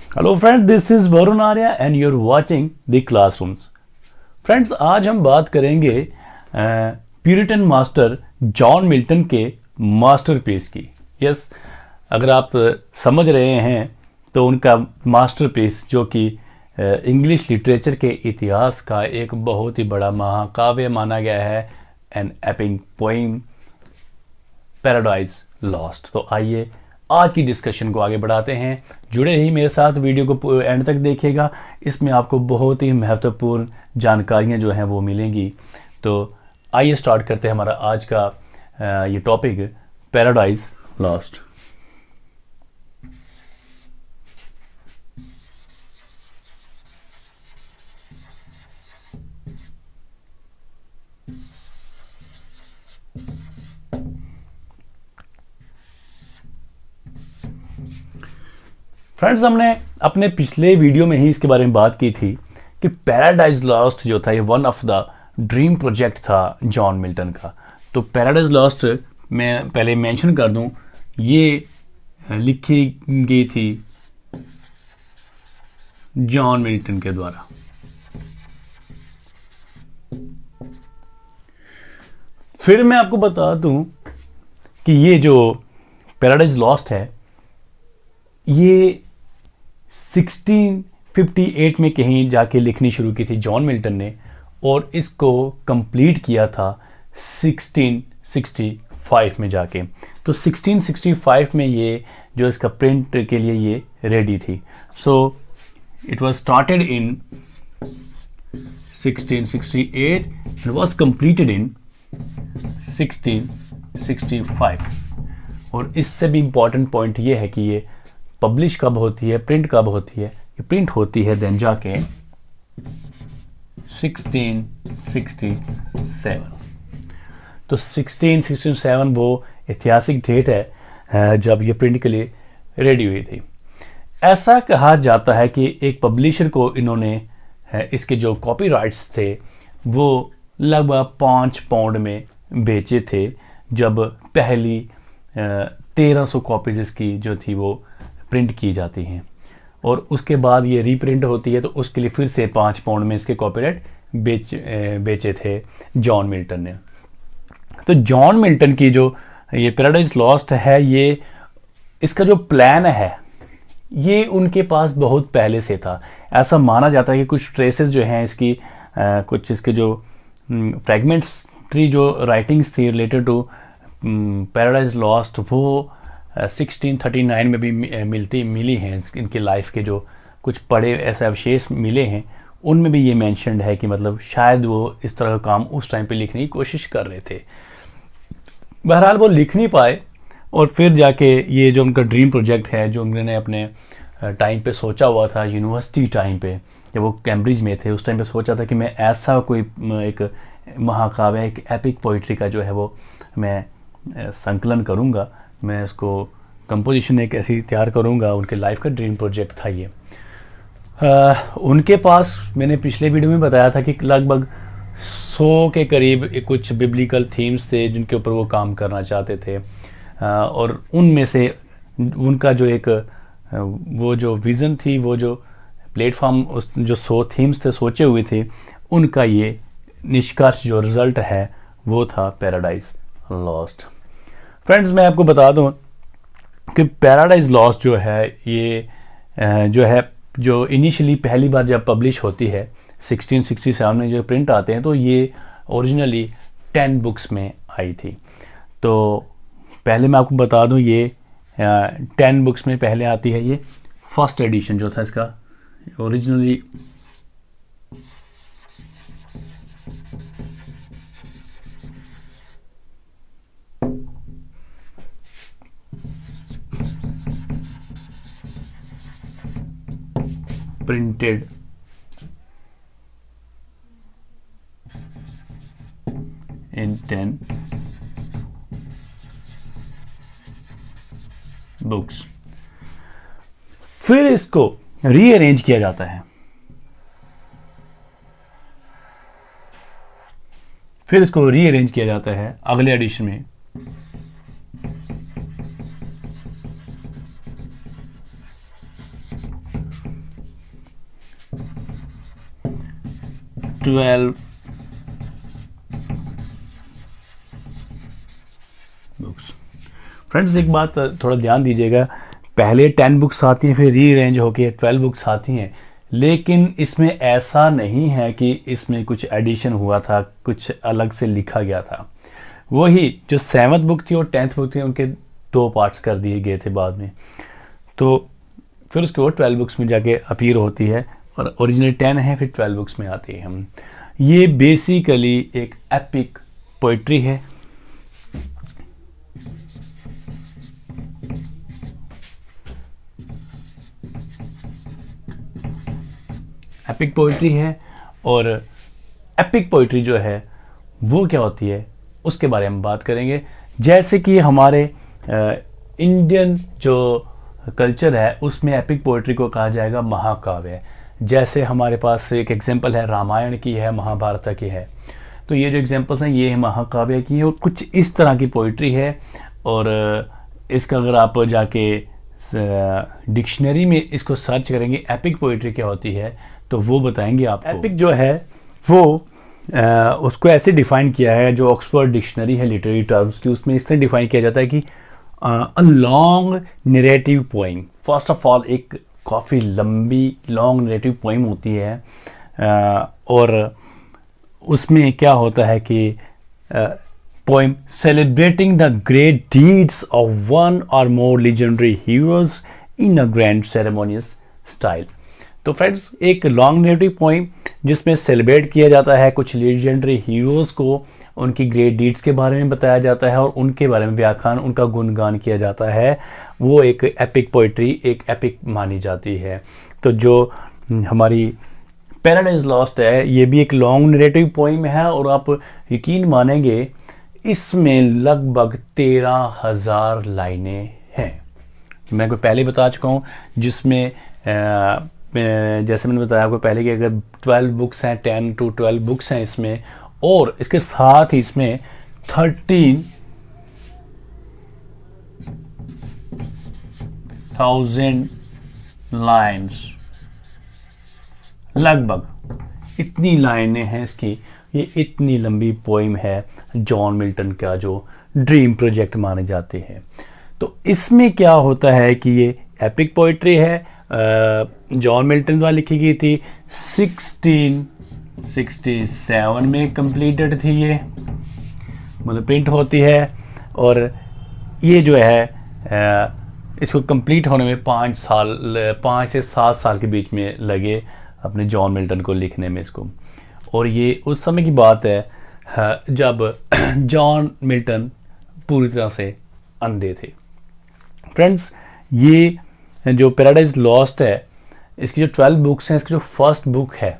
Hello friends, this is Varun Arya and you are watching the classrooms. Friends, आज हम बात करेंगे प्यूरिटन मास्टर जॉन मिल्टन के मास्टरपीस की। यस, अगर आप समझ रहे हैं तो उनका मास्टरपीस जो कि इंग्लिश लिटरेचर के इतिहास का एक बहुत ही बड़ा महाकाव्य माना गया है, an epic poem paradise Lost. तो आइए आज की डिस्कशन को आगे बढ़ाते हैं। जुड़े रहिए मेरे साथ, वीडियो को एंड तक देखिएगा। इसमें आपको बहुत ही महत्वपूर्ण जानकारियां जो हैं वो मिलेंगी। तो आइए स्टार्ट करते हैं हमारा आज का ये टॉपिक, पैराडाइज लॉस्ट। फ्रेंड्स, हमने अपने पिछले वीडियो में ही इसके बारे में बात की थी कि पैराडाइज लॉस्ट जो था ये one of the dream project था जॉन मिल्टन का। तो पैराडाइज लॉस्ट मैं पहले मेंशन कर दूं, ये लिखी गई थी जॉन मिल्टन के द्वारा। फिर मैं आपको बता दूं कि ये जो पैराडाइज लॉस्ट है ये 1658 में कहीं जाके लिखनी शुरू की थी जॉन मिल्टन ने, और इसको कंप्लीट किया था 1665 में जाके। तो 1665 में ये जो इसका प्रिंट के लिए ये रेडी थी। So it was started in 1668 and was completed in 1665। और इससे भी इंपॉर्टेंट पॉइंट ये है कि ये पब्लिश कब होती है, प्रिंट कब होती है। ये प्रिंट होती है देन जाके 1667। तो 1667 वो ऐतिहासिक डेट है जब ये प्रिंट के लिए रेडी हुई थी। ऐसा कहा जाता है कि एक पब्लिशर को इन्होंने इसके जो कॉपीराइट्स थे वो लगभग 5 पाउंड में बेचे थे, जब पहली 1300 कॉपीज इसकी जो थी वो प्रिंट की जाती हैं। और उसके बाद ये रीप्रिंट होती है तो उसके लिए फिर से 5 पाउंड में इसके कॉपीराइट बेचे थे जॉन मिल्टन ने। तो जॉन मिल्टन की जो ये पैराडाइज लॉस्ट है, ये इसका जो प्लान है ये उनके पास बहुत पहले से था। ऐसा माना जाता है कि कुछ ट्रेसेस जो हैं इसकी, कुछ इसके जो फ्रेगमेंट्री जो राइटिंग्स थी रिलेटेड टू पैराडाइज लॉस्ट वो 1639 में भी मिली हैं। इनकी लाइफ के जो कुछ पढ़े ऐसे अवशेष मिले हैं उनमें भी ये मेंशन्ड है कि मतलब शायद वो इस तरह का काम उस टाइम पे लिखने की कोशिश कर रहे थे। बहरहाल वो लिख नहीं पाए, और फिर जाके ये जो उनका ड्रीम प्रोजेक्ट है जो उन्होंने अपने टाइम पे सोचा हुआ था, यूनिवर्सिटी टाइम पे जब वो कैम्ब्रिज में थे उस टाइम पे सोचा था कि मैं ऐसा कोई एक महाकाव्य, एक एपिक पोइट्री का जो है वो मैं संकलन करूँगा, मैं इसको कंपोजिशन एक ऐसी तैयार करूँगा। उनके लाइफ का ड्रीम प्रोजेक्ट था ये। उनके पास मैंने पिछले वीडियो में बताया था कि लगभग 100 के करीब कुछ बिब्लिकल थीम्स थे जिनके ऊपर वो काम करना चाहते थे। और उनमें से उनका जो एक वो जो विज़न थी, वो जो प्लेटफॉर्म, उस जो 100 थीम्स थे सोचे हुए थे, उनका ये निष्कर्ष जो रिज़ल्ट है वो था पैराडाइज लॉस्ट। फ्रेंड्स, मैं आपको बता दूं कि पैराडाइज लॉस्ट जो है ये जो इनिशियली पहली बार जब पब्लिश होती है 1667 में जो प्रिंट आते हैं, तो ये ओरिजिनली 10 बुक्स में आई थी। तो पहले मैं आपको बता दूं ये 10 बुक्स में पहले आती है ये फर्स्ट एडिशन जो था इसका ओरिजिनली। Printed in 10 books. फिर इसको रीअरेंज किया जाता है, अगले एडिशन में। 12 बुक्स। फ्रेंड्स एक बात थोड़ा ध्यान दीजिएगा, पहले 10 बुक्स आती हैं, फिर रीअरेंज होके 12 बुक्स आती हैं, लेकिन इसमें ऐसा नहीं है कि इसमें कुछ एडिशन हुआ था, कुछ अलग से लिखा गया था। वही जो 7th बुक थी और 10th बुक थी, उनके 2 पार्ट्स कर दिए गए थे बाद में, तो फिर उसके बाद 12 बुक्स में जाके अपीयर होती है, और ओरिजिनल 10 है, फिर 12 बुक्स में आती है। हम ये बेसिकली एक एपिक पोइट्री है। एपिक पोइट्री है, और एपिक पोइट्री जो है वो क्या होती है उसके बारे में बात करेंगे। जैसे कि हमारे इंडियन जो कल्चर है उसमें एपिक पोइट्री को कहा जाएगा महाकाव्य। जैसे हमारे पास एक एग्जांपल है रामायण की है, महाभारत की है, तो ये जो एग्जांपल्स हैं ये महाकाव्य की है, और कुछ इस तरह की पोइट्री है। और इसका अगर आप जाके डिक्शनरी में इसको सर्च करेंगे एपिक पोइट्री क्या होती है तो वो बताएंगे आपको। एपिक जो है वो उसको ऐसे डिफाइन किया है, जो ऑक्सफोर्ड डिक्शनरी है लिटरेरी टर्म्स की, उसमें इस तरह डिफाइन किया जाता है कि a long narrative poem. First of all एक काफ़ी लंबी लॉन्ग नरेटिव पोइम होती है, और उसमें क्या होता है कि poem celebrating the great deeds of one or more legendary heroes in a grand ceremonious style. तो फ्रेंड्स एक लॉन्ग नरेटिव पोइम जिसमें सेलिब्रेट किया जाता है कुछ लीजेंडरी हीरोज को, उनकी ग्रेट डीड्स के बारे में बताया जाता है और उनके बारे में व्याख्यान, उनका गुणगान किया जाता है, वो एक एपिक पोइट्री, एक एपिक मानी जाती है। तो जो हमारी पैराडाइज लॉस्ट है ये भी एक लॉन्ग नरेटिव पोइम है, और आप यकीन मानेंगे इसमें लगभग 13,000 लाइनें हैं। मैं आपको पहले बता चुका हूँ, जिसमें जैसे मैंने बताया आपको पहले कि अगर 12 बुक्स हैं, 10 to 12 बुक्स हैं इसमें, और इसके साथ ही इसमें 13,000 लाइन्स, लगभग इतनी लाइनें हैं इसकी। ये इतनी लंबी पोइम है, जॉन मिल्टन का जो ड्रीम प्रोजेक्ट माने जाते हैं। तो इसमें क्या होता है कि ये एपिक पोइट्री है, जॉन मिल्टन द्वारा लिखी गई थी, 1667 में कंप्लीटेड थी ये, मतलब प्रिंट होती है। और ये जो है इसको कंप्लीट होने में 5 से 7 साल के बीच में लगे अपने जॉन मिल्टन को लिखने में इसको। और ये उस समय की बात है जब जॉन मिल्टन पूरी तरह से अंधे थे। फ्रेंड्स ये जो पैराडाइज लॉस्ट है इसकी जो 12 बुक्स हैं, इसकी जो फर्स्ट बुक है,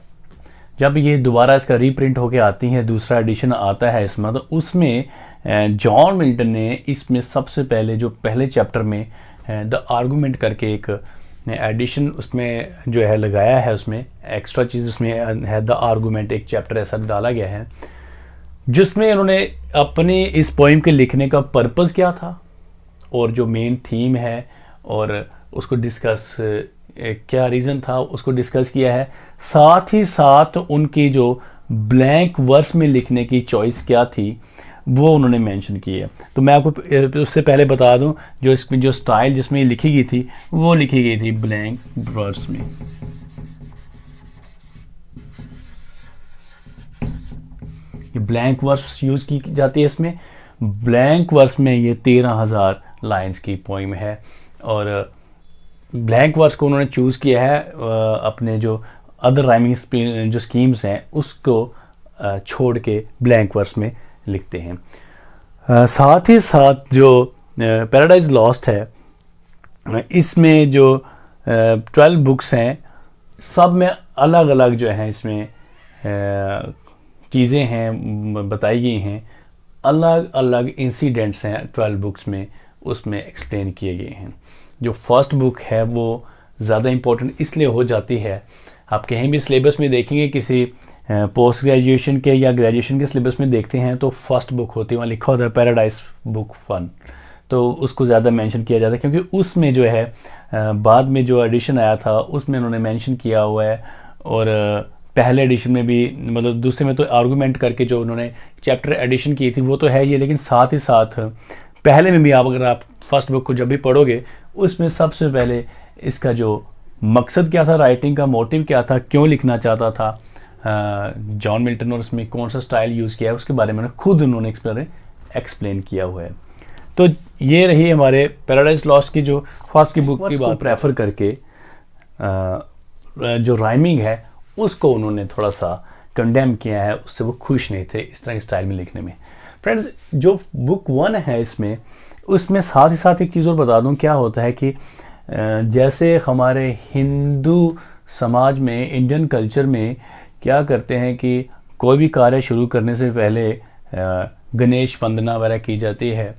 जब ये दोबारा इसका रीप्रिंट होके आती है, दूसरा एडिशन आता है इसमें, तो उसमें जॉन मिल्टन ने इसमें सबसे पहले जो पहले चैप्टर में द आर्गूमेंट करके एक एडिशन उसमें जो है लगाया है, उसमें एक्स्ट्रा चीज़ उसमें है, द आर्गूमेंट एक चैप्टर ऐसा डाला गया है, जिसमें उन्होंने अपने इस पोइम के लिखने का पर्पस क्या था और जो मेन थीम है और उसको डिस्कस क्या रीज़न था उसको डिस्कस किया है। साथ ही साथ उनकी जो ब्लैंक वर्स में लिखने की चॉइस क्या थी वो उन्होंने मेंशन की है। तो मैं आपको उससे पहले बता दूं, जो इसमें जो स्टाइल जिसमें लिखी गई थी वो लिखी गई थी ब्लैंक वर्स में। ये ब्लैंक वर्स यूज की जाती है इसमें। ब्लैंक वर्स में ये 13,000 लाइंस की पोइम है, और ब्लैंक वर्स को उन्होंने चूज किया है अपने जो अदर राइमिंग जो स्कीम्स हैं उसको छोड़ के ब्लैंक वर्स में लिखते हैं। साथ ही साथ जो पैराडाइज लॉस्ट है इसमें जो 12 बुक्स हैं सब में अलग अलग जो हैं इसमें चीज़ें हैं बताई गई हैं, अलग अलग इंसिडेंट्स हैं 12 बुक्स में, उसमें एक्सप्लेन किए गए हैं। जो फर्स्ट बुक है वो ज़्यादा इम्पोर्टेंट इसलिए हो जाती है, आप कहीं भी सिलेबस में देखेंगे किसी पोस्ट ग्रेजुएशन के या ग्रेजुएशन के सिलेबस में देखते हैं तो फर्स्ट बुक होती है, वहाँ लिखा होता है पैराडाइज बुक 1, तो उसको ज़्यादा मेंशन किया जाता है क्योंकि उसमें जो है बाद में जो एडिशन आया था उसमें उन्होंने मेंशन किया हुआ है। और पहले एडिशन में भी, मतलब दूसरे में तो आर्गूमेंट करके जो उन्होंने चैप्टर एडिशन की थी वो तो है ये, लेकिन साथ ही साथ पहले में भी आप अगर आप फर्स्ट बुक को जब भी पढ़ोगे उसमें सबसे पहले इसका जो मकसद क्या था, राइटिंग का मोटिव क्या था, क्यों लिखना चाहता था जॉन मिल्टन, और उसमें कौन सा स्टाइल यूज़ किया है उसके बारे में खुद उन्होंने एक्सप्लेन किया हुआ है। तो ये रही हमारे पैराडाइज लॉस्ट की जो फर्स्ट की बुक की बात प्रेफर करके जो राइमिंग है उसको उन्होंने थोड़ा सा कंडेम किया है, उससे वो खुश नहीं थे इस तरह के स्टाइल में लिखने में। फ्रेंड्स, जो बुक 1 है इसमें, उसमें साथ ही साथ एक चीज़ और बता दूं, क्या होता है कि जैसे हमारे हिंदू समाज में, इंडियन कल्चर में क्या करते हैं कि कोई भी कार्य शुरू करने से पहले गणेश वंदना वगैरह की जाती है,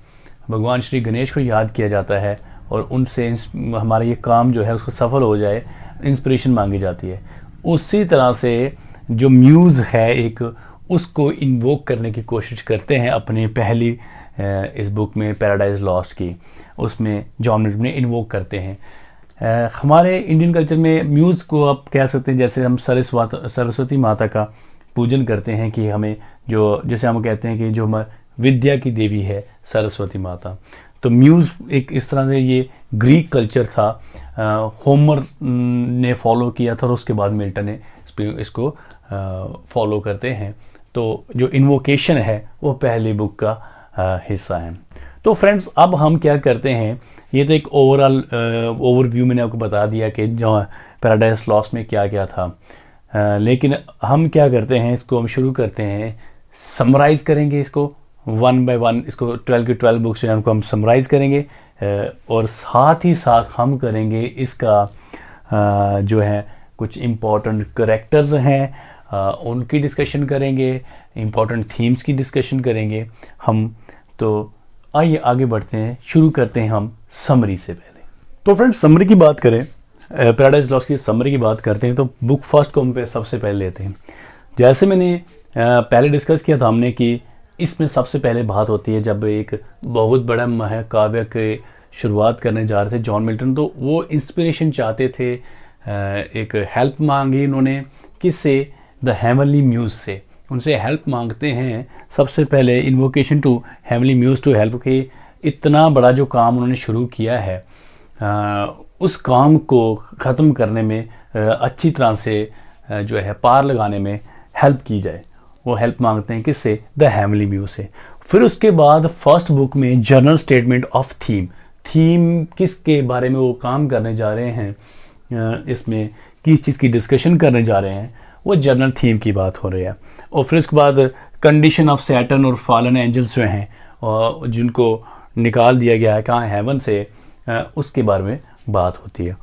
भगवान श्री गणेश को याद किया जाता है और उनसे हमारा ये काम जो है उसको सफल हो जाए, इंस्पिरेशन मांगी जाती है। उसी तरह से जो म्यूज़ है एक, उसको इन्वोक करने की कोशिश करते हैं अपनी पहली इस बुक में पैराडाइज लॉस्ट की, उसमें जॉन मिल्टन ने इन्वोक करते हैं। हमारे इंडियन कल्चर में म्यूज़ को आप कह सकते हैं जैसे हम सरस्वती माता का पूजन करते हैं कि हमें जो, जैसे हम कहते हैं कि जो विद्या की देवी है सरस्वती माता, तो म्यूज़ एक इस तरह से ये ग्रीक कल्चर था, होमर ने फॉलो किया था और उसके बाद मिल्टन ने इसको फॉलो करते हैं। तो जो इन्वोकेशन है वो पहली बुक का हिस्सा है। तो फ्रेंड्स, अब हम क्या करते हैं, ये तो एक ओवरव्यू मैंने आपको बता दिया कि जो पैराडाइज लॉस्ट में क्या क्या था, लेकिन हम क्या करते हैं, इसको हम शुरू करते हैं, समराइज़ करेंगे इसको 1 by 1, इसको 12 की 12 बुक्स जो हमको हम समराइज़ करेंगे और साथ ही साथ हम करेंगे इसका जो है कुछ इम्पोर्टेंट करैक्टर्स हैं उनकी डिस्कशन करेंगे, इम्पोर्टेंट थीम्स की डिस्कशन करेंगे हम। तो आइए आगे बढ़ते हैं, शुरू करते हैं हम समरी से पहले। तो फ्रेंड्स, समरी की बात करें, पैराडाइज लॉस्ट की समरी की बात करते हैं तो बुक फर्स्ट को हम सबसे पहले लेते हैं। जैसे मैंने पहले डिस्कस किया था हमने कि इसमें सबसे पहले बात होती है जब एक बहुत बड़ा महाकाव्य के शुरुआत करने जा रहे थे जॉन मिल्टन, तो वो इंस्पिरेशन चाहते थे, एक हेल्प मांगी उन्होंने, किससे, द हेवनली म्यूज़ से, उनसे हेल्प मांगते हैं सबसे पहले, invocation to heavenly muse to help, कि इतना बड़ा जो काम उन्होंने शुरू किया है उस काम को ख़त्म करने में अच्छी तरह से जो है पार लगाने में हेल्प की जाए। वो हेल्प मांगते हैं किससे, द हेवनली म्यूज़ से। फिर उसके बाद फर्स्ट बुक में जनरल स्टेटमेंट ऑफ थीम किसके बारे में वो काम करने जा रहे हैं, इसमें किस चीज़ की डिस्कशन करने जा रहे हैं, वो जनरल थीम की बात हो रही है। और फिर उसके बाद कंडीशन ऑफ सैटर्न और फॉलन एंजल्स जो हैं और जिनको निकाल दिया गया है कहाँ, हेवन से, उसके बारे में बात होती है।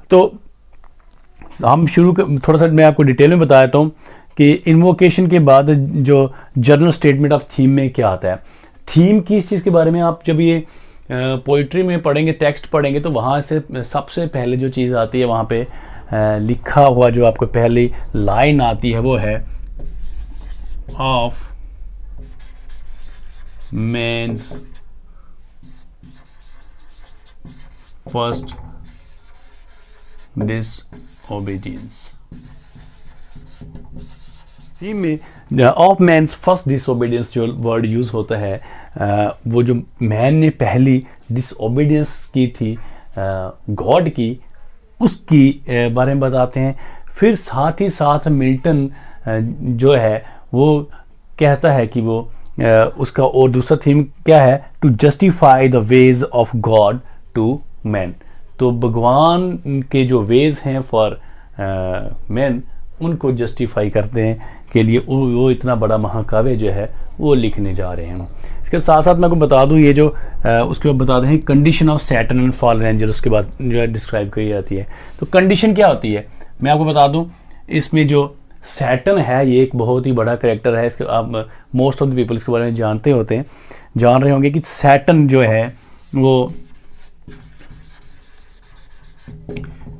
तो हम थोड़ा सा मैं आपको डिटेल में बता देता हूँ कि इन्वोकेशन के बाद जो जनरल स्टेटमेंट ऑफ थीम में क्या आता है। थीम की इस चीज़ के बारे में आप जब ये पोइट्री में पढ़ेंगे, टेक्स्ट पढ़ेंगे, तो वहाँ से सबसे पहले जो चीज़ आती है वहाँ पे लिखा हुआ जो आपको पहली लाइन आती है वो है of man's first disobedience. Theme में ऑफ मैन्स फर्स्ट डिसओबीडियंस जो वर्ड यूज होता है, वो जो मैन ने पहली डिसओबीडियंस की थी गॉड की, उसकी बारे में बताते हैं। फिर साथ ही साथ मिल्टन जो है वो कहता है कि वो उसका और दूसरा थीम क्या है, to justify the ways of God to man. तो भगवान के जो वेज हैं फॉर मैन, उनको जस्टिफाई करते हैं के लिए वो इतना बड़ा महाकाव्य जो है वो लिखने जा रहे हैं। इसके साथ साथ मैं आपको बता दूं, ये जो उसके बाद बता दें condition of Saturn and fallen angel, उसके बाद जो है डिस्क्राइब करी जाती है। तो कंडीशन क्या होती है मैं आपको बता दूं, इसमें जो सैटर्न है ये एक बहुत ही बड़ा कैरेक्टर है। इसके आप मोस्ट ऑफ द पीपल इसके बारे में जान रहे होंगे कि सैटर्न जो है वो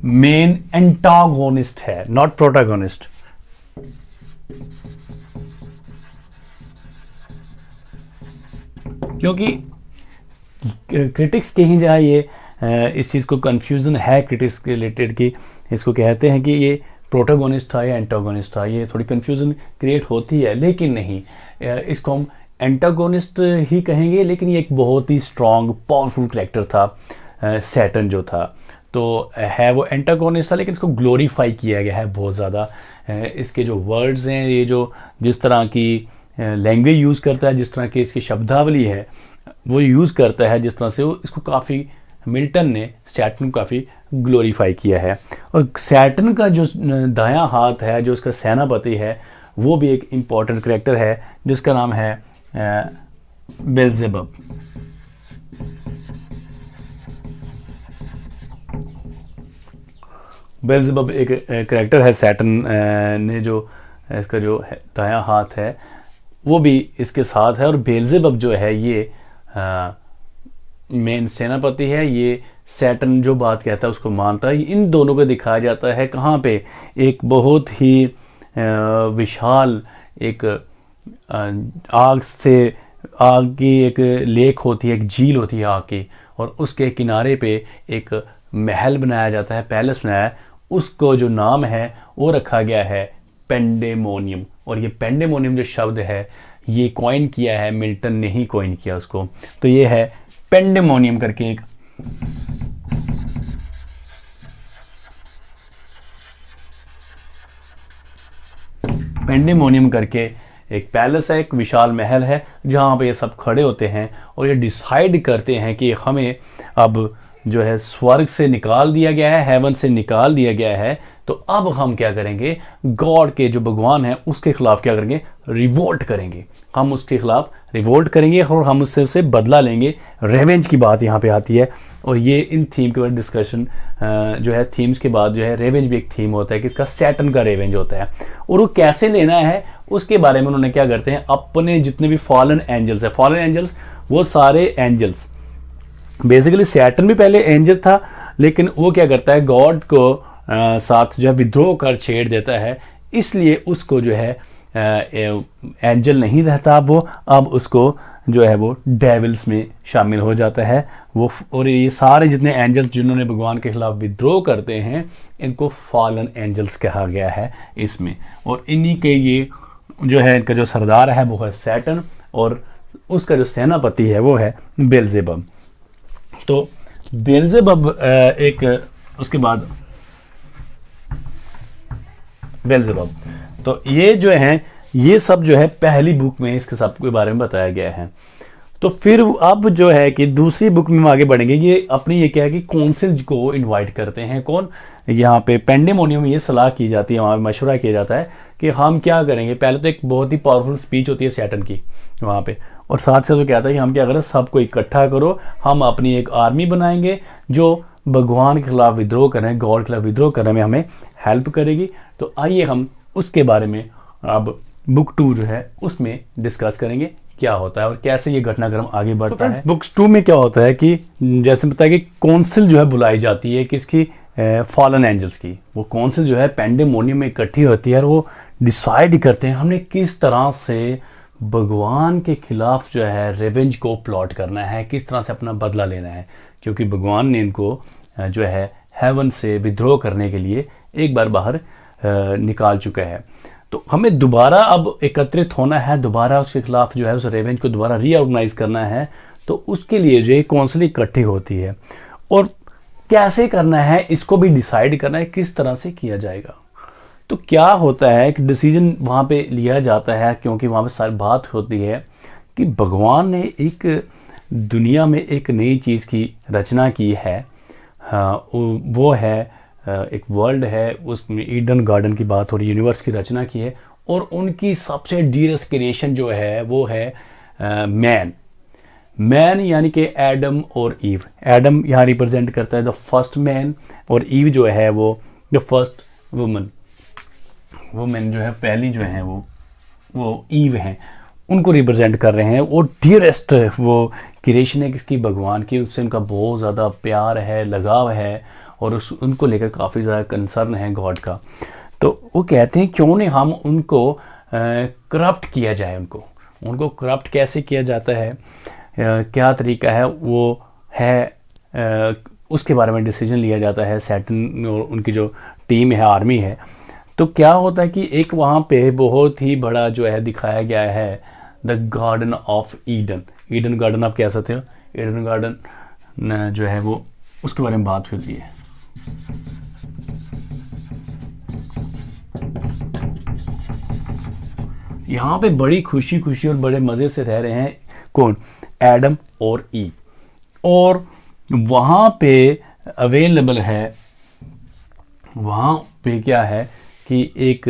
मेन एंटागोनिस्ट है, नॉट प्रोटैगोनिस्ट। क्योंकि क्रिटिक्स कहीं जाए ये इस चीज़ को कंफ्यूजन है क्रिटिक्स के रिलेटेड की, इसको कहते हैं कि ये प्रोटोगोनिस्ट था या एंटागोनिस्ट था, ये थोड़ी कन्फ्यूजन क्रिएट होती है, लेकिन नहीं, इसको हम एंटागोनिस्ट ही कहेंगे, लेकिन ये एक बहुत ही स्ट्रॉन्ग पावरफुल कैरेक्टर था सैटर्न जो था। तो है वो एंटागोनिस्ट था, लेकिन इसको ग्लोरीफाई किया गया है बहुत ज़्यादा। इसके जो वर्ड्स हैं, ये जो जिस तरह की लैंग्वेज यूज़ करता है, जिस तरह की इसकी शब्दावली है वो यूज़ करता है, जिस तरह से वो इसको काफ़ी मिल्टन ने सैटर्न को काफ़ी ग्लोरीफाई किया है। और सैटर्न का जो दायां हाथ है, जो उसका सेनापति है, वो भी एक इम्पॉर्टेंट कैरेक्टर है जिसका नाम है बेल्जेबब। बेल्जेबब एक कैरेक्टर है सैटर्न ने, जो इसका जो दायां हाथ है वो भी इसके साथ है। और बेल्जेबब जो है ये मेन सेनापति है, ये सैटर्न जो बात कहता है उसको मानता है। इन दोनों को दिखाया जाता है कहाँ पे, एक बहुत ही विशाल एक आग की एक लेक होती है, एक झील होती है आग की, और उसके किनारे पे एक महल बनाया जाता है, पैलेस बनाया है। उसको जो नाम है वो रखा गया है पेंडेमोनियम। और ये पेंडेमोनियम जो शब्द है ये कॉइन किया है मिल्टन ने ही कॉइन किया उसको। तो ये है पेंडेमोनियम करके एक पेंडेमोनियम करके एक पैलेस है, एक विशाल महल है जहाँ पे ये सब खड़े होते हैं और ये डिसाइड करते हैं कि हमें अब जो है स्वर्ग से निकाल दिया गया है, हेवन से निकाल दिया गया है, तो अब हम क्या करेंगे, गॉड के जो भगवान है उसके खिलाफ क्या करेंगे, रिवोल्ट करेंगे। हम उसके खिलाफ रिवोल्ट करेंगे और हम उससे बदला लेंगे। रेवेंज की बात यहाँ पे आती है और ये इन थीम के बाद डिस्कशन जो है, थीम्स के बाद जो है रेवेंज भी एक थीम होता है कि इसका सैटर्न का रेवेंज होता है। और वो कैसे लेना है उसके बारे में उन्होंने क्या करते हैं, अपने जितने भी फॉलन एंजल्स है, फॉलन एंजल्स वो सारे एंजल्स, बेसिकली सैटर्न भी पहले एंजल था, लेकिन वो क्या करता है, गॉड को साथ जो है विद्रोह कर छेड़ देता है, इसलिए उसको जो है एंजल नहीं रहता वो, अब उसको जो है वो डेविल्स में शामिल हो जाता है वो। और ये सारे जितने एंजल्स जिन्होंने भगवान के खिलाफ विद्रोह करते हैं इनको फॉलन एंजल्स कहा गया है इसमें। और इन्हीं के ये जो है इनका जो सरदार है वो है सैटर्न और उसका जो सेनापति है वो है बेल्जेबब। तो बेल्जेबब एक उसके बाद बेल्जेबब, तो ये जो है ये सब जो है पहली बुक में इसके सब के बारे में बताया गया है। तो फिर अब जो है कि दूसरी बुक में हम आगे बढ़ेंगे, ये अपनी ये क्या है कि काउंसिल को इनवाइट करते हैं, कौन, यहाँ पे पेंडेमोनियम में ये सलाह की जाती है, वहाँ मशवरा किया जाता है कि हम क्या करेंगे। पहले तो एक बहुत ही पावरफुल स्पीच होती है सैटर्न की वहाँ पे, और साथ साथ वो कहता है कि हम क्या करें, सबको इकट्ठा करो, हम अपनी एक आर्मी बनाएंगे जो भगवान के खिलाफ विद्रोह करें, गॉड के खिलाफ विद्रोह करने में हमें हेल्प करेगी। तो आइए हम उसके बारे में अब बुक 2 जो है उसमें डिस्कस करेंगे क्या होता है और कैसे ये घटनाक्रम आगे बढ़ता है। बुक्स 2 में क्या होता है कि जैसे बताया कि काउंसिल जो है बुलाई जाती है किसकी, फॉलन एंजल्स की। वो काउंसिल जो है पेंडेमोनियम में इकट्ठी होती है और वो डिसाइड करते हैं हमने किस तरह से भगवान के खिलाफ जो है रेवेंज को प्लॉट करना है, किस तरह से अपना बदला लेना है, क्योंकि भगवान ने इनको जो है हेवन से विद्रोह करने के लिए एक बार बाहर निकाल चुका है। तो हमें दोबारा अब एकत्रित होना है, दोबारा उसके खिलाफ जो है उस रेवेंज को दोबारा रीऑर्गेनाइज करना है। तो उसके लिए जो काउंसिल इकट्ठी होती है और कैसे करना है इसको भी डिसाइड करना है, किस तरह से किया जाएगा। तो क्या होता है कि डिसीजन वहाँ पे लिया जाता है, क्योंकि वहाँ पे सारी बात होती है कि भगवान ने एक दुनिया में एक नई चीज़ की रचना की है। वो है एक वर्ल्ड है, उसमें ईडन गार्डन की बात हो रही, यूनिवर्स की रचना की है, और उनकी सबसे डीरेस्ट क्रिएशन जो है वो है मैन यानी कि एडम और ईव। एडम यहाँ रिप्रेजेंट करता है द फर्स्ट मैन और ईव जो है वो द फर्स्ट वुमन जो है पहली जो है वो ईव हैं, उनको रिप्रेजेंट कर रहे हैं। वो डियरेस्ट वो क्रिएशन है किसकी, भगवान की, उससे उनका बहुत ज़्यादा प्यार है, लगाव है और उनको लेकर काफ़ी ज़्यादा कंसर्न है गॉड का। तो वो कहते हैं क्यों नहीं हम उनको करप्ट किया जाए, उनको करप्ट कैसे किया जाता है, क्या तरीका है, वो है उसके बारे में डिसीजन लिया जाता है। सैटर्न और उनकी जो टीम है, आर्मी है, तो क्या होता है कि एक वहाँ पे बहुत ही बड़ा जो है दिखाया गया है the garden of Eden. Eden garden आप कह सकते हो, ईडन गार्डन जो है वो उसके बारे में बात होती है। यहाँ पे बड़ी खुशी खुशी और बड़े मज़े से रह रहे हैं कौन, एडम और ईव। और वहाँ पे अवेलेबल है, वहाँ पे क्या है कि एक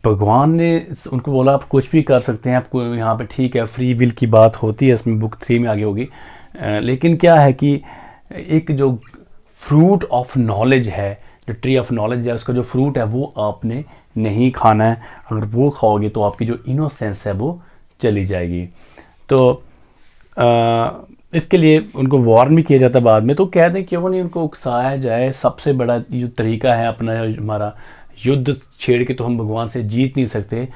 भगवान ने उनको बोला आप कुछ भी कर सकते हैं, आपको यहाँ पे ठीक है, फ्री विल की बात होती है इसमें, बुक 3 में आगे होगी। लेकिन क्या है कि एक जो फ्रूट ऑफ नॉलेज है, जो ट्री ऑफ नॉलेज है, उसका जो फ्रूट है वो आपने नहीं खाना है। अगर वो खाओगे तो आपकी जो इनोसेंस है वो चली जाएगी। तो इसके लिए उनको वार्न भी किया जाता है बाद में। तो कहते हैं क्यों नहीं उनको उकसाया जाए। सबसे बड़ा जो तरीका है अपना, हमारा युद्ध छेड़ के तो हम भगवान से जीत नहीं सकते।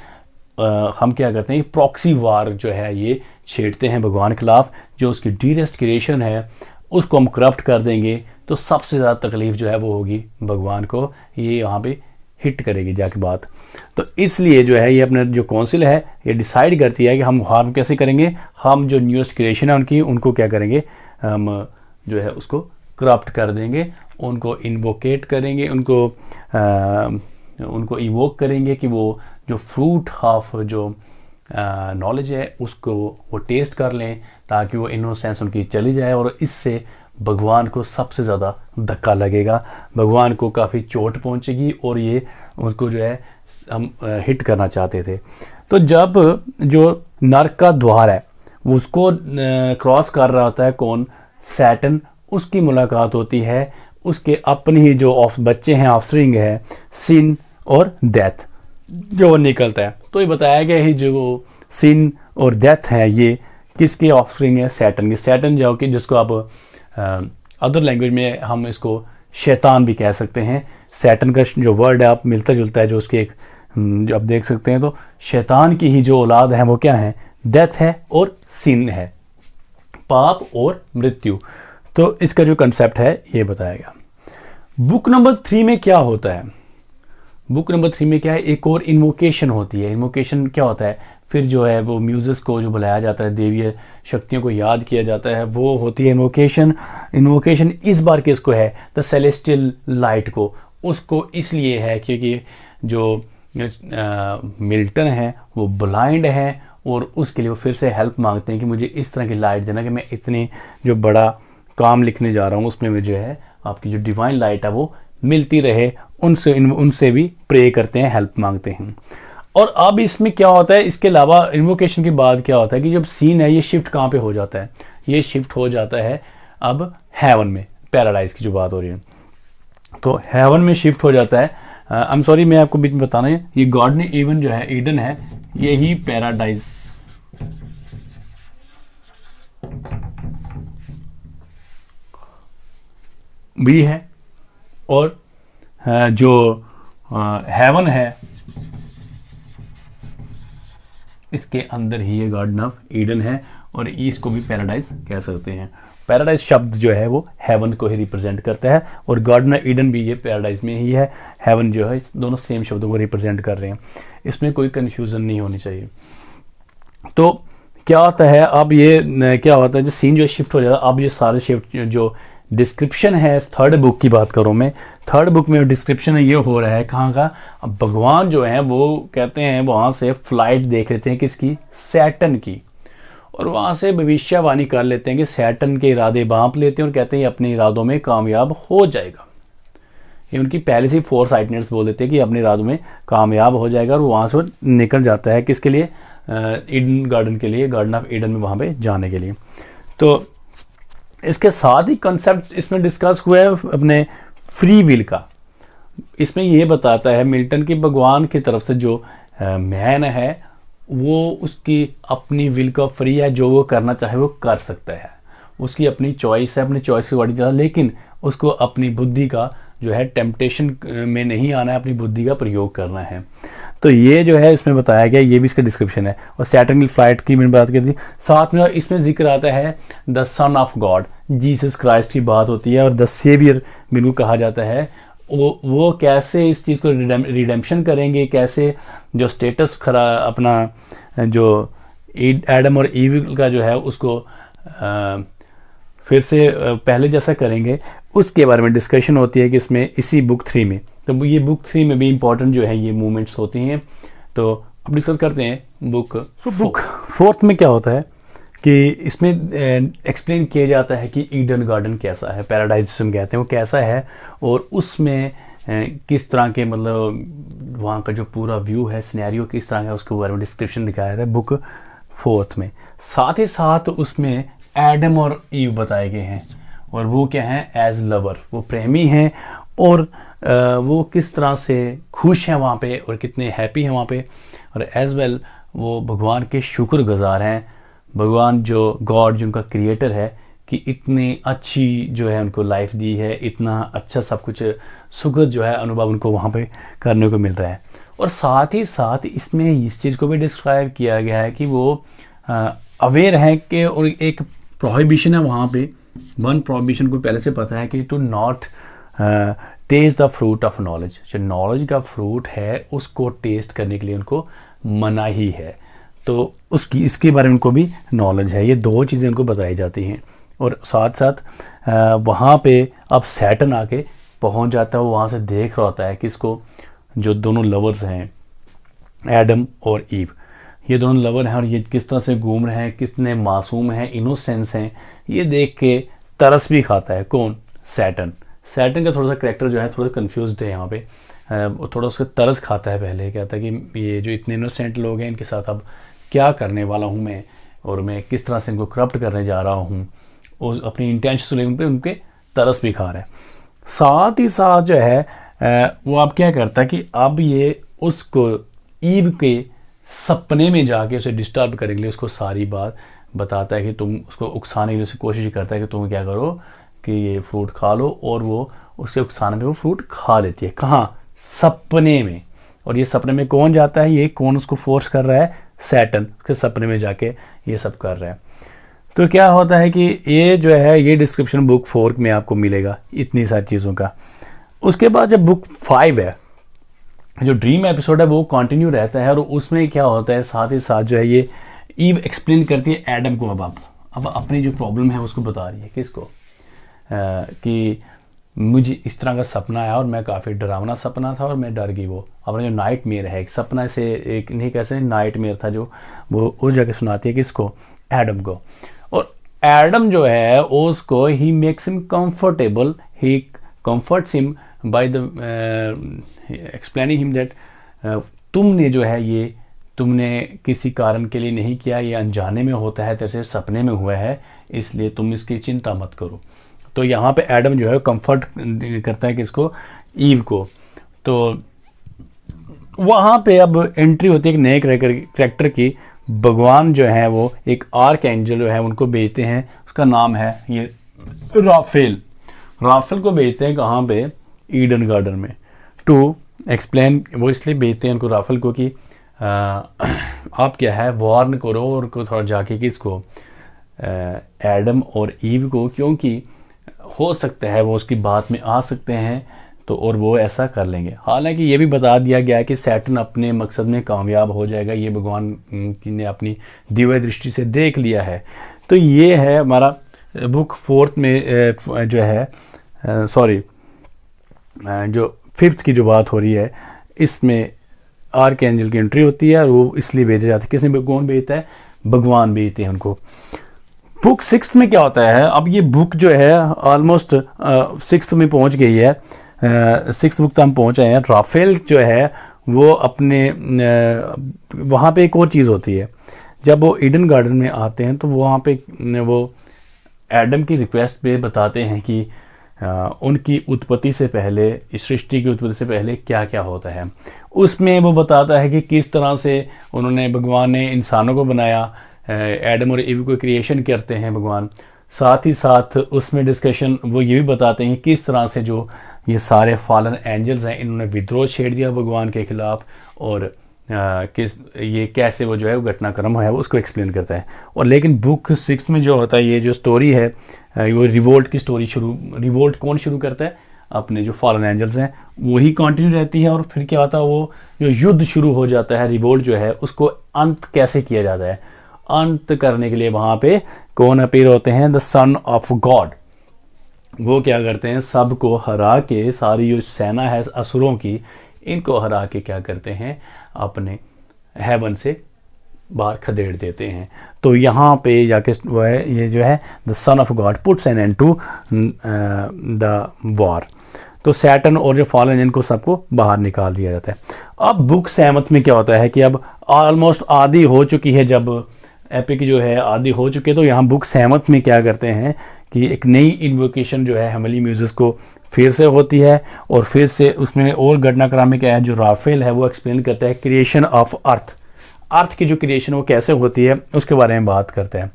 हम क्या करते हैं, प्रॉक्सी वार जो है ये छेड़ते हैं भगवान के खिलाफ। जो उसकी डीरेस्ट क्रिएशन है उसको हम करप्ट कर देंगे तो सबसे ज़्यादा तकलीफ जो है वो होगी भगवान को, ये यहाँ पे हिट करेगी जाके बात। तो इसलिए जो है ये अपना जो काउंसिल है ये डिसाइड करती है कि हम हार्म कैसे करेंगे। हम जो न्यूएस्ट क्रिएशन है उनकी, उनको क्या करेंगे, हम जो है उसको करप्ट कर देंगे, उनको इन्वोकेट करेंगे, उनको इवोक करेंगे कि वो जो फ्रूट ऑफ जो नॉलेज है उसको वो टेस्ट कर लें, ताकि वो इनोसेंस उनकी चली जाए। और इससे भगवान को सबसे ज़्यादा धक्का लगेगा, भगवान को काफ़ी चोट पहुंचेगी, और ये उनको जो है हम हिट करना चाहते थे। तो जब जो नर्क का द्वार है उसको क्रॉस कर रहा होता है कौन, सैटन, उसकी मुलाकात होती है उसके अपने ही जो बच्चे हैं, ऑफस्प्रिंग है, सिन और डेथ, जो निकलता है। तो ये बताया गया है जो सिन और डेथ है ये किसके ऑफस्प्रिंग है, सैटन के। सैटन जो कि जिसको आप अदर लैंग्वेज में हम इसको शैतान भी कह सकते हैं। सैटन का जो वर्ड है आप मिलता जुलता है, जो उसके एक जो आप देख सकते हैं। तो शैतान की ही जो औलाद है वो क्या है, डेथ है और सिन है, पाप और मृत्यु। तो इसका जो कंसेप्ट है ये बताएगा। बुक नंबर 3 में क्या होता है, बुक नंबर 3 में क्या है, एक और इन्वोकेशन होती है। इन्वोकेशन क्या होता है, फिर जो है वो म्यूजिस को जो बुलाया जाता है, देवीय शक्तियों को याद किया जाता है, वो होती है इन्वोकेशन। इन्वोकेशन इस बार किसको है, द सेलेस्टियल लाइट को। उसको इसलिए है क्योंकि जो मिल्टन है वो ब्लाइंड है, और उसके लिए वो फिर से हेल्प मांगते हैं कि मुझे इस तरह की लाइट देना कि मैं इतनी जो बड़ा काम लिखने जा रहा हूँ उसमें मुझे है आपकी जो डिवाइन लाइट है वो मिलती रहे। उनसे भी प्रे करते हैं, हेल्प मांगते हैं। और अब इसमें क्या होता है, इसके अलावा इन्वोकेशन के बाद क्या होता है कि जब सीन है ये शिफ्ट कहाँ पे हो जाता है, ये शिफ्ट हो जाता है अब हेवन में, पैराडाइज की जो बात हो रही है। तो हेवन में शिफ्ट हो जाता है। आई एम सॉरी, मैं आपको बीच में बताना है, ये गार्डन ईवन जो है, ईडन है, यही पैराडाइज भी है, और जो हेवन है इसके अंदर ही ये गार्डन ऑफ ईडन है, और इसको भी पैराडाइज कह सकते हैं। पैराडाइज शब्द जो है वो हेवन को ही रिप्रेजेंट करता है, और गार्डन ऑफ ईडन भी ये पैराडाइज में ही है। हेवन जो है दोनों सेम शब्दों को रिप्रेजेंट कर रहे हैं, इसमें कोई कंफ्यूजन नहीं होनी चाहिए। तो क्या होता है अब, ये क्या होता है जो सीन जो शिफ्ट हो जाता है, अब ये सारे शिफ्ट जो डिस्क्रिप्शन है, थर्ड बुक की बात करूं मैं, थर्ड बुक में डिस्क्रिप्शन ये हो रहा है कहाँ का, अब भगवान जो है वो कहते हैं वहां से फ्लाइट देख लेते हैं किसकी, सैटर्न की, और वहां से भविष्यवाणी कर लेते हैं कि सैटर्न के इरादे भांप लेते हैं और कहते हैं ये अपने इरादों में कामयाब हो जाएगा। ये उनकी पहले से फोर साइटनेस बोल देते हैं कि अपने इरादों में कामयाब हो जाएगा, और वहां से निकल जाता है किसके लिए, ईडन गार्डन के लिए, गार्डन ऑफ ईडन में वहां पे जाने के लिए। तो इसके साथ ही कंसेप्ट इसमें डिस्कस हुआ है अपने फ्री विल का। इसमें यह बताता है मिल्टन की भगवान की तरफ से जो मैन है वो उसकी अपनी विल का फ्री है, जो वो करना चाहे वो कर सकता है, उसकी अपनी चॉइस है, अपनी चॉइस की बड़ी ज़्यादा, लेकिन उसको अपनी बुद्धि का जो है टेम्पटेशन में नहीं आना है, अपनी बुद्धि का प्रयोग करना है। तो ये जो है इसमें बताया गया, ये भी इसका डिस्क्रिप्शन है। और सैटर्न की फ्लाइट की मैंने बात की थी, साथ में इसमें जिक्र आता है the son of God, Jesus Christ की बात होती है, और द सेवियर बिल्कुल कहा जाता है। वो कैसे इस चीज़ को रिडेम्पशन करेंगे, कैसे जो स्टेटस खरा अपना जो एडम और ईव का जो है उसको फिर से पहले जैसा करेंगे, उसके बारे में डिस्कशन होती है कि इसमें इसी बुक 3 में। तो ये बुक 3 में भी इंपॉर्टेंट जो है ये मूवमेंट्स होती हैं। तो अब डिस्कस करते हैं बुक। बुक 4 में क्या होता है कि इसमें एक्सप्लेन किया जाता है कि ईडन गार्डन कैसा है, पैराडाइज जिसे कहते हैं, वो कैसा है, और उसमें किस तरह के मतलब वहाँ का जो पूरा व्यू है, सिनेरियो किस तरह का है, उसके बारे में डिस्क्रिप्शन दिखाया जाता है बुक 4 में। साथ ही साथ उसमें एडम और ईव बताए गए हैं, और वो क्या हैं, एज लवर, वो प्रेमी हैं, और वो किस तरह से खुश हैं वहाँ पे और कितने हैप्पी हैं वहाँ पे, और एज वेल वो भगवान के शुक्रगुजार हैं, भगवान जो गॉड जो उनका क्रिएटर है कि इतनी अच्छी जो है उनको लाइफ दी है, इतना अच्छा सब कुछ सुखद जो है अनुभव उनको वहाँ पे करने को मिल रहा है। और साथ ही साथ इसमें इस चीज़ को भी डिस्क्राइब किया गया है कि वो अवेयर है कि और एक प्रोहिबिशन है वहाँ पे, वन प्रोहिबिशन को पहले से पता है कि to not taste the fruit of knowledge, जो नॉलेज का फ्रूट है उसको टेस्ट करने के लिए उनको मना ही है। तो उसकी इसके बारे में उनको भी नॉलेज है। ये दो चीज़ें उनको बताई जाती हैं। और साथ साथ वहाँ पे अब सैटर्न आके पहुँच जाता है, वो वहाँ से देख रहा होता है कि इसको जो दोनों लवर्स हैं एडम और ईव, ये दोनों लवर हैं और ये किस तरह से घूम रहे हैं, कितने मासूम हैं, इनोसेंस हैं, ये देख के तरस भी खाता है। कौन? सैटर्न। सैटर्न का थोड़ा सा कैरेक्टर जो है थोड़ा कन्फ्यूज्ड है यहाँ पे, वो थोड़ा उसका तरस खाता है। पहले कहता है कि ये जो इतने इनोसेंट लोग हैं इनके साथ अब क्या करने वाला हूँ मैं, और मैं किस तरह से इनको करप्ट करने जा रहा हूँ, और अपनी इंटेंशन लेकर उनके तरस भी खा रहा है। साथ ही साथ जो है वो अब क्या करता है कि अब ये उसको ईव के सपने में जाके उसे डिस्टर्ब करने के लिए उसको सारी बात बताता है कि तुम उसको उकसाने की लिए कोशिश करता है कि तुम क्या करो कि ये फ्रूट खा लो, और वो उसके उकसाने पे वो फ्रूट खा लेती है। कहाँ? सपने में। और ये सपने में कौन जाता है, ये कौन उसको फोर्स कर रहा है? सैटर्न उसके सपने में जाके ये सब कर रहा है। तो क्या होता है कि ये जो है ये डिस्क्रिप्शन बुक 4 में आपको मिलेगा इतनी सारी चीज़ों का। उसके बाद जब बुक 5 है, जो ड्रीम एपिसोड है वो कंटिन्यू रहता है, और उसमें क्या होता है साथ ही साथ जो है ये ईव एक्सप्लेन करती है एडम को, अब अपनी जो प्रॉब्लम है उसको बता रही है किसको, कि मुझे इस तरह का सपना आया और मैं काफ़ी डरावना सपना था और मैं डर गई। वो अपना जो नाइट मेयर है, एक सपना से एक नहीं कैसे नाइट मेयर था जो वो जाके सुनाती है किसको? एडम को। और एडम जो है उसको he makes him comfortable, he comforts him by the explaining him that तुमने जो है ये तुमने किसी कारण के लिए नहीं किया, ये अनजाने में होता है, तेरे से सपने में हुआ है, इसलिए तुम इसकी चिंता मत करो। तो यहाँ पे एडम जो है कंफर्ट करता है किसको? ईव को। तो वहाँ पे अब एंट्री होती है एक नए कैरेक्टर की। भगवान जो है वो एक आर्क एंजल जो है उनको भेजते हैं, उसका नाम है ये राफेल। राफेल को भेजते हैं कहाँ पे? ईडन गार्डन में, टू एक्सप्लेन। वो इसलिए भेजते हैं उनको राफेल को कि आप क्या है वार्न करो और को थोड़ा जाके किसको? एडम और ईव को, क्योंकि हो सकता है वो उसकी बात में आ सकते हैं, तो और वो ऐसा कर लेंगे। हालांकि ये भी बता दिया गया है कि सैटर्न अपने मकसद में कामयाब हो जाएगा, ये भगवान की ने अपनी दिव्य दृष्टि से देख लिया है। तो ये है हमारा बुक 4 में जो है सॉरी जो 5th की जो बात हो रही है, इसमें आर्क एंजल की एंट्री होती है और वो इसलिए भेजे जाते हैं। किसने? कौन भेजता है? भगवान भेजते हैं उनको। बुक 6 में क्या होता है? अब ये बुक जो है ऑलमोस्ट 6th में पहुंच गई है, 6th बुक तक हम पहुंच आए हैं। राफेल जो है वो अपने वहाँ पे एक और चीज़ होती है, जब वो ईडन गार्डन में आते हैं तो वहाँ पे वो एडम की रिक्वेस्ट पे बताते हैं कि उनकी उत्पत्ति से पहले, इस सृष्टि की उत्पत्ति से पहले क्या क्या होता है। उसमें वो बताता है कि किस तरह से उन्होंने, भगवान ने इंसानों को बनाया, एडम और ईव को क्रिएशन करते हैं भगवान। साथ ही साथ उसमें डिस्कशन वो ये भी बताते हैं किस तरह से जो ये सारे फॉलन एंजल्स हैं इन्होंने विद्रोह छेड़ दिया भगवान के खिलाफ, और किस ये कैसे वो जो है वो घटनाक्रम है वो उसको एक्सप्लेन करता है। और लेकिन बुक 6 में जो होता है, ये जो स्टोरी है वो रिवोल्ट की स्टोरी रिवोल्ट कौन शुरू करता है? अपने जो फॉलन एंजल्स हैं वही कंटिन्यू रहती है। और फिर क्या होता है, वो जो युद्ध शुरू हो जाता है, रिवोल्ट जो है, उसको अंत कैसे किया जाता है, अंत करने के लिए वहाँ पे कौन अपीयर होते हैं, द सन ऑफ गॉड। वो क्या करते हैं, सबको हरा के, सारी जो सेना है असुरों की, इनको हरा के क्या करते हैं, अपने हेवन से बाहर खदेड़ देते हैं। तो यहाँ पे जाके वो है, ये जो है the son of God puts an end to the war. तो सैटर्न और जो फॉलन इनको सबको बाहर निकाल दिया जाता है। अब बुक 7 में क्या होता है कि अब ऑलमोस्ट आधी हो चुकी है, जब एपिक जो है आधी हो चुकी है, तो यहाँ बुक 7 में क्या करते हैं कि एक नई इन्वोकेशन जो है हेवनली म्यूजिक्स को फिर से होती है। और फिर से उसमें और घटनाक्रम में क्या है, जो राफेल है वो एक्सप्लेन करता है क्रिएशन ऑफ अर्थ, अर्थ की जो क्रिएशन वो कैसे होती है उसके बारे में बात करते हैं।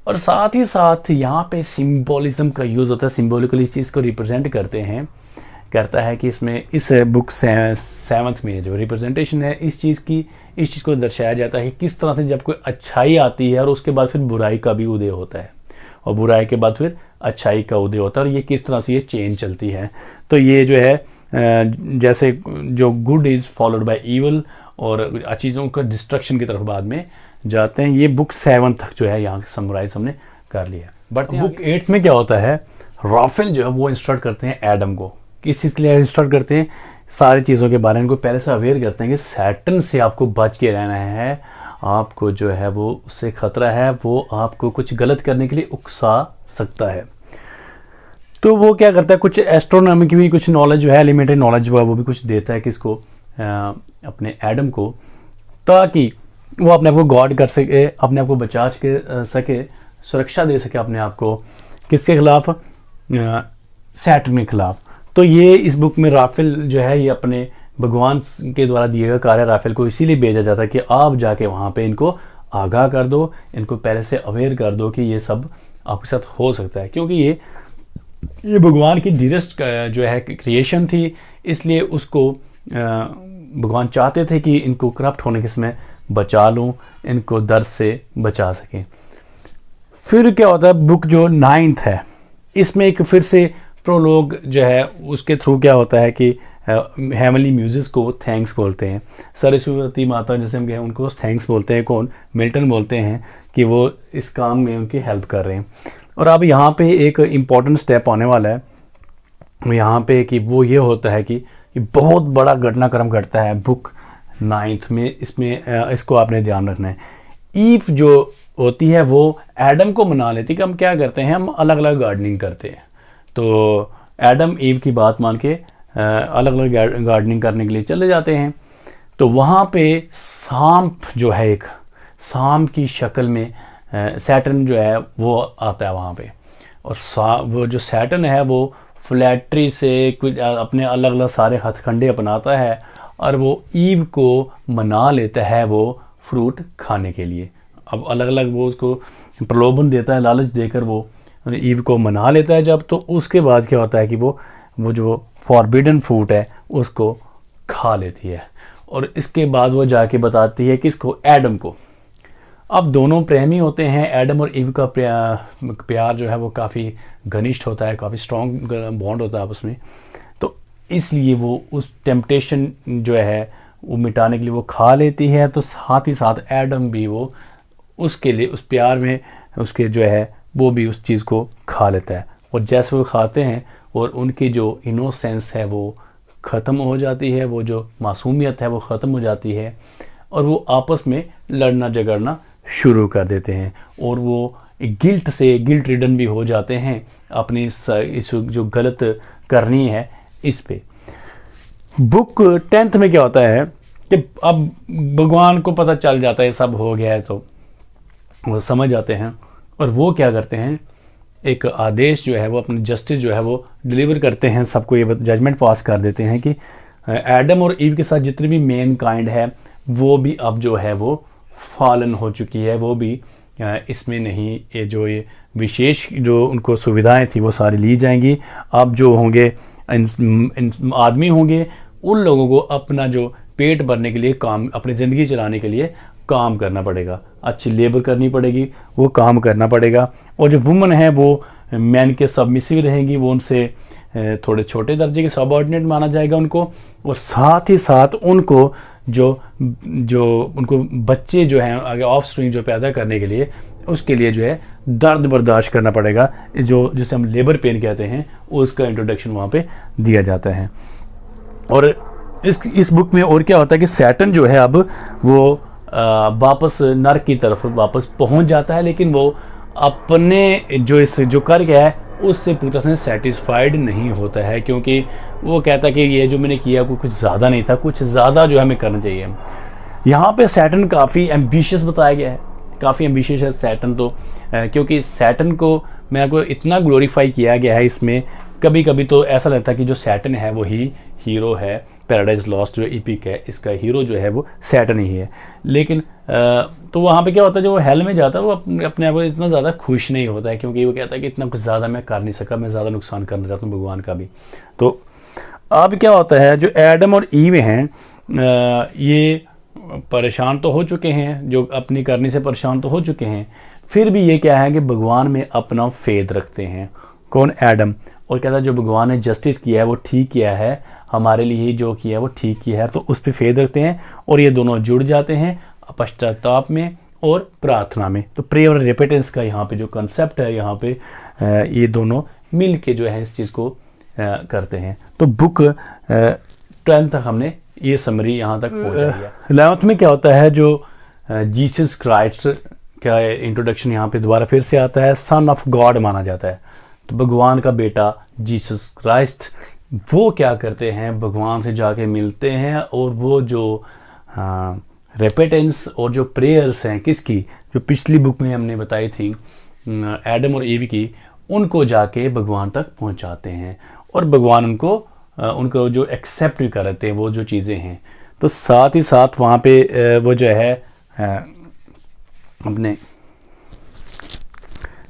और साथ ही साथ यहाँ पे सिंबोलिज्म का यूज़ होता है, सिंबॉलिकली इस चीज़ को रिप्रेजेंट करता है कि इसमें इस बुक 7 में जो रिप्रेजेंटेशन है इस चीज़ को दर्शाया जाता है किस तरह से जब कोई अच्छाई आती है और उसके बाद फिर बुराई का भी उदय होता है, और बुराई के बाद फिर अच्छाई का उदय होता है, और ये किस तरह से ये चेंज चलती है। तो ये जो है जैसे जो good is followed by evil, और चीज़ों का डिस्ट्रक्शन की तरफ बाद में जाते हैं। ये बुक 7 तक जो है यहाँ समराइज हमने कर लिया। बट बुक 8 में क्या होता है, राफेल जो है वो इंस्ट्रक्ट करते हैं एडम को, किस चीज़ के लिए इंस्ट्रक्ट करते हैं, सारी चीज़ों के बारे में इनको पहले से अवेयर करते हैं कि सैटर्न से आपको बच के रहना है, आपको जो है वो उससे खतरा है, वो आपको कुछ गलत करने के लिए उकसा सकता है। तो वो क्या करता है, कुछ एस्ट्रोनॉमी की भी कुछ नॉलेज जो है, एलिमेंट्री नॉलेज वो भी कुछ देता है किसको, अपने एडम को, ताकि वो अपने आप को गॉड कर सके, अपने आप को बचा सके, सुरक्षा दे सके अपने आप को, किसके खिलाफ, सैटर्न के खिलाफ। तो ये इस बुक में राफेल जो है ये अपने भगवान के द्वारा दिए गए कार्य राफेल को इसीलिए भेजा जाता है कि आप जाके वहाँ पे इनको आगाह कर दो, इनको पहले से अवेयर कर दो कि ये सब आपके साथ हो सकता है, क्योंकि ये भगवान की डियरेस्ट जो है क्रिएशन थी, इसलिए उसको भगवान चाहते थे कि इनको करप्ट होने के समय बचा लूँ, इनको दर्द से बचा सकें। फिर क्या होता है, बुक जो 9 है इसमें एक फिर से प्रोलोग जो है उसके थ्रू क्या होता है कि हेवनली म्यूजिक्स को थैंक्स बोलते हैं, सरस्वती माता जैसे हम कहें उनको थैंक्स बोलते हैं, कौन, मिल्टन बोलते हैं कि वो इस काम में उनकी हेल्प कर रहे हैं। और अब यहाँ पे एक इम्पॉर्टेंट स्टेप आने वाला है यहाँ पे कि वो ये होता है कि बहुत बड़ा घटनाक्रम घटता है बुक 9 में, इसमें इसको आपने ध्यान रखना है। ईव जो होती है वो एडम को मना लेती है कि हम क्या करते हैं, हम अलग अलग गार्डनिंग करते हैं। तो एडम ईव की बात मान के अलग अलग गार्डनिंग करने के लिए चले जाते हैं। तो वहाँ पे सांप जो है, एक सांप की शक्ल में सैटर्न जो है वो आता है वहाँ पे, और वो जो सैटर्न है वो फ्लैटरी से कुछ अपने अलग अलग सारे हथकंडे अपनाता है और वो ईव को मना लेता है वो फ्रूट खाने के लिए। अब अलग अलग वो उसको प्रलोभन देता है, लालच देकर वो ईव को मना लेता है जब, तो उसके बाद क्या होता है कि वो जो फॉरबिडन फ्रूट है उसको खा लेती है, और इसके बाद वो जाके बताती है किसको, एडम को। अब दोनों प्रेमी होते हैं, एडम और ईव का प्यार जो है वो काफ़ी घनिष्ठ होता है, काफ़ी स्ट्रॉन्ग बॉन्ड होता है आपस में। तो इसलिए वो उस टेम्पटेशन जो है वो मिटाने के लिए वो खा लेती है, तो साथ ही साथ एडम भी वो उसके लिए उस प्यार में उसके जो है वो भी उस चीज़ को खा लेता है। और जैसे वो खाते हैं और उनकी जो इनोसेंस है वो ख़त्म हो जाती है, वो जो मासूमियत है वो ख़त्म हो जाती है, और वो आपस में लड़ना झगड़ना शुरू कर देते हैं, और वो गिल्ट रिडन भी हो जाते हैं अपनी इस जो गलत करनी है इस पे। बुक 10 में क्या होता है कि अब भगवान को पता चल जाता है सब हो गया है, तो वो समझ जाते हैं और वो क्या करते हैं, एक आदेश जो है वो अपनी जस्टिस जो है वो डिलीवर करते हैं, सबको ये जजमेंट पास कर देते हैं कि एडम और ईव के साथ जितनी भी मेन काइंड है वो भी अब जो है वो फॉलन हो चुकी है, वो भी इसमें नहीं, ये विशेष जो उनको सुविधाएं थी वो सारी ली जाएंगी। अब जो होंगे आदमी होंगे उन लोगों को अपना जो पेट भरने के लिए काम, अपनी ज़िंदगी चलाने के लिए काम करना पड़ेगा, अच्छी लेबर करनी पड़ेगी, वो काम करना पड़ेगा। और जो वुमन है वो मैन के सबमिसिव रहेंगी, वो उनसे थोड़े छोटे दर्जे के सबऑर्डिनेट माना जाएगा उनको, और साथ ही साथ उनको जो उनको बच्चे जो हैं आगे ऑफ स्प्रिंग जो पैदा करने के लिए, उसके लिए जो है दर्द बर्दाश्त करना पड़ेगा, जो जिसे हम लेबर पेन कहते हैं, उसका इंट्रोडक्शन वहाँ पे दिया जाता है। और इस बुक में और क्या होता है कि सैटर्न जो है अब वो वापस नर्क की तरफ वापस पहुंच जाता है, लेकिन वो अपने जो कर गया है उससे पूरी तरह से सेटिस्फाइड नहीं होता है, क्योंकि वो कहता है कि ये जो मैंने किया कुछ ज़्यादा नहीं था, कुछ ज़्यादा जो हमें करना चाहिए। यहाँ पे सैटर्न काफ़ी एम्बिशियस बताया गया है, काफ़ी एम्बिशियस है सैटर्न तो, क्योंकि सैटर्न को मैं आपको इतना ग्लोरीफाई किया गया है इसमें, कभी कभी तो ऐसा लगता है कि जो सैटर्न है वही हीरो है। पैराडाइज लॉस्ट जो एपिक है, इसका हीरो जो है वो सैटर्न ही है, लेकिन तो वहाँ पे क्या होता है, जो वो हेल में जाता है वो अपने आप को इतना ज़्यादा खुश नहीं होता है, क्योंकि वो कहता है कि इतना कुछ ज़्यादा मैं कर नहीं सका, मैं ज़्यादा नुकसान करना चाहता हूँ भगवान का भी। तो अब क्या होता है, जो एडम और ईव हैं ये परेशान तो हो चुके हैं, जो अपनी करनी से परेशान तो हो चुके हैं, फिर भी ये क्या है कि भगवान में अपना फेथ रखते हैं। कौन? एडम। और कहता है जो भगवान ने जस्टिस किया है वो ठीक किया है, हमारे लिए जो किया है वो ठीक किया है, तो उस पर फेथ रखते हैं। और ये दोनों जुड़ जाते हैं पश्चाताप में और प्रार्थना में। तो प्रेयर और रेपिटेंस का यहाँ पे जो कंसेप्ट है, यहाँ पे ये दोनों मिल के जो है इस चीज़ को करते हैं। तो बुक 12 तक हमने ये समरी यहाँ तक पहुँचा दिया। 11th में क्या होता है, जो जीसस क्राइस्ट का इंट्रोडक्शन यहाँ पे दोबारा फिर से आता है। सन ऑफ गॉड माना जाता है, तो भगवान का बेटा जीसस क्राइस्ट वो क्या करते हैं, भगवान से जाके मिलते हैं, और वो जो रेपिटेंस और जो प्रेयर्स हैं किसकी, जो पिछली बुक में हमने बताई थी एडम और ईव की, उनको जाके भगवान तक पहुंचाते हैं, और भगवान उनको जो एक्सेप्ट भी करते हैं वो जो चीज़ें हैं। तो साथ ही साथ वहाँ पे वो जो है अपने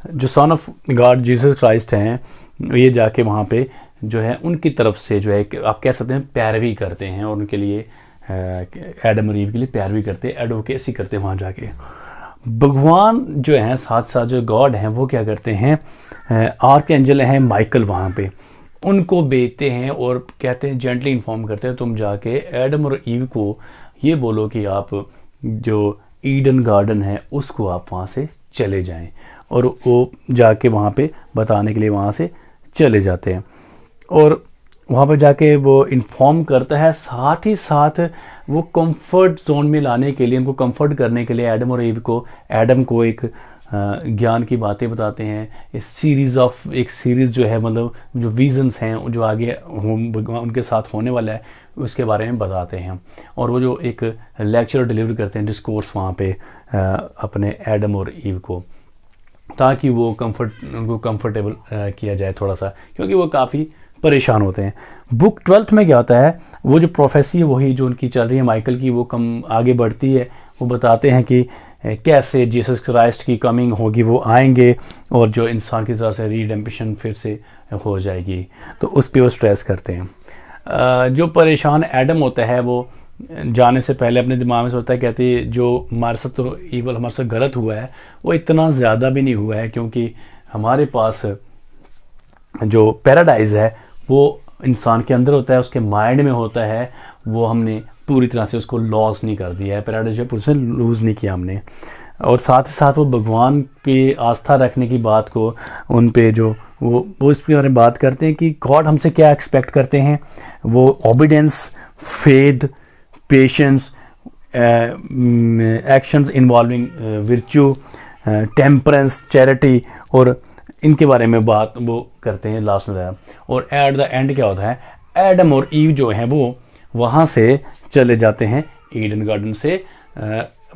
जो सन ऑफ गॉड जीसस क्राइस्ट हैं, ये जाके वहाँ पे जो है उनकी तरफ से जो है आप कह सकते हैं पैरवी करते हैं, और उनके लिए एडम और ईव के लिए पैरवी करते हैं, एडवोकेसी करते हैं वहाँ जाके। भगवान जो हैं साथ साथ जो गॉड हैं वो क्या करते हैं, आर्क एंजल हैं माइकल, वहाँ पे उनको भेजते हैं और कहते हैं, जेंटली इन्फॉर्म करते हैं, तुम जाके एडम और ईव को ये बोलो कि आप जो ईडन गार्डन है उसको आप वहाँ से चले जाएं, और वो जाके वहाँ पे बताने के लिए वहाँ से चले जाते हैं, और वहाँ पे जाके वो इन्फॉर्म करता है। साथ ही साथ वो कंफर्ट जोन में लाने के लिए, उनको कंफर्ट करने के लिए एडम और ईव को, एडम को एक ज्ञान की बातें बताते हैं, एक सीरीज़ जो है, मतलब जो विजन्स हैं जो आगे उनके साथ होने वाला है उसके बारे में बताते हैं, और वो जो एक लेक्चर डिलीवर करते हैं, डिस्कोर्स वहाँ पे अपने एडम और ईव को, ताकि वो उनको कंफर्टेबल किया जाए थोड़ा सा, क्योंकि वो काफ़ी परेशान होते हैं। बुक 12th में क्या होता है, वो जो प्रोफेसी है वही जो उनकी चल रही है माइकल की, वो कम आगे बढ़ती है। वो बताते हैं कि कैसे जीसस क्राइस्ट की कमिंग होगी, वो आएंगे और जो इंसान की तरह से रिडेम्पशन फिर से हो जाएगी, तो उस पर वो स्ट्रेस करते हैं। जो परेशान एडम होता है वो जाने से पहले अपने दिमाग में सोचता है, कहते हैं जो हमारे साथ तो ईवल हमारे साथ गलत हुआ है वो इतना ज़्यादा भी नहीं हुआ है, क्योंकि हमारे पास जो पैराडाइज है वो इंसान के अंदर होता है, उसके माइंड में होता है, वो हमने पूरी तरह से उसको लॉस नहीं कर दिया है, पैराडाइज जो पूरी से लूज़ नहीं किया हमने। और साथ ही साथ वो भगवान पे आस्था रखने की बात को उन पे जो वो इसके बारे में बात करते हैं कि गॉड हमसे क्या एक्सपेक्ट करते हैं, वो obedience, faith, patience, actions involving virtue, temperance, charity, और इनके बारे में बात वो करते हैं लास्ट में। और एट द एंड क्या होता है, एडम और ईव जो हैं वो वहाँ से चले जाते हैं ईडन गार्डन से,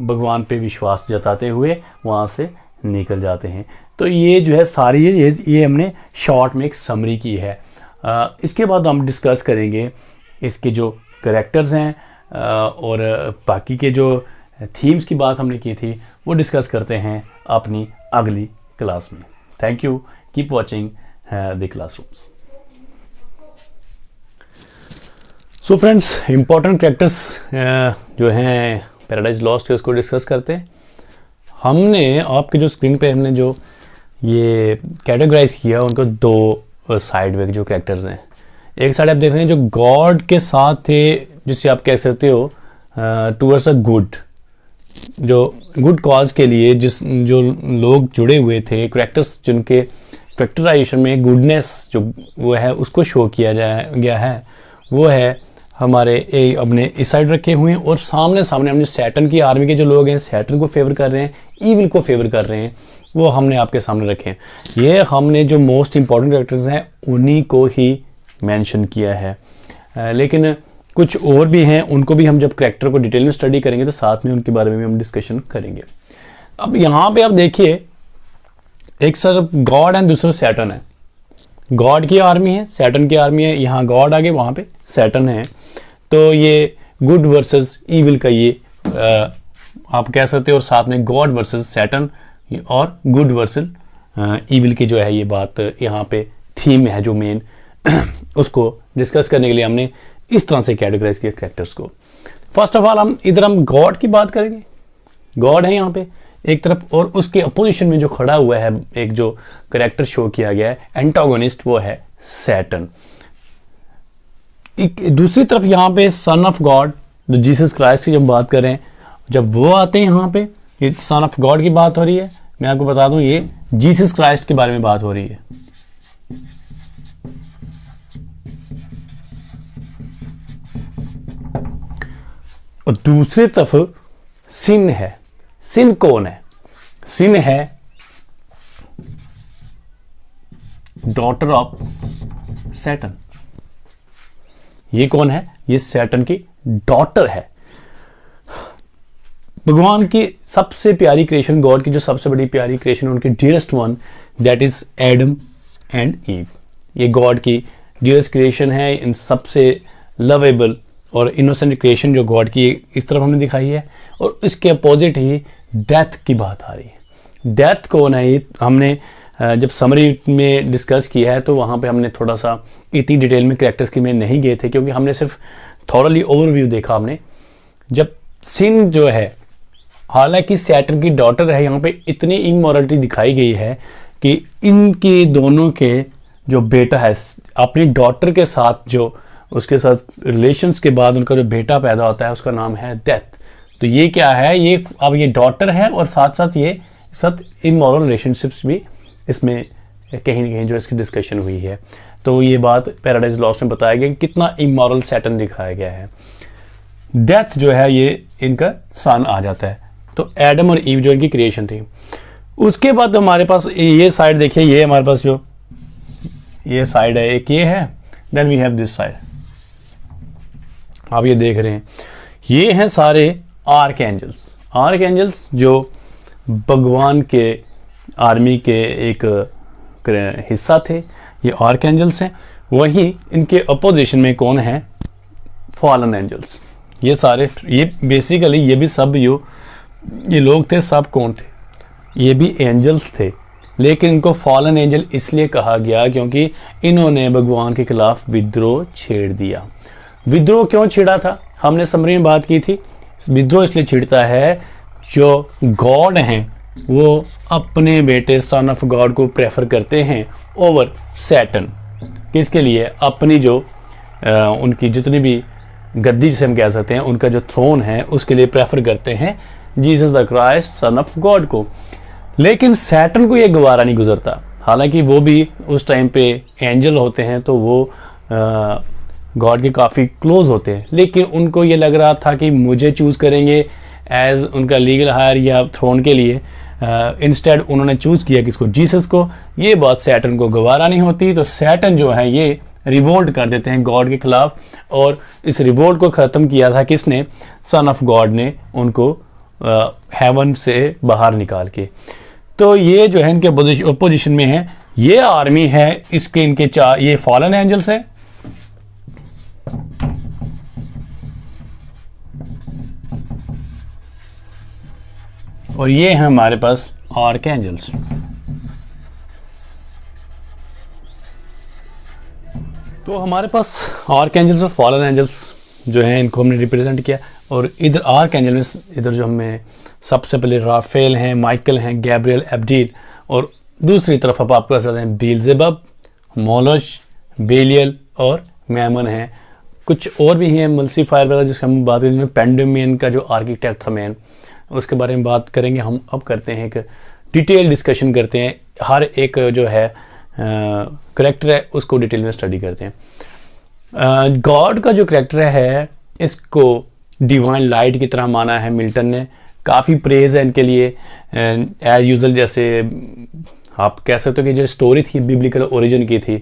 भगवान पे विश्वास जताते हुए वहाँ से निकल जाते हैं। तो ये जो है सारी ये हमने शॉर्ट में एक समरी की है। इसके बाद हम डिस्कस करेंगे इसके जो कैरेक्टर्स हैं और बाकी के जो थीम्स की बात हमने की थी वो डिस्कस करते हैं अपनी अगली क्लास में। Thank you, keep watching the classrooms. So friends, important characters जो हैं पैराडाइज लॉस्ट के उसको डिस्कस करते हैं। हमने आपके जो स्क्रीन पे हमने जो ये कैटेगराइज किया उनको दो साइड में जो कैरेक्टर्स हैं, एक साइड आप देख रहे हैं जो गॉड के साथ थे, जिसे आप कह सकते हो टूवर्ड्स अ गुड, जो गुड कॉज के लिए जो लोग जुड़े हुए थे, कैरेक्टर्स जिनके कैरेक्टराइजेशन में गुडनेस जो वो है उसको शो किया गया है, वो है हमारे अपने इस साइड रखे हुए हैं। और सामने सामने हमने सैटर्न की आर्मी के जो लोग हैं सैटर्न को फेवर कर रहे हैं, ईविल को फेवर कर रहे हैं, वो हमने आपके सामने रखे हैं। ये हमने जो मोस्ट इंपॉर्टेंट कैरेक्टर्स हैं उन्हीं को ही मेंशन किया है, लेकिन कुछ और भी हैं, उनको भी हम जब कैरेक्टर को डिटेल में स्टडी करेंगे तो साथ में उनके बारे में भी हम डिस्कशन करेंगे। अब यहाँ पे आप देखिए, एक तरफ गॉड एंड दूसरा सैटर्न है। गॉड की आर्मी है, सैटर्न की आर्मी है, यहाँ गॉड आगे वहाँ पे सैटर्न है। तो ये गुड वर्सेस ईविल का ये आप कह सकते हो, और साथ में गॉड वर्सेस सैटर्न और गुड वर्सेस ईविल की जो है ये बात यहाँ पे थीम है जो मेन उसको डिस्कस करने के लिए हमने इस तरह से कैटेगराइज किया कैरेक्टर्स को। फर्स्ट ऑफ ऑल हम गॉड की बात करेंगे। गॉड है यहाँ पे एक तरफ, और उसके अपोजिशन में जो खड़ा हुआ है एक जो कैरेक्टर शो किया गया है एंटागोनिस्ट, वो है सैटर्न। दूसरी तरफ यहाँ पे सन ऑफ गॉड जो जीसस क्राइस्ट की जब बात करें, जब वो आते हैं यहाँ पे, ये सन ऑफ गॉड की बात हो रही है। मैं आपको बता दूं ये जीसस क्राइस्ट के बारे में बात हो रही है। और दूसरी तरफ सिन है। सिन कौन है? सिन है डॉटर ऑफ सैटर्न। ये कौन है? ये सैटर्न की डॉटर है। भगवान की सबसे प्यारी क्रिएशन, गॉड की जो सबसे बड़ी प्यारी क्रिएशन, उनकी dearest one, that is Adam and ewe. ये गॉड की डियरेस्ट क्रिएशन है, इन सबसे लवेबल और इनोसेंट क्रिएशन जो गॉड की इस तरफ हमने दिखाई है। और इसके अपोजिट ही डेथ की बात आ रही है। डेथ कौन है? ये हमने जब समरी में डिस्कस किया है तो वहाँ पे हमने थोड़ा सा इतनी डिटेल में कैरेक्टर्स की में नहीं गए थे, क्योंकि हमने सिर्फ थॉरली ओवरव्यू देखा हमने। जब सिन जो है, हालांकि सैटर्न की डॉटर है, यहाँ पे इतनी इमोरलिटी दिखाई गई है कि इनके दोनों के जो बेटा है अपनी डॉटर के साथ, जो उसके साथ रिलेशंस के बाद उनका जो बेटा पैदा होता है उसका नाम है डेथ। तो ये क्या है? ये अब ये डॉटर है और साथ साथ ये साथ इमोरल रिलेशनशिप्स भी इसमें कहीं ना कहीं जो इसकी डिस्कशन हुई है। तो ये बात पैराडाइज लॉस्ट में बताया गया कि कितना इमोरल सैटर्न दिखाया गया है। डेथ जो है ये इनका सन आ जाता है। तो एडम और ईव जो इनकी क्रिएशन थी। उसके बाद हमारे पास ये साइड देखिए, ये हमारे पास जो ये साइड है, एक ये है, then we have this side. आप ये देख रहे हैं, ये हैं सारे आर्क एंजल्स। आर्क एंजल्स जो भगवान के आर्मी के एक हिस्सा थे, ये आर्क एंजल्स हैं। वहीं इनके अपोजिशन में कौन है? Fallen angels. ये सारे, ये बेसिकली ये भी सब ये लोग थे, सब कौन थे? ये भी एंजल्स थे, लेकिन इनको फॉलन एंजल इसलिए कहा गया क्योंकि इन्होंने भगवान के खिलाफ विद्रोह छेड़ दिया। विद्रोह क्यों छेड़ा था? हमने समरी में बात की थी। विद्रोह इसलिए छिड़ता है जो गॉड हैं वो अपने बेटे सन ऑफ गॉड को प्रेफर करते हैं ओवर सैटर्न। किसके लिए? अपनी जो उनकी जितनी भी गद्दी जिसे हम कह सकते हैं, उनका जो थ्रोन है उसके लिए प्रेफर करते हैं Jesus the Christ sun of God को। लेकिन सैटर्न को ये गवारा नहीं गुजरता। हालांकि वो भी उस टाइम पे एंजल होते हैं तो वो गॉड के काफ़ी क्लोज होते हैं, लेकिन उनको ये लग रहा था कि मुझे चूज़ करेंगे एज उनका लीगल हायर या थ्रोन के लिए। इंस्टेड उन्होंने चूज़ किया किसको? जीसस को। ये बात सैटर्न को गवारा नहीं होती, तो सैटर्न जो है ये रिवोल्ट कर देते हैं गॉड के खिलाफ। और इस रिवोल्ट को ख़त्म किया था किसने? सन ऑफ गॉड ने, उनको हेवन से बाहर निकाल के। तो ये जो है इनके अपोजिशन में है, ये आर्मी है, इसके इनके ये फॉलन एंजल्स है। और ये है हमारे पास आर्क एंजल्स। तो हमारे पास आर्क एंजल्स और फॉलन एंजल्स जो हैं इनको हमने रिप्रेजेंट किया। और इधर आर्क एंजल में इधर जो हमें सबसे पहले राफेल हैं, माइकल हैं, गैब्रियल, एब्डील, और दूसरी तरफ अब आपके पास हैं बेल्जेबब मोलोश, बेलियल और मैमन हैं। कुछ और भी हैं मल्सीफायर वगैरह जिसकी हम बात करेंगे। पेंडुमियन का जो आर्किटेक्ट था मैन, उसके बारे में बात करेंगे हम। अब करते हैं एक डिटेल डिस्कशन करते हैं, हर एक जो है करेक्टर है उसको डिटेल में स्टडी करते हैं। गॉड का जो करेक्टर है इसको डिवाइन लाइट की तरह माना है मिल्टन ने। काफ़ी प्रेज है इनके लिए एज यूजल। जैसे आप कह सकते हो कि जो स्टोरी थी बिब्लिकल ओरिजिन की थी,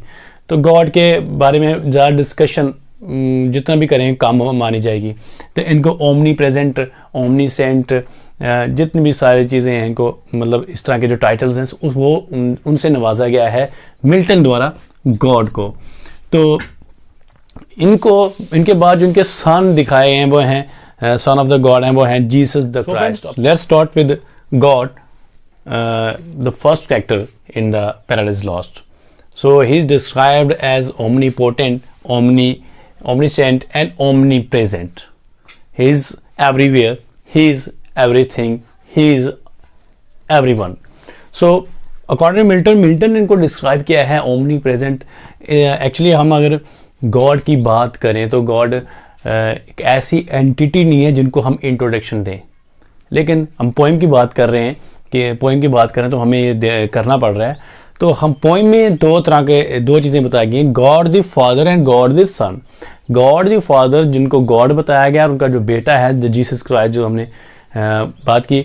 तो गॉड के बारे में ज़्यादा डिस्कशन जितना भी करें कम मानी जाएगी। तो इनको ओमनी प्रेजेंट, ओमनी सेंट, जितनी भी सारी चीज़ें हैं इनको, मतलब इस तरह के जो टाइटल्स हैं वो उनसे नवाजा गया है मिल्टन द्वारा गॉड को। तो इनको, इनके बाद जो इनके सन दिखाए हैं वो हैं सन ऑफ द गॉड हैं, वो हैं Jesus the Christ. Let's start with God, the first character in the paradise lost. So he is described as omnipotent, omniscient and omnipresent. He is everywhere, he is everything, he is everyone. So according to Milton ने इनको describe किया है omnipresent। Actually हम अगर God की बात करें तो गॉड एक ऐसी एंटिटी नहीं है जिनको हम इंट्रोडक्शन दें, लेकिन हम पोइम की बात कर रहे हैं कि पोइम की बात करें तो हमें ये करना पड़ रहा है। तो हम पोइम में दो चीज़ें बताई गई, God the father and God the son. God the father जिनको गॉड बताया गया, और उनका जो बेटा है द जीसस क्राइस्ट जो हमने बात की,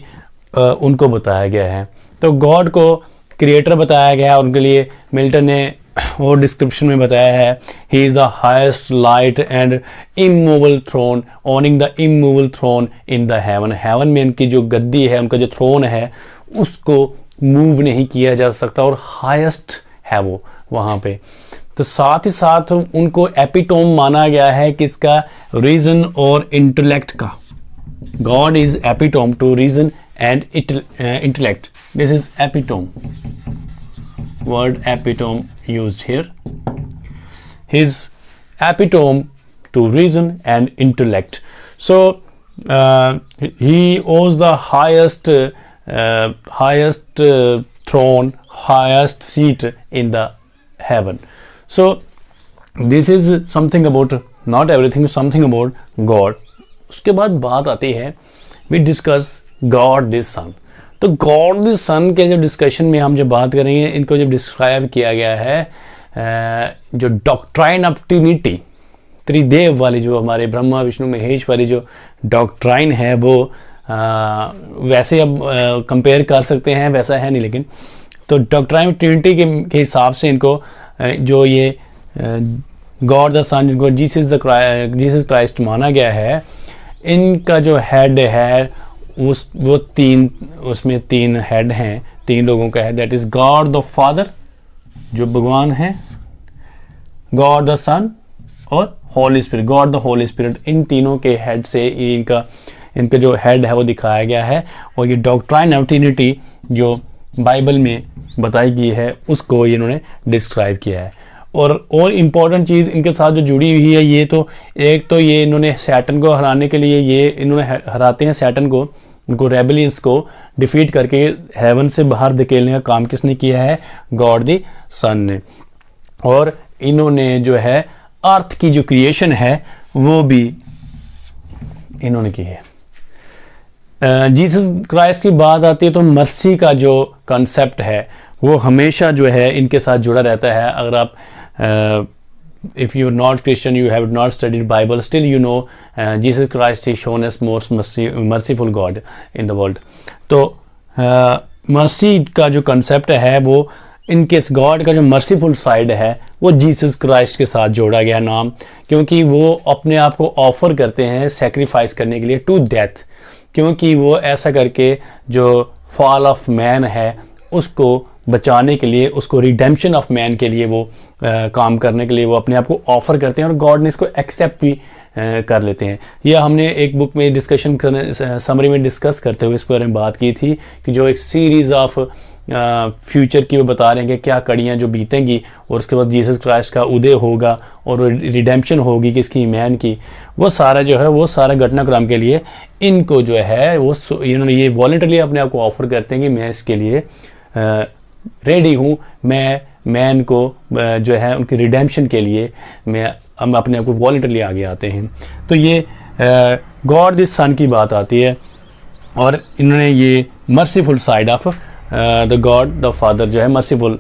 उनको बताया गया है। तो गॉड को क्रिएटर बताया गया है, उनके लिए मिल्टन ने वो डिस्क्रिप्शन में बताया है, he is the highest light and immovable throne owning the immovable throne in the heaven. Heaven में उनकी जो गद्दी है, उनका जो थ्रोन है, उसको मूव नहीं किया जा सकता और हाईएस्ट है वो वहाँ पे। तो साथ ही साथ उनको एपिटोम माना गया है किसका, रीजन और इंटेलेक्ट का। God is epitome to reason and intellect. This is epitome, word epitome used here. His epitome to reason and intellect. So he owes the highest throne, highest seat in the heaven. So this is something about, not everything, something about God. उसके बाद बात आती है, we discuss God the Son. तो God the Son के जो discussion में हम जब बात करेंगे, इनको जब डिस्क्राइब किया गया है जो डॉक्ट्राइन ऑफ ट्रिनिटी, त्रिदेव वाली जो हमारे ब्रह्मा विष्णु महेश वाली जो डॉक्ट्राइन है, वो वैसे अब कंपेयर कर सकते हैं, वैसा है नहीं, लेकिन तो डॉक्ट्राइन ऑफ ट्रिनिटी के हिसाब से इनको जो ये गॉड द सन जिनको जीसस क्राइस्ट माना गया है, इनका जो हेड है वो उसमें तीन हेड हैं, तीन लोगों का है। That is God the father जो भगवान है, गॉड द सन और holy spirit, God the holy spirit. इन तीनों के हेड से इनका जो हेड है वो दिखाया गया है। और ये डॉक्ट्राइन ऑफ ट्रिनिटी जो बाइबल में बताई गई है उसको इन्होंने डिस्क्राइब किया है। और इम्पॉर्टेंट चीज़ इनके साथ जो जुड़ी हुई है, ये तो एक तो ये इन्होंने सैटन को हराने के लिए ये इन्होंने हराते हैं सैटन को, उनको रेबेलियंस को डिफीट करके हेवन से बाहर धकेलने का काम किसने किया है, गॉड द सन ने। और इन्होंने जो है अर्थ की जो क्रिएशन है वो भी इन्होंने की है। जीसस क्राइस्ट की बात आती है तो मर्सी का जो कॉन्सेप्ट है वो हमेशा जो है इनके साथ जुड़ा रहता है। अगर आप if you are not Christian, you have not studied Bible, still you know Jesus Christ is shown as most merciful God in the world. तो मर्सी का जो कॉन्सेप्ट है वो इनके गॉड का जो मर्सीफुल साइड है वो जीसस क्राइस्ट के साथ जोड़ा गया नाम, क्योंकि वो अपने आप को ऑफर करते हैं सेक्रीफाइस करने के लिए टू डेथ, क्योंकि वो ऐसा करके जो फॉल ऑफ मैन है उसको बचाने के लिए, उसको रिडेम्पशन ऑफ मैन के लिए वो काम करने के लिए वो अपने आप को ऑफर करते हैं और गॉड ने इसको एक्सेप्ट भी कर लेते हैं। यह हमने एक बुक में डिस्कशन समरी में डिस्कस करते हुए इस बारे में बात की थी कि जो एक सीरीज़ ऑफ फ्यूचर की वो बता रहे हैं कि क्या कड़ियाँ जो बीतेंगी और उसके बाद जीसस क्राइस्ट का उदय होगा और रिडेम्पशन होगी किसकी, मैन की। वो सारा जो है वो सारा घटनाक्रम के लिए इनको जो है वो इन्होंने ये वॉलंटरली अपने आप को ऑफर करते हैं कि मैं इसके लिए रेडी हूँ, मैं मैन को जो है उनके रिडेम्पशन के लिए हम अपने आप को वॉलंटरली आगे आते हैं। तो ये गॉड दिस सन की बात आती है और इन्होंने ये merciful side of the God the father जो है मर्सीफुल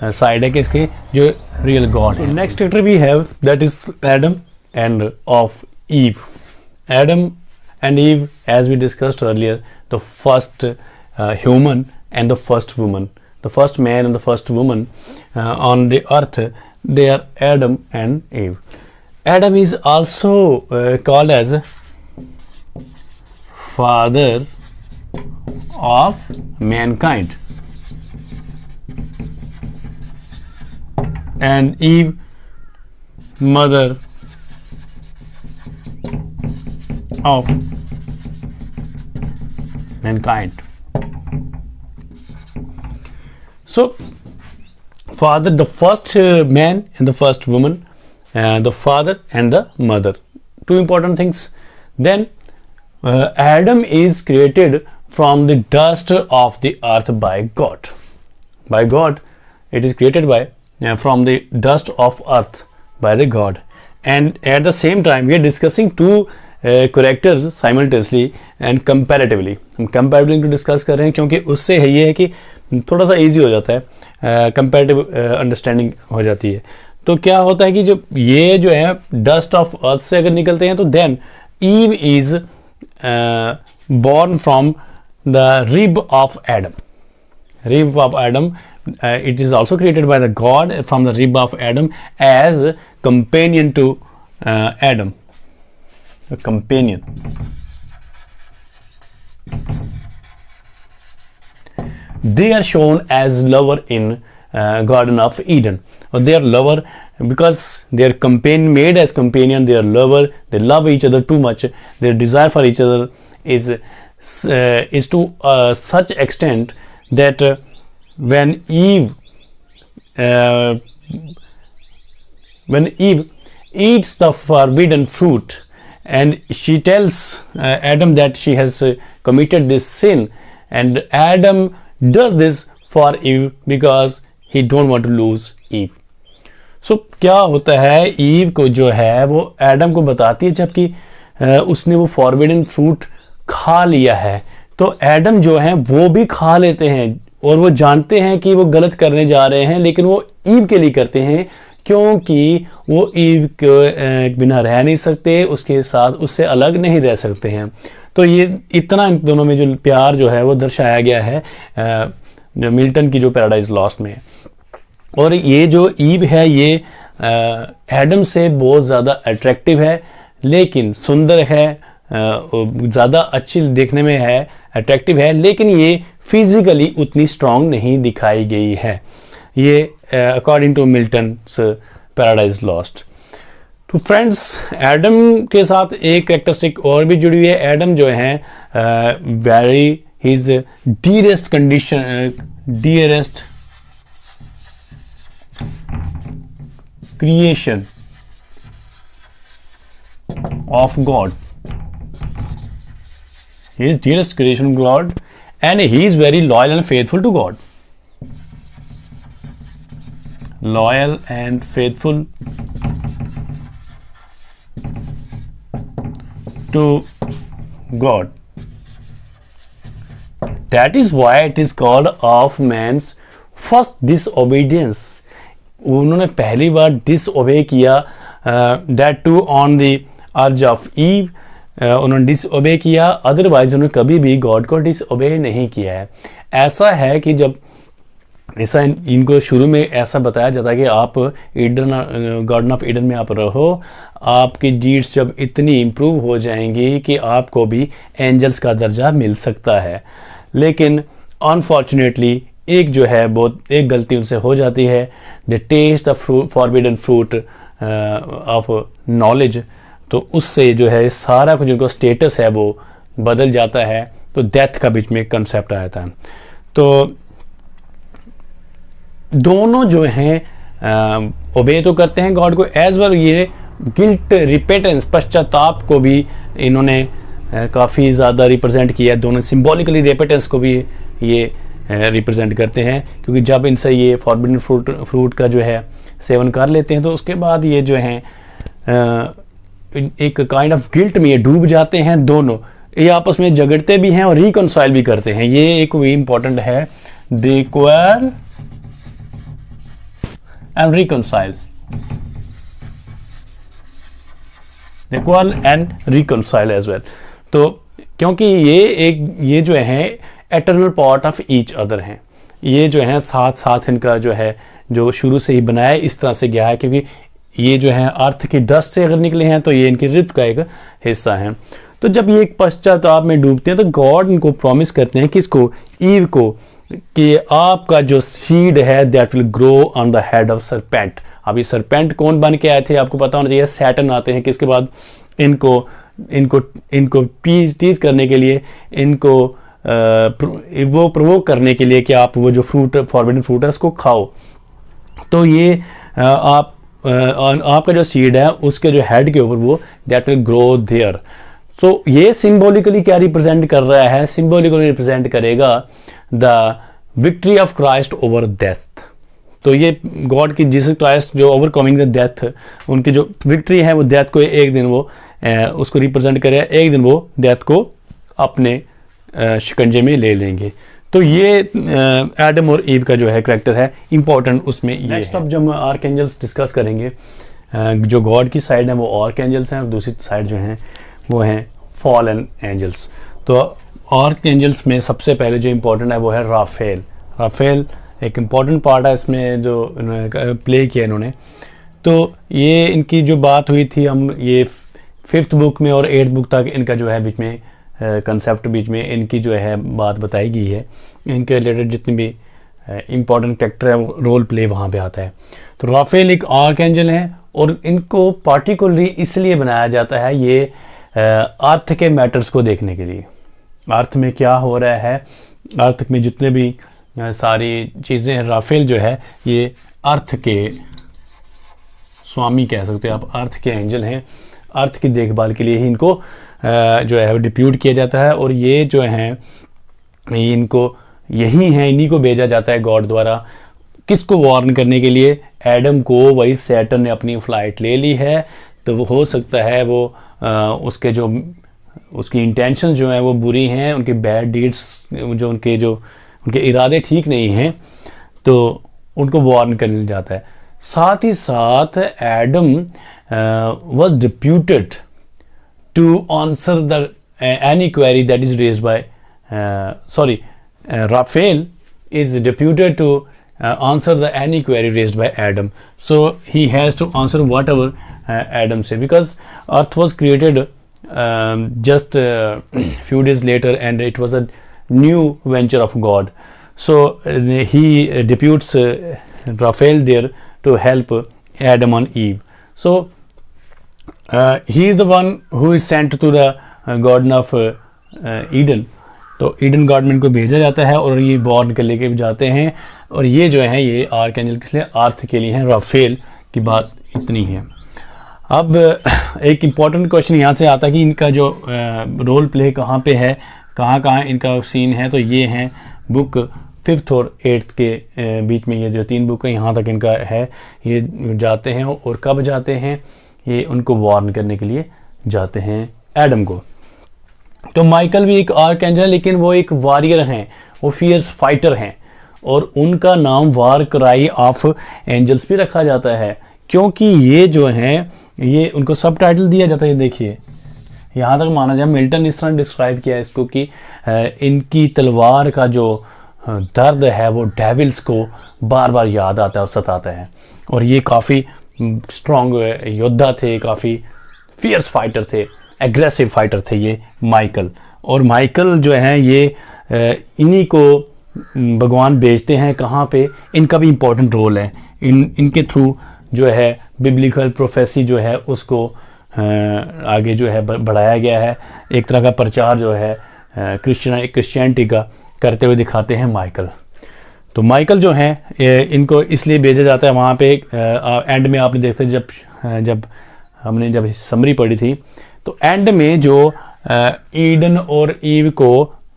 साइड है कि इसके जो रियल गॉड है। Next character we have that is Adam and of Eve. Adam and Eve, as we discussed earlier, the first human and the first woman, the first man and the first woman on the earth, they are Adam and Eve. Adam is also called as father of mankind, and Eve mother of mankind. So father, the first man and the first woman, the father and the mother, two important things. Then Adam is created from the dust of the earth by God. By God it is created by from the dust of earth by the God. And at the same time we are discussing two characters simultaneously and comparatively. हम comparatively को discuss कर रहे हैं क्योंकि उससे है ये है कि थोड़ा सा इजी हो जाता है, कंपैरेटिव अंडरस्टैंडिंग हो जाती है। तो क्या होता है कि जब ये जो है डस्ट ऑफ अर्थ से अगर निकलते हैं तो then Eve is born from the rib of Adam. Rib of Adam, it is also created by the God from the rib of Adam as companion to Adam. A companion. They are shown as lover in Garden of Eden. Or they are lover because they are made as companion. They are lover. They love each other too much. Their desire for each other is to such extent that when Eve eats the forbidden fruit and she tells Adam that she has committed this sin, and Adam does this for Eve because he don't want to lose Eve. So क्या होता है, ewe को जो है वो Adam को बताती है जबकि उसने वो फॉरबिडन फ्रूट खा लिया है, तो एडम जो है वो भी खा लेते हैं और वो जानते हैं कि वो गलत करने जा रहे हैं, लेकिन वो ईव के लिए करते हैं क्योंकि वो ईव के बिना रह नहीं सकते, उसके साथ उससे अलग नहीं रह सकते हैं। तो ये इतना इन दोनों में जो प्यार जो है वो दर्शाया गया है मिल्टन की जो पैराडाइज लॉस्ट में। और ये जो ईव है ये एडम से बहुत ज़्यादा अट्रैक्टिव है, लेकिन सुंदर है, ज़्यादा अच्छी देखने में है, अट्रैक्टिव है, लेकिन ये फिजिकली उतनी स्ट्रांग नहीं दिखाई गई है, ये according to Milton's Paradise Lost. तो फ्रेंड्स, एडम के साथ एक कैरेक्टरिस्टिक और भी जुड़ी हुई है। एडम जो है very his dearest creation of God. He is dearest creation of God, and he is very loyal and faithful to God. Loyal and faithful to God. That is why it is called of man's first disobedience. उन्होंने पहली बार disobey किया, that too on the urge of Eve, उन्होंने disobey किया, otherwise उन्होंने कभी भी God को डिसओबे नहीं किया है। ऐसा है कि जब ऐसा इनको शुरू में ऐसा बताया जाता है कि आप ईडन गार्डन ऑफ ईडन में आप रहो, आपकी डीड्स जब इतनी इम्प्रूव हो जाएंगी कि आपको भी एंजल्स का दर्जा मिल सकता है। लेकिन अनफॉर्चुनेटली एक जो है बहुत एक गलती उनसे हो जाती है, they taste the forbidden fruit of knowledge, तो उससे जो है सारा कुछ उनका स्टेटस है वो बदल जाता है, तो डेथ का बीच में कंसेप्ट आया था। तो दोनों जो हैं ओबे तो करते हैं गॉड को, एज वेल ये गिल्ट रिपेटेंस पश्चाताप को भी इन्होंने काफ़ी ज़्यादा रिप्रेजेंट किया है। दोनों सिंबॉलिकली रिपेटेंस को भी ये रिप्रेजेंट करते हैं, क्योंकि जब इनसे ये फॉरबिडन फ्रूट का जो है सेवन कर लेते हैं तो उसके बाद ये जो हैं एक काइंड ऑफ गिल्ट में ये डूब जाते हैं। दोनों ये आपस में झगड़ते भी हैं और रिकंसाइल भी करते हैं। ये एक भी इंपॉर्टेंट है, they quarrel and reconcile, they quarrel and reconcile as well. तो क्योंकि ये जो है eternal part of each other हैं, ये जो है साथ साथ इनका जो है जो शुरू से ही बनाया इस तरह से गया है, क्योंकि ये जो है अर्थ की डस्ट से अगर निकले हैं तो ये इनकी रिप का एक हिस्सा है। तो जब ये एक पश्चाताप में डूबते हैं तो गॉड इनको प्रॉमिस करते हैं किसको, ईव को, कि आपका जो सीड है that will grow on the head of serpent. अब ये सरपेंट कौन बन के आए थे आपको पता होना चाहिए, सैटर्न आते हैं किसके बाद, इनको टीज करने के लिए, इनको वो प्रोवोक करने के लिए कि आप वो जो फ्रूट फॉरबिडन फ्रूट है उसको खाओ। तो ये आपका जो सीड है उसके जो हेड के ऊपर वो दैट विल ग्रो देयर। तो ये सिंबॉलिकली क्या रिप्रेजेंट कर रहा है, सिंबॉलिकली रिप्रेजेंट करेगा the victory of Christ over death. तो ये गॉड की जीसस क्राइस्ट जो ओवरकमिंग द डेथ, उनकी जो विक्ट्री है वो डेथ को एक दिन वो उसको रिप्रेजेंट करेगा, एक दिन वो डेथ को अपने शिकंजे में ले लेंगे। तो ये एडम और ईव का जो है करैक्टर है इंपॉर्टेंट उसमें। नेक्स्ट अब जब हम आर्कएंजल्स डिस्कस करेंगे, जो गॉड की साइड है वो आर्कएंजल्स हैं और दूसरी साइड जो हैं वो हैं फॉलन एंजल्स। तो आर्कएंजल्स में सबसे पहले जो इंपॉर्टेंट है वो है राफेल। राफेल एक इम्पॉर्टेंट पार्ट है इसमें जो प्ले किया इन्होंने। तो ये इनकी जो बात हुई थी, हम ये 5th बुक में और 8th बुक तक इनका जो है बीच में कंसेप्ट बीच में इनकी जो है बात बताई गई है। इनके रिलेटेड जितने भी इम्पॉर्टेंट कैरेक्टर है वो रोल प्ले वहाँ पे आता है। तो राफेल एक आर्कएंजल है और इनको पार्टिकुलरली इसलिए बनाया जाता है ये अर्थ के मैटर्स को देखने के लिए। अर्थ में क्या हो रहा है, अर्थ में जितने भी सारी चीज़ें हैं, राफेल जो है ये अर्थ के स्वामी कह सकते हैं आप, अर्थ के एंजल हैं। अर्थ की देखभाल के लिए ही इनको जो है डिप्यूट किया जाता है और ये जो हैं इनको यही हैं, इन्हीं को भेजा जाता है गॉड द्वारा। किसको वार्न करने के लिए, एडम को। वही सैटर्न ने अपनी फ्लाइट ले ली है तो वो हो सकता है वो उसकी इंटेंशन जो है वो बुरी हैं, उनकी बैड डीड्स जो उनके इरादे ठीक नहीं हैं, तो उनको वार्न करने जाता है। साथ ही साथ Adam was deputed to answer the any query that is raised by Raphael is deputed to answer the any query raised by Adam. So he has to answer whatever Adam say, because earth was created just few days later and it was a new venture of God. So he deputes Raphael there to help Adam and Eve. So he is the one who is sent to the garden of Eden. तो Eden garden में इनको भेजा जाता है और ये born के लेके जाते हैं। और ये जो है ये आर्कएंजल किस लिए, अर्थ के लिए हैं। राफेल की बात इतनी है। अब एक इम्पॉर्टेंट क्वेश्चन यहाँ से आता है कि इनका जो रोल प्ले कहाँ पे है, कहाँ इनका सीन है। तो ये हैं बुक 5th और 8th के बीच में, ये जो 3 बुक है यहाँ तक इनका है। ये जाते हैं और कब जाते हैं, ये उनको वार्न करने के लिए जाते हैं एडम को। तो माइकल भी एक आर्कएंजल, लेकिन वो एक वॉरियर हैं, वो फियर्स फाइटर हैं और उनका नाम वार क्राई ऑफ एंजल्स भी रखा जाता है, क्योंकि ये जो हैं ये उनको सब टाइटल दिया जाता है। देखिए यहाँ तक माना जाए, मिल्टन इस तरह डिस्क्राइब किया है इसको कि इनकी तलवार का जो दर्द है वो डेविल्स को बार बार याद आता है और सताता है। और ये काफ़ी स्ट्रॉन्ग योद्धा थे, काफ़ी फियर्स फाइटर थे, एग्रेसिव फाइटर थे ये माइकल। और माइकल जो है ये इन्हीं को भगवान भेजते हैं कहाँ पे, इनका भी इम्पोर्टेंट रोल है। इनके थ्रू जो है बिब्लिकल प्रोफेसी जो है उसको आगे जो है बढ़ाया गया है। एक तरह का प्रचार जो है क्रिश्चियनिटी का करते हुए दिखाते हैं माइकल। तो माइकल जो हैं इनको इसलिए भेजा जाता है वहाँ पे। एंड में आपने देखते जब हमने जब समरी पढ़ी थी तो एंड में जो ईडन और ईव को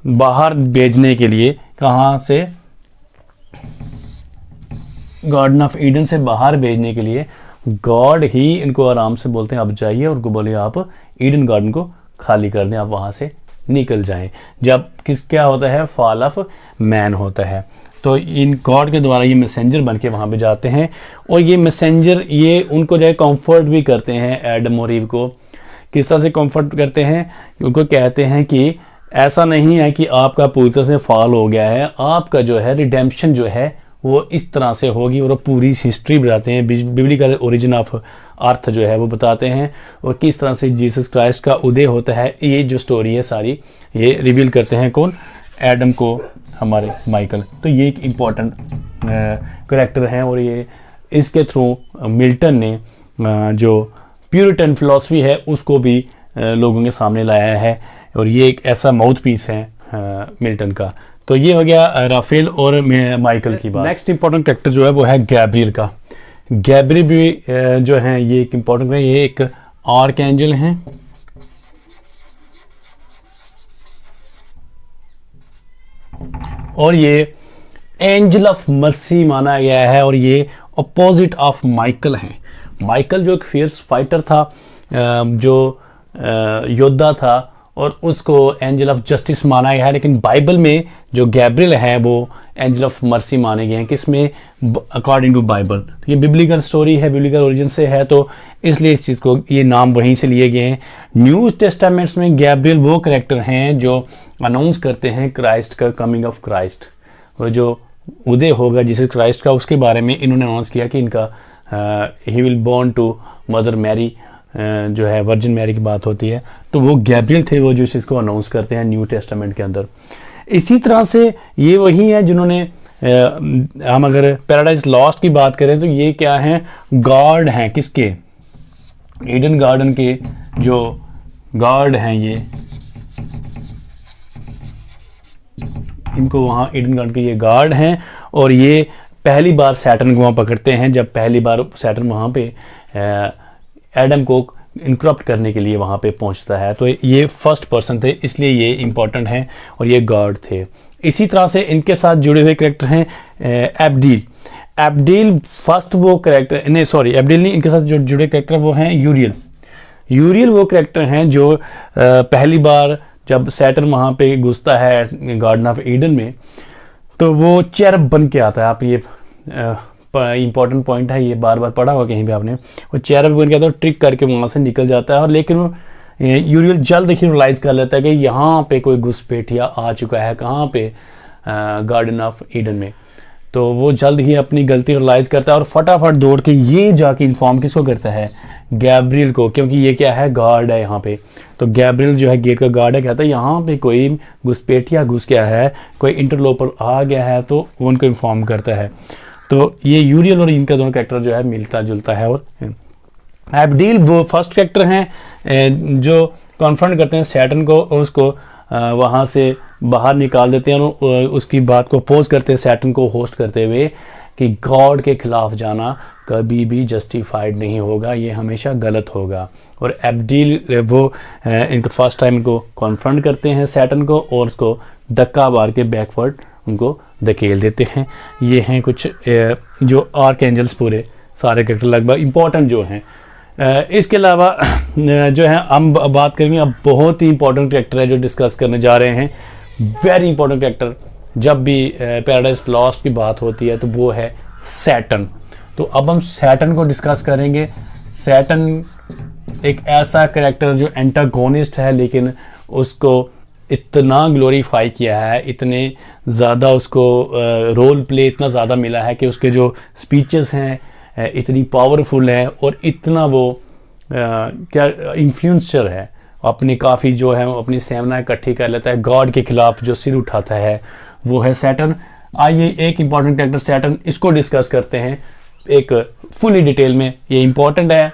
बाहर भेजने के लिए कहाँ से, गार्डन ऑफ ईडन से बाहर भेजने के लिए गॉड ही इनको आराम से बोलते हैं आप जाइए, और उनको बोले आप ईडन गार्डन को खाली कर दें, आप वहाँ से निकल जाएं। जब क्या होता है, फॉल ऑफ मैन होता है, तो इन गॉड के द्वारा ये मैसेंजर बन के वहाँ पे जाते हैं, और ये मैसेंजर ये उनको जो है कंफर्ट भी करते हैं एडम और ईव को। किस तरह से कंफर्ट करते हैं, उनको कहते हैं कि ऐसा नहीं है कि आपका पूरी तरह से फॉल हो गया है, आपका जो है रिडेम्पशन जो है वो इस तरह से होगी, और पूरी हिस्ट्री बताते हैं, बिब्लिकल ओरिजिन ऑफ अर्थ जो है वो बताते हैं, और किस तरह से जीसस क्राइस्ट का उदय होता है। ये जो स्टोरी है सारी ये रिवील करते हैं कौन, एडम को हमारे माइकल। तो ये एक इम्पॉर्टेंट कैरेक्टर हैं, और ये इसके थ्रू मिल्टन ने जो प्यूरिटन फिलॉसफी है उसको भी लोगों के सामने लाया है, और ये एक ऐसा माउथ पीस है मिल्टन का। तो ये हो गया राफेल और माइकल की बात। नेक्स्ट इंपॉर्टेंट कैरेक्टर जो है वो है गैब्रियल का। गैब्रियल भी जो है ये एक इंपॉर्टेंट है, ये एक आर्कएंजल हैं, और ये एंजल ऑफ मर्सी माना गया है, और ये अपोजिट ऑफ माइकल हैं। माइकल जो एक फियर्स फाइटर था, जो योद्धा था, और उसको एंजल ऑफ जस्टिस माना गया है, लेकिन बाइबल में जो गैब्रियल है वो एंजल ऑफ मर्सी माने गए हैं। किसमें, अकॉर्डिंग टू बाइबल। तो ये बिब्लिकल स्टोरी है, बिब्लिकल ओरिजिन से है, तो इसलिए इस चीज़ को ये नाम वहीं से लिए गए हैं। न्यू टेस्टामेंट्स में गैब्रियल वो कैरेक्टर हैं जो अनाउंस करते हैं क्राइस्ट का, कमिंग ऑफ क्राइस्ट, वो जो उदय होगा जीसस क्राइस्ट का, उसके बारे में इन्होंने अनाउंस किया कि इनका he will born to mother Mary, जो है वर्जिन मैरी की बात होती है। तो वो गैब्रियल थे वो जो इसको अनाउंस करते हैं न्यू टेस्टामेंट के अंदर। इसी तरह से ये वही है जिन्होंने हम अगर पैराडाइज लॉस्ट की बात करें तो ये क्या हैं, गॉड हैं, किसके, ईडन गार्डन के जो गॉड हैं, ये इनको वहाँ ईडन गार्डन के ये गार्ड हैं, और ये पहली बार सैटर्न को वहाँ पकड़ते हैं जब पहली बार सैटर्न वहाँ पे एडम को इनक्रप्ट करने के लिए वहाँ पे पहुँचता है। तो ये फर्स्ट पर्सन थे, इसलिए ये इम्पॉर्टेंट हैं, और ये गॉड थे। इसी तरह से इनके साथ जुड़े हुए कैरेक्टर हैं एब्डील। एब्डील फर्स्ट वो कैरेक्टर, नहीं सॉरी एब्डील नहीं, इनके साथ जो जुड़े कैरेक्टर वो हैं यूरियल। यूरियल वो कैरेक्टर हैं जो पहली बार जब सैटर्न वहाँ पे घुसता है गार्डन ऑफ ईडन में, तो वो चेरब बन के आता है। आप ये इंपॉर्टेंट पॉइंट है, ये बार बार पढ़ा होगा कहीं भी आपने। वो चेरब बन के आता है, ट्रिक करके वहाँ से निकल जाता है, और लेकिन वो यूरियल जल्द ही रियलाइज कर लेता है कि यहाँ पे कोई घुसपैठिया आ चुका है, कहाँ पे, गार्डन ऑफ ईडन में। तो वो जल्द ही अपनी गलती रियलाइज करता है, और फटाफट दौड़ के ये जाके इन्फॉर्म किसको करता है, गैब्रियल को, क्योंकि ये क्या है, गार्ड है यहाँ पे। तो गैब्रियल जो है गेट का गार्ड है, कहता है यहाँ पे कोई घुसपैठिया घुस गया है, कोई इंटरलोपर आ गया है, तो वो उनको इन्फॉर्म करता है। तो ये यूरियल और इनका दोनों कैरेक्टर जो है मिलता जुलता है। और एब्डील वो फर्स्ट कैरेक्टर हैं जो कॉन्फ्रंट करते हैं सैटर्न को, और उसको वहाँ से बाहर निकाल देते हैं, और उसकी बात को अपोज करते हैं सैटर्न को होस्ट करते हुए कि गॉड के खिलाफ जाना कभी भी जस्टिफाइड नहीं होगा, ये हमेशा गलत होगा। और एब्डील वो इनको फर्स्ट टाइम इनको कॉन्फ्रंट करते हैं सैटर्न को, और उसको धक्का मार के बैकवर्ड उनको धकेल देते हैं। ये हैं कुछ जो आर्क एंजल्स पूरे सारे कैरेक्टर लगभग इंपॉर्टेंट जो हैं। इसके अलावा जो है हम बात करेंगे, अब बहुत ही इंपॉर्टेंट कैरेक्टर है जो डिस्कस करने जा रहे हैं, वेरी इंपॉर्टेंट कैरेक्टर। जब भी पैराडाइज लॉस्ट की बात होती है तो वो है सैटर्न। तो अब हम सैटर्न को डिस्कस करेंगे। सैटर्न एक ऐसा कैरेक्टर जो एंटागोनिस्ट है, लेकिन उसको इतना ग्लोरीफाई किया है, इतने ज़्यादा उसको रोल प्ले इतना ज़्यादा मिला है कि उसके जो स्पीचेस हैं इतनी पावरफुल है, और इतना वो क्या इन्फ्लुएंसर है, अपनी काफ़ी जो है अपनी सेना इकट्ठी कर लेता है, गॉड के खिलाफ जो सिर उठाता है वो है सैटर्न। आइए एक इंपॉर्टेंट कैरेक्टर सैटर्न, इसको डिस्कस करते हैं एक फुली डिटेल में। ये इंपॉर्टेंट है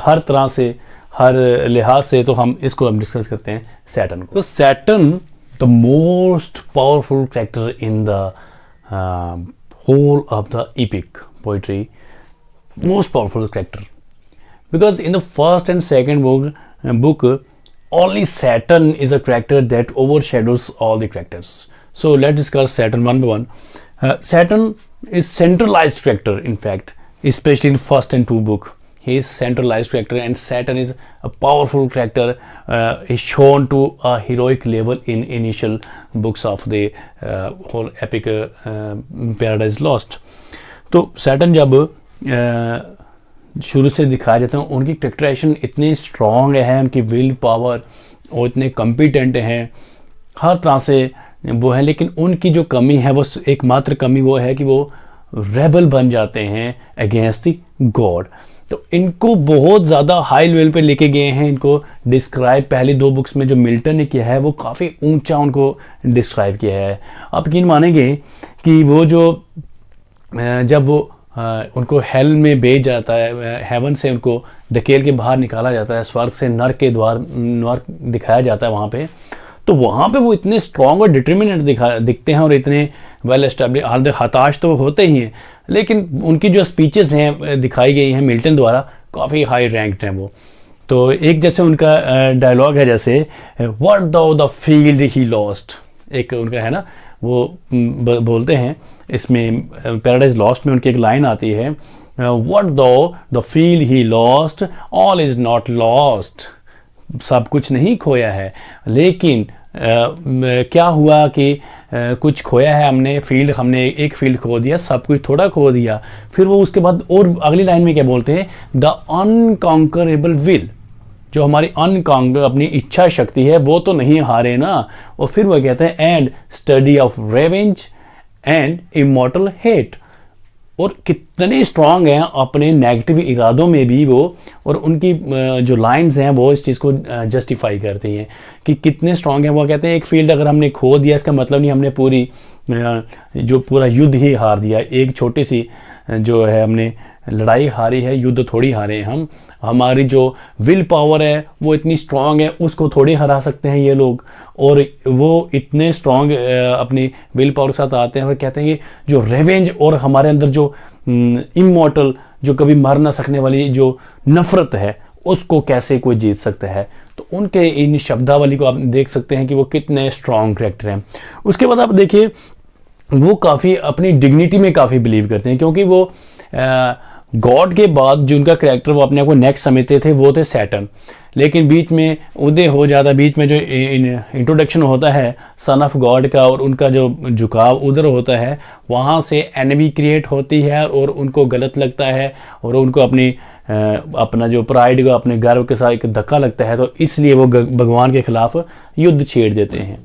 हर तरह से, हर लिहाज से, तो हम इसको डिस्कस करते हैं सैटर्न को। तो Satan the most powerful character in the whole of the epic poetry, most powerful character, because in the first and second book only Saturn is a character that overshadows all the characters. So let's discuss Saturn one by one. Saturn is centralized character, in fact, especially in first and two book. He is centralized character, and Saturn is a powerful character. Is shown to a heroic level in initial books of the whole epic Paradise Lost. तो Saturn जब शुरू से दिखाया जाता है, उनकी characterisation इतनी strong है, उनकी विल पावर और इतने कॉम्पिटेंट हैं हर तरह से वो है, लेकिन उनकी जो कमी है वो एकमात्र कमी वो है कि वो रेबल बन जाते हैं अगेंस्ट द गॉड। तो इनको बहुत ज़्यादा हाई लेवल पे लेके गए हैं। इनको डिस्क्राइब पहली दो बुक्स में जो मिल्टन ने किया है वो काफ़ी ऊंचा उनको डिस्क्राइब किया है। आप यकीन मानेंगे कि वो जो जब वो उनको हेल में भेज जाता है, हेवन से उनको धकेल के बाहर निकाला जाता है, स्वर्ग से नर्क के द्वार नर्क दिखाया जाता है वहाँ पे, तो वहाँ पे वो इतने स्ट्रॉन्ग और डिटर्मिनेट दिखते हैं और इतने वेल एस्टेब्लिश, हालांकि हताश तो होते ही हैं, लेकिन उनकी जो स्पीचेस हैं दिखाई गई हैं मिल्टन द्वारा काफ़ी हाई रैंक्ड हैं वो। तो एक जैसे उनका डायलॉग है, जैसे व्हाट दो द फील्ड ही लॉस्ट, एक उनका है ना, वो बोलते हैं इसमें पैराडाइज लॉस्ट में उनकी एक लाइन आती है, व्हाट दो the field he lost all is not lost, सब कुछ नहीं खोया है, लेकिन क्या हुआ कि कुछ खोया है हमने, हमने एक फील्ड खो दिया, सब कुछ थोड़ा खो दिया। फिर वो उसके बाद और अगली लाइन में क्या बोलते हैं, द अनकॉन्करेबल विल, जो हमारी अपनी इच्छा शक्ति है वो तो नहीं हारे ना। और फिर वो कहते हैं and study of revenge and immortal hate, और कितने स्ट्रांग हैं अपने नेगेटिव इरादों में भी वो, और उनकी जो लाइंस हैं वो इस चीज़ को जस्टिफाई करती हैं कि कितने स्ट्रांग हैं। वो कहते हैं एक फील्ड अगर हमने खो दिया इसका मतलब नहीं हमने पूरा युद्ध ही हार दिया, एक छोटी सी जो है हमने लड़ाई हारी है, युद्ध थोड़ी हारे हैं हम। हमारी जो विल पावर है वो इतनी स्ट्रांग है, उसको थोड़ी हरा सकते हैं ये लोग। और वो इतने स्ट्रांग अपनी विल पावर के साथ आते हैं और कहते हैं कि जो रेवेंज और हमारे अंदर जो इमॉर्टल, जो कभी मर ना सकने वाली जो नफरत है, उसको कैसे कोई जीत सकता है। तो उनके इन शब्दावली को आप देख सकते हैं कि वो कितने स्ट्रांग कैरेक्टर हैं। उसके बाद आप देखिए वो काफ़ी अपनी डिग्निटी में काफ़ी बिलीव करते हैं, क्योंकि वो गॉड के बाद जो उनका कैरेक्टर वो अपने आप को नेक्स्ट समझते थे वो थे सैटर्न, लेकिन बीच में उदय हो जाता, बीच में जो इंट्रोडक्शन होता है सन ऑफ गॉड का और उनका जो झुकाव उधर होता है, वहाँ से एनवी क्रिएट होती है और उनको गलत लगता है और उनको अपना जो प्राइड का अपने गर्व के साथ एक धक्का लगता है, तो इसलिए वो भगवान के खिलाफ युद्ध छेड़ देते हैं।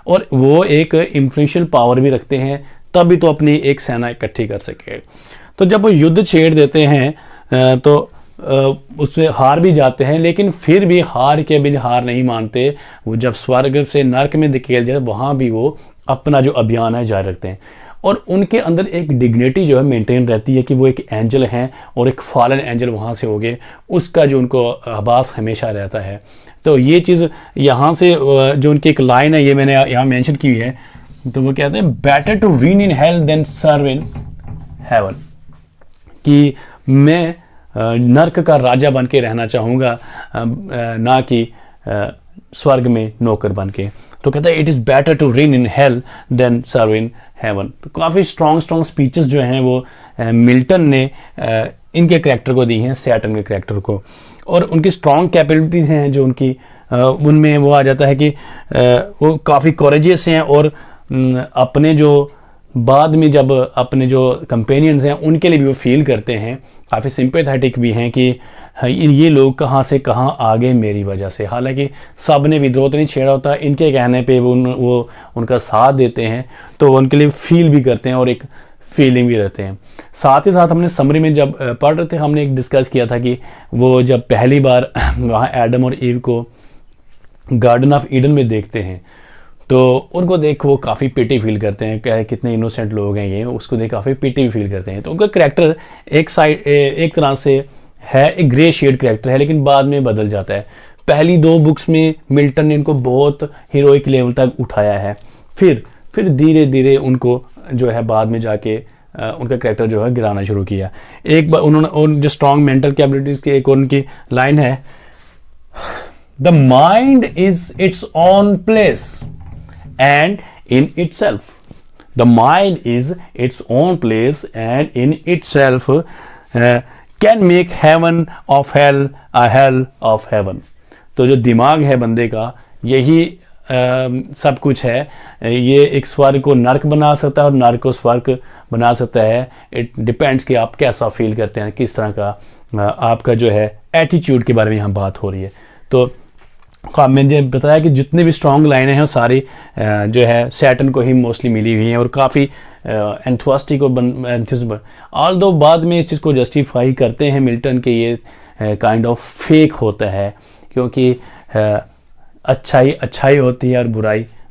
और वो एक इन्फ्लुएंशियल पावर भी रखते हैं, तभी तो अपनी एक सेना इकट्ठी कर सके। तो जब वो युद्ध छेड़ देते हैं तो उसमें हार भी जाते हैं, लेकिन फिर भी हार के भी हार नहीं मानते। वो जब स्वर्ग से नर्क में धकेल जाते वहाँ भी वो अपना जो अभियान है जारी रखते हैं। और उनके अंदर एक डिग्निटी जो है मेंटेन रहती है कि वो एक एंजल हैं और एक फॉलन एंजल वहाँ से हो गए, उसका जो उनको आभास हमेशा रहता है। तो ये चीज़ यहाँ से जो उनकी एक लाइन है, ये मैंने यहाँ मेंशन की है, तो वो कहते हैं better to win in hell than serve in heaven, कि मैं नर्क का राजा बन के रहना चाहूँगा ना कि स्वर्ग में नौकर बन के। तो कहता है it is better to reign in hell than serve in heaven. तो काफ़ी स्ट्रॉन्ग स्पीचेस जो हैं वो मिल्टन ने इनके करैक्टर को दी हैं, सैटर्न के करैक्टर को। और उनकी स्ट्रॉन्ग कैपेबिलिटीज हैं जो उनकी उनमें वो आ जाता है कि वो काफ़ी कोरेजियस हैं और अपने जो बाद में जब अपने जो कंपेनियंस हैं उनके लिए भी वो फील करते हैं, काफ़ी सिंपैथेटिक भी हैं कि ये लोग कहाँ से कहाँ आ गए मेरी वजह से। हालांकि सब ने विद्रोह तो नहीं छेड़ा होता, इनके कहने पे वो उनका साथ देते हैं, तो उनके लिए फील भी करते हैं और एक फीलिंग भी रहते हैं। साथ ही साथ हमने समरी में जब पढ़ रहे थे हमने एक डिस्कस किया था कि वो जब पहली बार वहाँ एडम और ईव को गार्डन ऑफ ईडन में देखते हैं तो उनको देख वो काफ़ी पिटी फील करते हैं, क्या कितने इनोसेंट लोग हैं ये, उसको देख काफ़ी पिटी भी फील करते हैं। तो उनका करैक्टर एक तरह से है एक ग्रे शेड करैक्टर है, लेकिन बाद में बदल जाता है। पहली दो बुक्स में मिल्टन ने इनको बहुत हीरोइक लेवल तक उठाया है, फिर धीरे धीरे उनको जो है बाद में जाके उनका करैक्टर जो है गिराना शुरू किया। एक बार उन्होंने जो स्ट्रॉन्ग मेंटल कैपेबिलिटीज की एक उनकी लाइन है, the mind is its own place and in itself. The mind is its own place and in itself can make heaven of hell a hell of heaven. तो जो दिमाग है बंदे का, यही सब कुछ है। ये एक स्वर्ग को नर्क बना सकता है और नर्क को स्वर्ग बना सकता है। इट डिपेंड्स कि आप कैसा फील करते हैं, किस तरह का आपका जो है एटीट्यूड के बारे में यहाँ बात हो रही है। तो मैंने बताया कि जितने भी स्ट्रॉन्ग लाइनें हैं वो सारी जो है सैटर्न को ही मोस्टली मिली हुई हैं और काफ़ी एंथुस्टिक और ऑल दो बाद में इस चीज़ को जस्टिफाई करते हैं मिल्टन के ये काइंड ऑफ फेक होता है, क्योंकि अच्छाई होती है और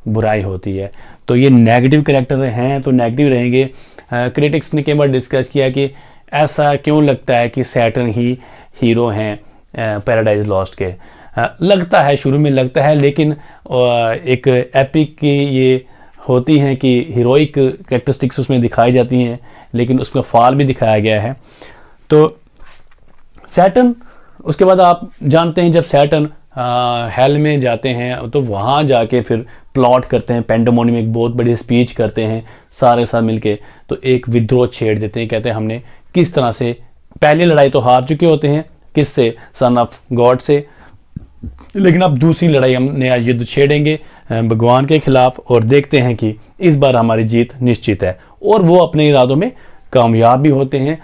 बुराई होती है। तो ये नेगेटिव कैरेक्टर हैं तो नेगेटिव रहेंगे। क्रिटिक्स ने कई बार डिस्कस किया कि ऐसा क्यों लगता है कि सैटर्न ही हीरो हैं पैराडाइज लॉस्ट के। लगता है, शुरू में लगता है, लेकिन एक एपिक की ये होती हैं कि हीरोइक कैरेक्टरिस्टिक्स उसमें दिखाई जाती हैं, लेकिन उसका फॉल भी दिखाया गया है। तो सैटर्न, उसके बाद आप जानते हैं जब सैटर्न हेल में जाते हैं तो वहाँ जाके फिर प्लॉट करते हैं, पेंडेमोनियम में एक बहुत बड़ी स्पीच करते हैं सारे साथ मिलके। तो एक विद्रोह छेड़ देते हैं, कहते हैं हमने किस तरह से पहली लड़ाई तो हार चुके होते हैं, किससे, सन ऑफ गॉड से, लेकिन अब दूसरी लड़ाई हम नया युद्ध छेड़ेंगे भगवान के खिलाफ और देखते हैं कि इस बार हमारी जीत निश्चित है। और वो अपने इरादों में कामयाब भी होते हैं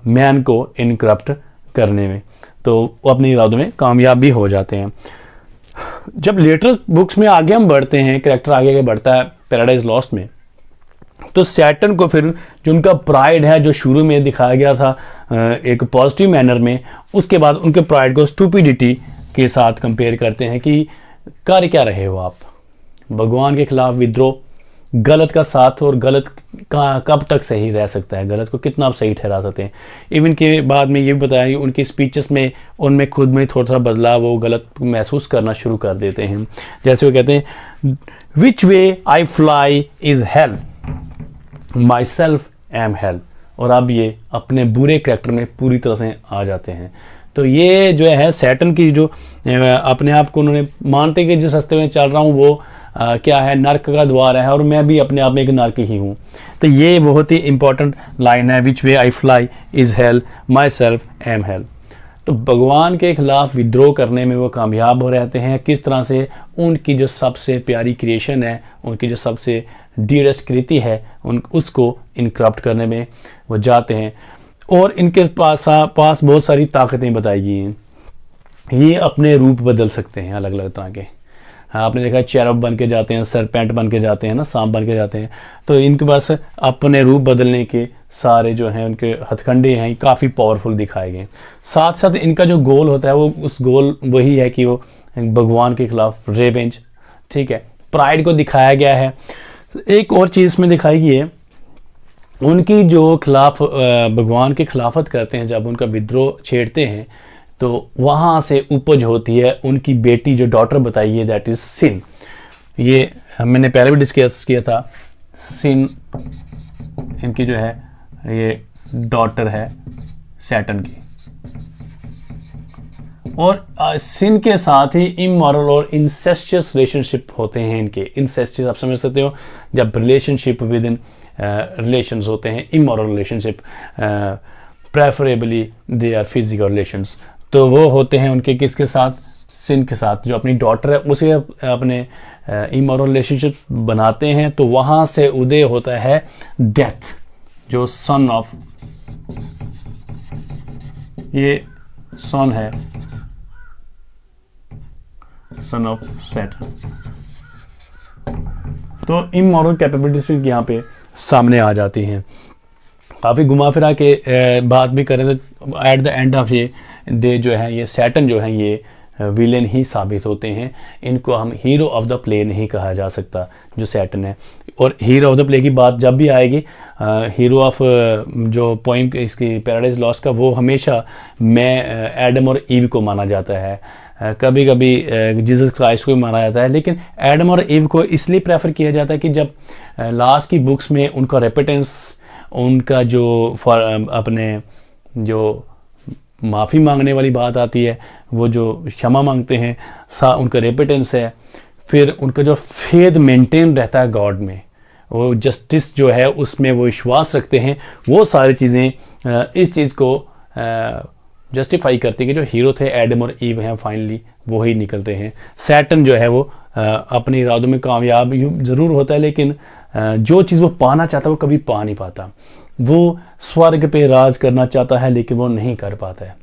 मैन को इनकरप्ट करने में, तो वो अपने इरादों में कामयाब भी हो जाते हैं। जब लेटर बुक्स में आगे हम बढ़ते हैं, कैरेक्टर आगे बढ़ता है पैराडाइज लॉस्ट में, तो सैटर्न को फिर जो उनका प्राइड है जो शुरू में दिखाया गया था एक पॉजिटिव मैनर में, उसके बाद उनके प्राइड को स्टूपिडिटी के साथ कंपेयर करते हैं कि कर क्या रहे हो आप, भगवान के खिलाफ विद्रोह, गलत का साथ, और गलत का कब तक सही रह सकता है, गलत को कितना आप सही ठहरा सकते हैं। इवन के बाद में ये भी बताया कि उनकी स्पीचेस में उनमें खुद में थोड़ा सा बदलाव, वो गलत महसूस करना शुरू कर देते हैं। जैसे वो कहते हैं which way I fly is hell, myself am hell, और अब ये अपने बुरे कैरेक्टर में पूरी तरह से आ जाते हैं। तो ये जो है सैटर्न की जो अपने आप को उन्होंने मानते कि जिस रास्ते में चल रहा हूँ वो क्या है, नर्क का द्वार है और मैं भी अपने आप में एक नर्क ही हूँ। तो ये बहुत ही इंपॉर्टेंट लाइन है, which way I fly is hell, myself am hell. तो भगवान के खिलाफ विद्रोह करने में वो कामयाब हो रहते हैं। किस तरह से उनकी जो सबसे प्यारी क्रिएशन है, उनकी जो सबसे डियरेस्ट कृति है, उसको इनकरप्ट करने में वो जाते हैं। और इनके पास बहुत सारी ताकतें बताई गई हैं। ये अपने रूप बदल सकते हैं अलग अलग तरह के। हाँ, आपने देखा चेरब बन के जाते हैं, सरपेंट बन के जाते हैं ना, सांप बन के जाते हैं। तो इनके पास अपने रूप बदलने के सारे जो हैं उनके हथकंडे हैं, काफ़ी पावरफुल दिखाए गए। साथ साथ इनका जो गोल होता है वो उस गोल वही है कि वो भगवान के खिलाफ रेवेंज, ठीक है, प्राइड को दिखाया गया है। एक और चीज़ में दिखाई गई है, उनकी जो खिलाफ भगवान की खिलाफत करते हैं, जब उनका विद्रोह छेड़ते हैं तो वहाँ से उपज होती है उनकी बेटी, जो डॉटर बताई है, दैट इज सिन। ये मैंने पहले भी डिस्कस किया था, सिन इनकी जो है ये डॉटर है सैटर्न की। और सिन के साथ ही इमोरल और इंसेस्टियस रिलेशनशिप होते हैं इनके। इंसेस्टियस आप समझ सकते हो, जब रिलेशनशिप विद इन रिलेशंस होते हैं, immoral relationship, preferably they are physical relations. तो वो होते हैं उनके किसके साथ, सिन के साथ, जो अपनी डॉटर है उसे अपने इमोरल रिलेशनशिप बनाते हैं। तो वहाँ से उदय होता है डेथ, जो सन ऑफ, ये सन है, सन ऑफ सैटर्न। तो इमोरल कैपेबिलिटीज यहाँ पे सामने आ जाती हैं। काफ़ी घुमा फिरा के बात भी करें तो एट द एंड ऑफ ये डे जो है ये सैटर्न जो है ये विलेन ही साबित होते हैं। इनको हम हीरो ऑफ द प्ले नहीं कहा जा सकता जो सैटर्न है। और हीरो ऑफ द प्ले की बात जब भी आएगी, हीरो ऑफ जो पोइम इसकी पैराडाइज लॉस्ट का, वो हमेशा मैं एडम और ईव को माना जाता है। कभी कभी जीसस क्राइस्ट को भी माना जाता है, लेकिन एडम और ईव को इसलिए प्रेफर किया जाता है कि जब लास्ट की बुक्स में उनका रेपिटेंस, उनका जो अपने जो माफ़ी मांगने वाली बात आती है, वो जो क्षमा मांगते हैं, उनका रेपिटेंस है, फिर उनका जो फेथ मेंटेन रहता है गॉड में, वो जस्टिस जो है उसमें वो विश्वास रखते हैं, वो सारी चीज़ें इस चीज़ को जस्टिफाई करती है कि जो हीरो थे एडम और ईव हैं फाइनली वो ही निकलते हैं। सैटर्न जो है वो अपने इरादों में कामयाब ज़रूर होता है, लेकिन जो चीज़ वो पाना चाहता है वो कभी पा नहीं पाता। वो स्वर्ग पे राज करना चाहता है लेकिन वो नहीं कर पाता है,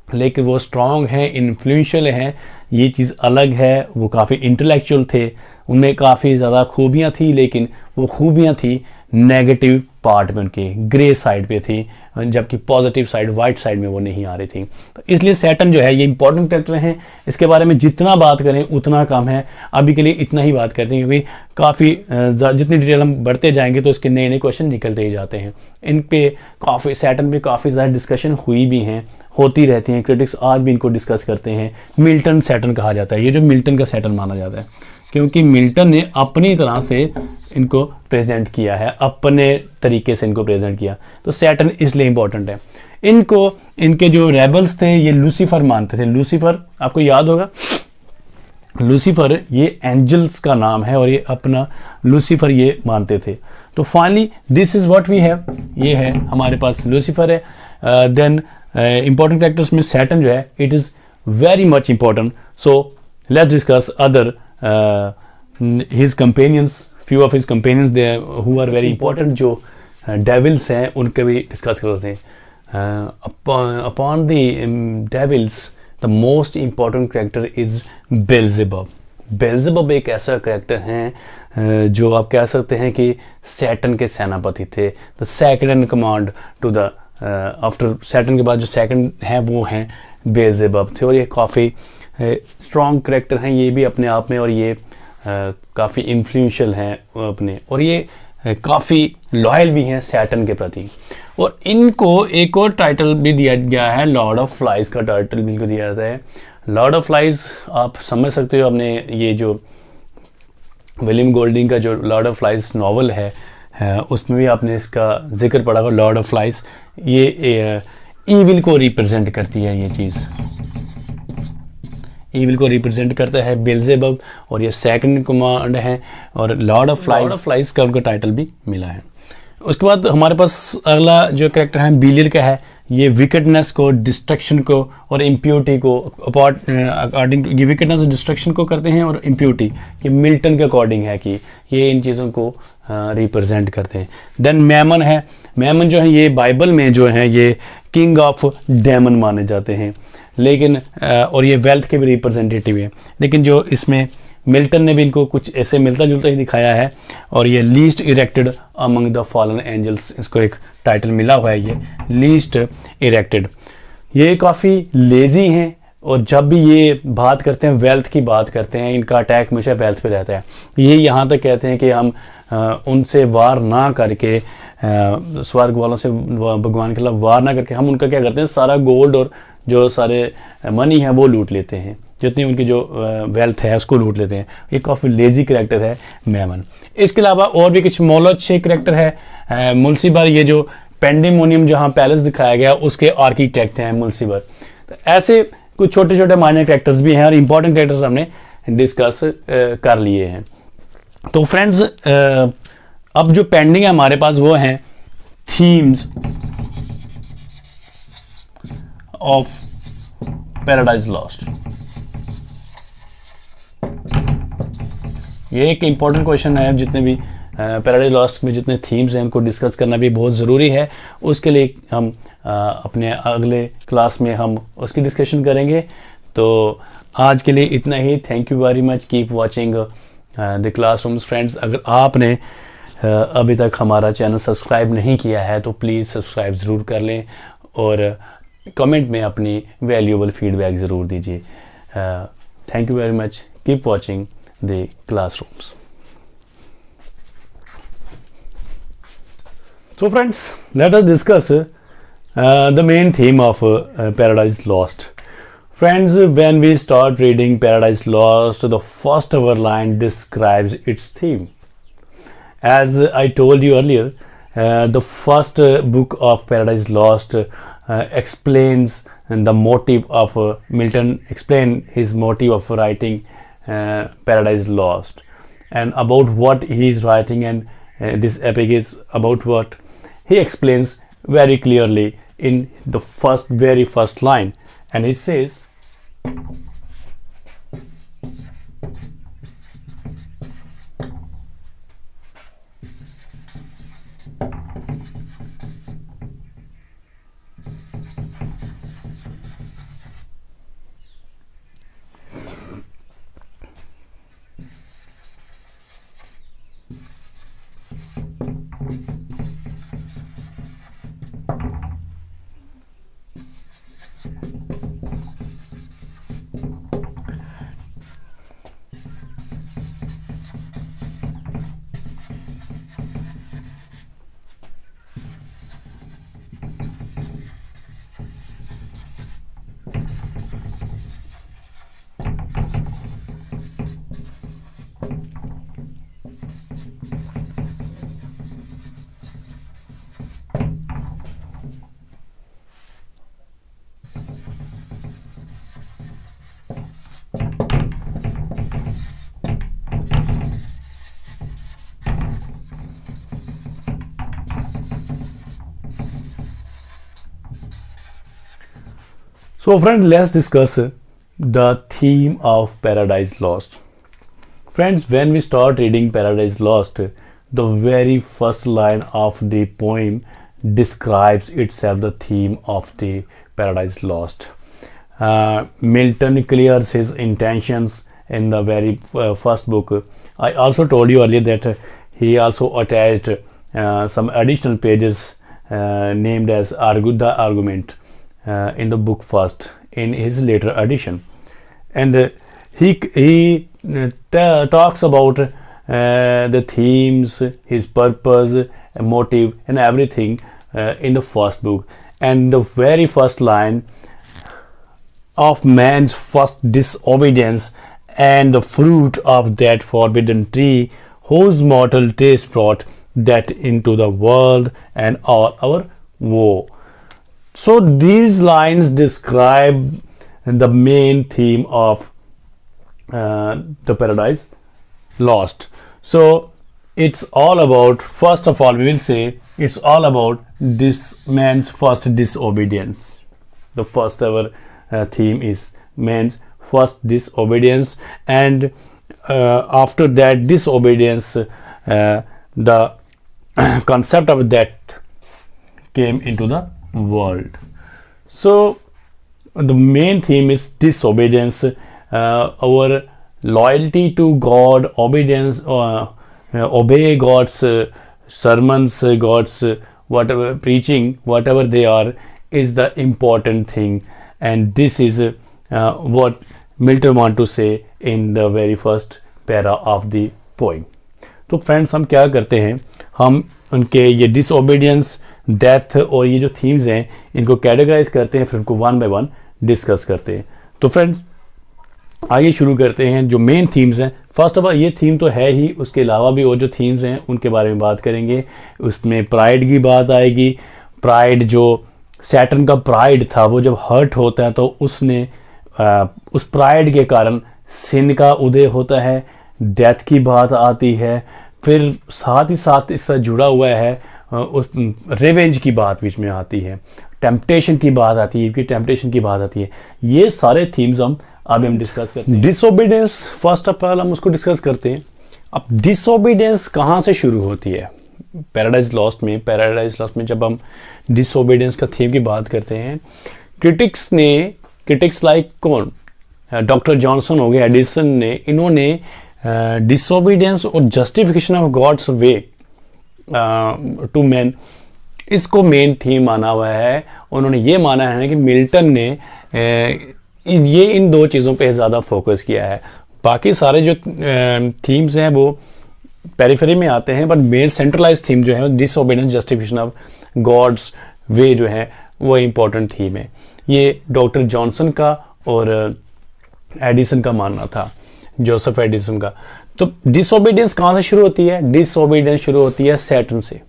लेकिन वो स्ट्रांग हैं, इन्फ्लुएंशियल हैं, ये चीज़ अलग है। वो काफ़ी इंटेलेक्चुअल थे, उनमें काफ़ी ज़्यादा खूबियाँ थी, लेकिन वो खूबियाँ थी नेगेटिव पार्ट में, उनके ग्रे साइड पे थी, जबकि पॉजिटिव साइड वाइट साइड में वो नहीं आ रही थी। तो इसलिए सैटर्न जो है ये इंपॉर्टेंट कैरेक्टर हैं, इसके बारे में जितना बात करें उतना कम है। अभी के लिए इतना ही बात करते हैं, क्योंकि काफ़ी जितनी डिटेल हम बढ़ते जाएंगे तो इसके नए नए क्वेश्चन निकलते ही जाते हैं। इन पे काफ़ी सैटर्न पे काफ़ी ज़्यादा डिस्कशन हुई भी हैं, होती रहती हैं, क्रिटिक्स आज भी इनको डिस्कस करते हैं। मिल्टन सैटर्न कहा जाता है, ये जो मिल्टन का सैटर्न माना जाता है, क्योंकि मिल्टन ने अपनी तरह से इनको प्रेजेंट किया है, अपने तरीके से इनको प्रेजेंट किया, तो सैटर्न इसलिए इंपॉर्टेंट है। इनको इनके जो रेबल्स थे ये लूसीफर मानते थे। लूसीफर आपको याद होगा, लूसीफर ये एंजल्स का नाम है और ये अपना लूसीफर ये मानते थे। तो finally this is what we have, ये है हमारे पास लूसीफर है। देन इंपॉर्टेंट कैरेक्टर्स में सैटर्न जो है it is very much important. So let's discuss other his companions, few of his companions they who are very important, जो devils हैं उनके भी डिस्कस करते हैं। upon the devils the most important character is Beelzebub। बेल्जेबब एक ऐसा character हैं जो आप कह सकते हैं कि सैटर्न के सेनापति थे, the second in command to the after Satan के बाद जो सेकंड हैं वो हैं बेल्जेबब थे, और ये काफ़ी स्ट्रॉन्ग कैरेक्टर हैं ये भी अपने आप में, और ये काफ़ी इन्फ्लुएंशियल हैं अपने, और ये काफ़ी लॉयल भी हैं सैटर्न के प्रति। और इनको एक और टाइटल भी दिया गया है, लॉर्ड ऑफ फ्लाइज का टाइटल भी इनको दिया जाता है। लॉर्ड ऑफ फ्लाइज आप समझ सकते हो, अपने ये जो विलियम गोल्डिंग का जो लॉर्ड ऑफ फ्लाइज नॉवल है उसमें भी आपने इसका जिक्र पढ़ा होगा। लॉर्ड ऑफ फ्लाइज ये ईविल को रिप्रेजेंट करती है, ये चीज़ ईविल को रिप्रेजेंट करता है बेल्जेबब, और ये सेकंड कमांड है, और लॉर्ड ऑफ फ्लाइज का उनका टाइटल भी मिला है। उसके बाद हमारे पास अगला जो कैरेक्टर है बिलियर का है। ये विकेटनेस को, डिस्ट्रक्शन को और इम्प्योरिटी को अकॉर्डिंग, ये विकेटनेस और डिस्ट्रक्शन को करते हैं, और इम्प्योरिटी ये मिल्टन के अकॉर्डिंग है कि ये इन चीज़ों को रिप्रेजेंट करते हैं। देन मैमन है। मैमन जो है ये बाइबल में जो है ये किंग ऑफ डेमन माने जाते हैं, लेकिन और ये वेल्थ के भी रिप्रेजेंटेटिव है, लेकिन जो इसमें मिल्टन ने भी इनको कुछ ऐसे मिलता जुलता ही दिखाया है। और ये least erected among the fallen angels, इसको एक टाइटल मिला हुआ है, ये लीस्ट इरेक्टेड। ये काफ़ी लेजी हैं, और जब भी ये बात करते हैं वेल्थ की बात करते हैं, इनका अटैक हमेशा वेल्थ पे रहता है। ये यहाँ तक कहते हैं कि हम उनसे वार ना करके, स्वर्ग वालों से भगवान के खिलाफ वार ना करके, हम उनका क्या करते हैं, सारा गोल्ड और जो सारे मनी है वो लूट लेते हैं, जितनी उनकी जो वेल्थ है उसको लूट लेते हैं। ये काफ़ी लेजी कैरेक्टर है मैमन। इसके अलावा और भी कुछ मौला अच्छे कैरेक्टर है। मुल्सिबर, ये जो पेंडेमोनियम जहाँ पैलेस दिखाया गया उसके आर्किटेक्ट हैं मुल्सिबर। तो ऐसे कुछ छोटे छोटे माइनर कैरेक्टर्स भी हैं, और इंपॉर्टेंट कैरेक्टर्स हमने डिस्कस कर लिए हैं। तो फ्रेंड्स अब जो पेंडिंग है हमारे पास वो हैं थीम्स ऑफ पैराडाइज लॉस्ट। ये एक इंपॉर्टेंट क्वेश्चन है, जितने भी पैराडाइज लॉस्ट में जितने थीम्स हैं उनको डिस्कस करना भी बहुत ज़रूरी है। उसके लिए हम अपने अगले क्लास में हम उसकी डिस्कशन करेंगे। तो आज के लिए इतना ही। Thank you very much, keep watching the classrooms friends. अगर आपने अभी तक हमारा चैनल सब्सक्राइब नहीं किया है तो प्लीज़ सब्सक्राइब ज़रूर कर लें, और कमेंट में अपनी वैल्यूएबल फीडबैक ज़रूर दीजिए। Thank you very much, keep watching the classrooms. So friends, let us discuss the main theme of Paradise Lost. Friends, when we start reading Paradise Lost, the first ever line describes its theme. As I told you earlier, the first book of Paradise Lost explains the motive of Milton, explain his motive of writing Paradise Lost, and about what he is writing, and this epic is about what? He explains very clearly in the very first line, and he says, so friends, let's discuss the theme of Paradise Lost. Friends, when we start reading Paradise Lost, the very first line of the poem describes itself the theme of the Paradise Lost. Milton clears his intentions in the very first book. I also told you earlier that he also attached some additional pages named as the argument in the book first in his later edition, and he talks about the themes, his purpose, motive, and everything in the first book. And the very first line of man's first disobedience and the fruit of that forbidden tree, whose mortal taste brought that into the world and all our woe. So these lines describe the main theme of the Paradise Lost. So it's all about, first of all, we will say it's all about this man's first disobedience. The first ever theme is man's first disobedience, and after that disobedience, the concept of that came into the world. So the main theme is disobedience, our loyalty to God, obedience, obey God's sermons, God's whatever preaching, whatever they are, is the important thing. And this is what Milton want to say in the very first para of the poem. तो friends, हम क्या करते हैं, हम उनके ये disobedience, death और ये जो थीम्स हैं इनको कैटेगराइज करते हैं, फिर उनको वन बाय वन डिस्कस करते हैं. तो फ्रेंड्स आइए शुरू करते हैं. जो मेन थीम्स हैं, फर्स्ट ऑफ ऑल ये थीम तो है ही, उसके अलावा भी और जो थीम्स हैं उनके बारे में बात करेंगे. उसमें प्राइड की बात आएगी. प्राइड, जो सैटर्न का प्राइड था, वो जब हर्ट होता है तो उसने उस प्राइड के कारण सिन का उदय होता है. डेथ की बात आती है. फिर साथ ही साथ इससे जुड़ा हुआ है उस रिवेंज की बात बीच में आती है. टेम्पटेशन की बात आती है, कि टेम्पटेशन की बात आती है. ये सारे थीम्स हम डिस्कस करते हैं. डिसोबीडियंस, फर्स्ट ऑफ ऑल हम उसको डिस्कस करते हैं. अब डिसोबीडियंस कहाँ से शुरू होती है पैराडाइज लॉस्ट में? पैराडाइज लॉस्ट में जब हम डिसोबीडियंस का थीम की बात करते हैं, क्रिटिक्स लाइक कौन, डॉक्टर जॉनसन हो गए, एडिसन ने, इन्होंने डिसोबीडियंस और justification of God's way to man, इसको मेन थीम माना हुआ है. उन्होंने ये माना है कि मिल्टन ने ये इन दो चीज़ों पे ज़्यादा फोकस किया है. बाकी सारे जो थीम्स हैं वो पेरिफेरी में आते हैं, बट मेन सेंट्रलाइज थीम जो है disobedience, justification of God's way जो है वो इम्पोर्टेंट थीम है. ये डॉक्टर जॉनसन का और एडिसन का मानना था, जोसेफ एडिसन का. तो डिसओबीडियंस कहाँ से शुरू होती है? डिसओबीडियंस शुरू होती है सैटर्न से.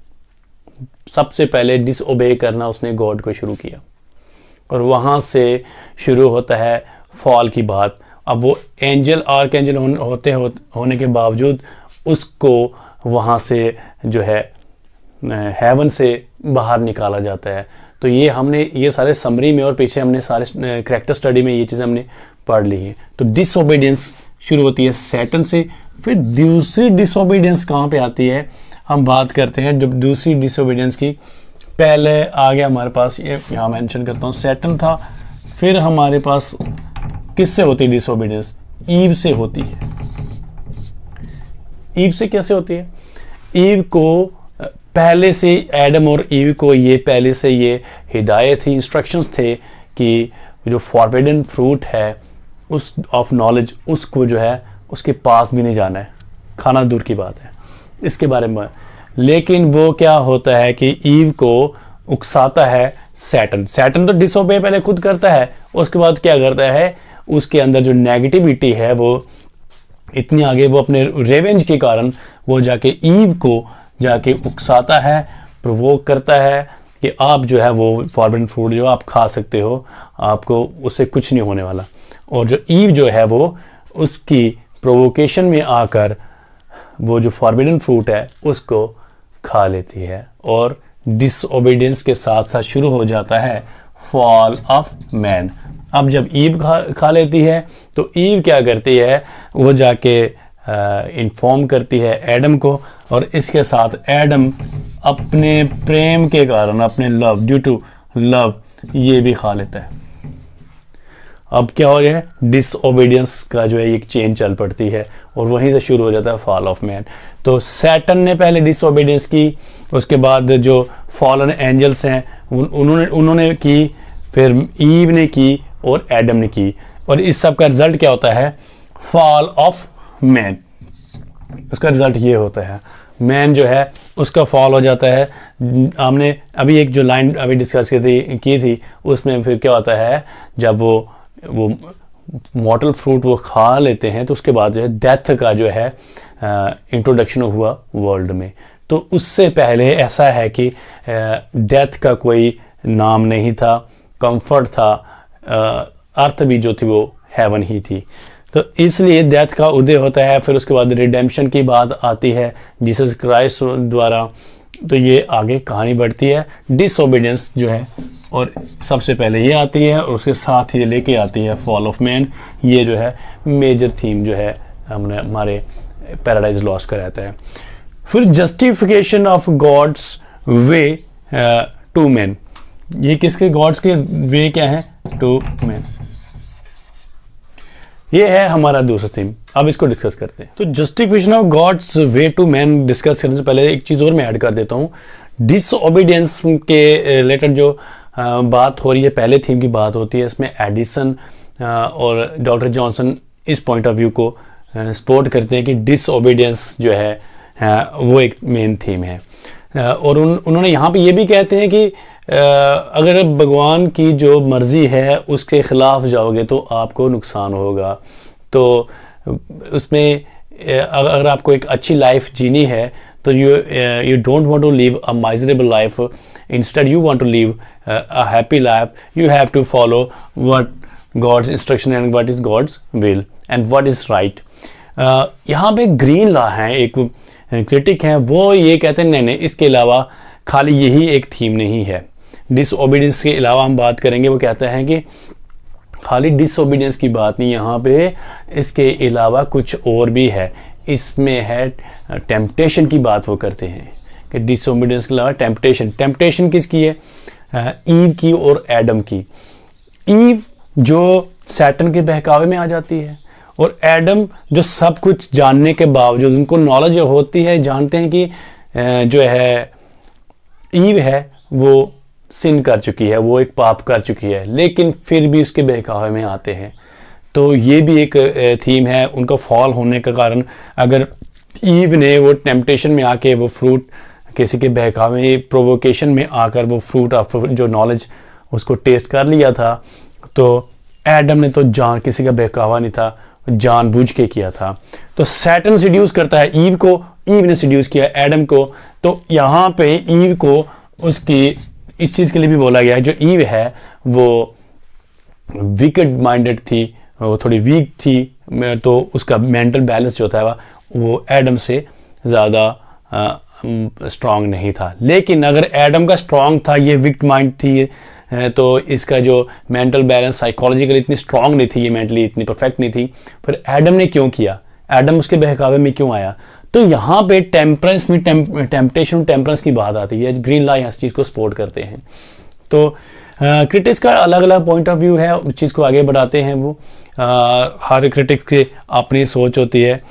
सबसे पहले डिसओबे करना उसने गॉड को शुरू किया, और वहाँ से शुरू होता है फॉल की बात. अब वो एंजल, आर्क एंजल होने के बावजूद उसको वहाँ से जो है हेवन से बाहर निकाला जाता है। तो ये हमने ये सारे समरी में और पीछे हमने सारे कैरेक्टर स्टडी में ये चीज़ें हमने पढ़ ली हैं। तो डिसओबीडियंस शुरू होती है सैटर्न से। फिर दूसरी डिसओबीडियंस कहाँ पे आती है, हम बात करते हैं जब दूसरी डिसओबीडियंस की। पहले आ गया हमारे पास, ये यहाँ मेंशन करता हूँ, सैटर्न था। फिर हमारे पास किससे होती है डिसओबीडियंस, ईव से होती है। ईव से कैसे होती है, ईव को पहले से एडम और ईव को ये पहले से ये हिदायत थी, इंस्ट्रक्शंस थे कि जो फॉरबिडन फ्रूट है उस ऑफ नॉलेज, उसको जो है उसके पास भी नहीं जाना है, खाना दूर की बात है इसके बारे में। लेकिन वो क्या होता है कि ईव को उकसाता है सैटर्न। सैटर्न तो डिसोबे पहले खुद करता है, उसके बाद क्या करता है, उसके अंदर जो नेगेटिविटी है वो इतनी आगे, वो अपने रेवेंज के कारण वो जाके ईव को जाके उकसाता है, प्रोवोक करता है कि आप जो है वो फॉरबिडन फ्रूट जो आप खा सकते हो, आपको उससे कुछ नहीं होने वाला। और जो ईव जो है वो उसकी प्रोवोकेशन में आकर वो जो फॉरबिडन फ्रूट है उसको खा लेती है, और डिसओबीडियंस के साथ साथ शुरू हो जाता है फॉल ऑफ मैन। अब जब ईव खा लेती है तो ईव क्या करती है, वो जाके इन्फॉर्म करती है एडम को, और इसके साथ एडम अपने प्रेम के कारण, अपने लव, ड्यू टू लव, ये भी खा लेता है। अब क्या हो गया, डिसओबीडियंस का जो है एक चेन चल पड़ती है, और वहीं से शुरू हो जाता है फॉल ऑफ मैन। तो सैटर्न ने पहले डिसओबीडियंस की, उसके बाद जो फॉलन एंजल्स हैं उन्होंने की, फिर ईव ने की और एडम ने की, और इस सब का रिजल्ट क्या होता है, फॉल ऑफ मैन। उसका रिजल्ट ये होता है, मैन जो है उसका फॉल हो जाता है। हमने अभी एक जो लाइन अभी डिस्कस की थी उसमें फिर क्या होता है, जब वो मॉर्टल फ्रूट वो खा लेते हैं तो उसके बाद जो है डेथ का जो है इंट्रोडक्शन हुआ वर्ल्ड में। तो उससे पहले ऐसा है कि डेथ का कोई नाम नहीं था, कंफर्ट था, अर्थ भी जो थी वो हेवन ही थी। तो इसलिए डेथ का उदय होता है, फिर उसके बाद रिडेम्पशन की बात आती है जीसस क्राइस्ट द्वारा। तो ये आगे कहानी बढ़ती है, डिसओबीडियंस जो है, और सबसे पहले ये आती है और उसके साथ ही लेके आती है फॉल ऑफ मैन। ये जो है मेजर थीम जो है हमने हमारे पैराडाइज लॉस्ट का रहता है। फिर justification of God's way to man, ये किसके, गॉड्स के वे क्या है, टू मैन। ये है हमारा दूसरा थीम। अब इसको डिस्कस करते हैं। तो justification of God's way to man discuss करने से पहले एक चीज और मैं ऐड कर देता हूँ। डिसओबीडियंस के रिलेटेड जो बात हो रही है, पहले थीम की बात होती है, इसमें एडिसन और डॉक्टर जॉनसन इस पॉइंट ऑफ व्यू को सपोर्ट करते हैं कि डिसओबीडियंस जो है वो एक मेन थीम है। और उन्होंने यहाँ पे ये भी कहते हैं कि अगर भगवान की जो मर्जी है उसके खिलाफ जाओगे तो आपको नुकसान होगा। तो उसमें अगर आपको एक अच्छी लाइफ जीनी है तो you don't want to live a miserable life, instead you want to live a happy life. You have to follow what God's instruction and what is God's will and what is right. यहाँ पे green law है, एक critic है, वो ये कहते हैं नहीं, इसके अलावा खाली यही एक थीम नहीं है। डिसओबीडियंस के अलावा हम बात करेंगे, वो कहते हैं कि खाली डिसओबीडियंस की बात नहीं यहाँ पे, इसके अलावा कुछ और भी है। इसमें है टेम्पटेशन की बात वो करते हैं कि डिसओबीडियंस के अलावा टेम्पटेशन किसकी है, ईव की और एडम की। ईव जो सैटर्न के बहकावे में आ जाती है, और एडम जो सब कुछ जानने के बावजूद, उनको नॉलेज होती है, जानते हैं कि जो है ईव है वो सिन कर चुकी है, वो एक पाप कर चुकी है, लेकिन फिर भी उसके बहकावे में आते हैं। तो ये भी एक थीम है उनका फॉल होने का कारण। अगर ईव ने वो टेम्पटेशन में आके वो फ्रूट किसी के बहकावे, प्रोवोकेशन में आकर वो फ्रूट ऑफ जो नॉलेज उसको टेस्ट कर लिया था, तो एडम ने तो किसी का बहकावा नहीं था, जानबूझ के किया था। तो सैटर्न सिड्यूस करता है ईव को, ईव ने सिड्यूस किया एडम को। तो यहाँ पे ईव को उसकी इस चीज़ के लिए भी बोला गया है, जो ईव है वो विकेड माइंडेड थी, वो थोड़ी वीक थी, तो उसका मेंटल बैलेंस जो था वो एडम से ज़्यादा स्ट्रांग नहीं था। लेकिन अगर एडम का स्ट्रांग था, ये वीक माइंड थी, तो इसका जो मेंटल बैलेंस साइकोलॉजिकली इतनी स्ट्रांग नहीं थी, ये मेंटली इतनी परफेक्ट नहीं थी, फिर एडम ने क्यों किया, एडम उसके बहकावे में क्यों आया। तो यहाँ पे टेम्परेंस में टेम्पटेशन टेम्परेंस की बात आती है। ग्रीन ला इस चीज़ को सपोर्ट करते हैं। तो क्रिटिक्स का अलग अलग पॉइंट ऑफ व्यू है, उस चीज़ को आगे बढ़ाते हैं वो। हर क्रिटिक्स की अपनी सोच होती है।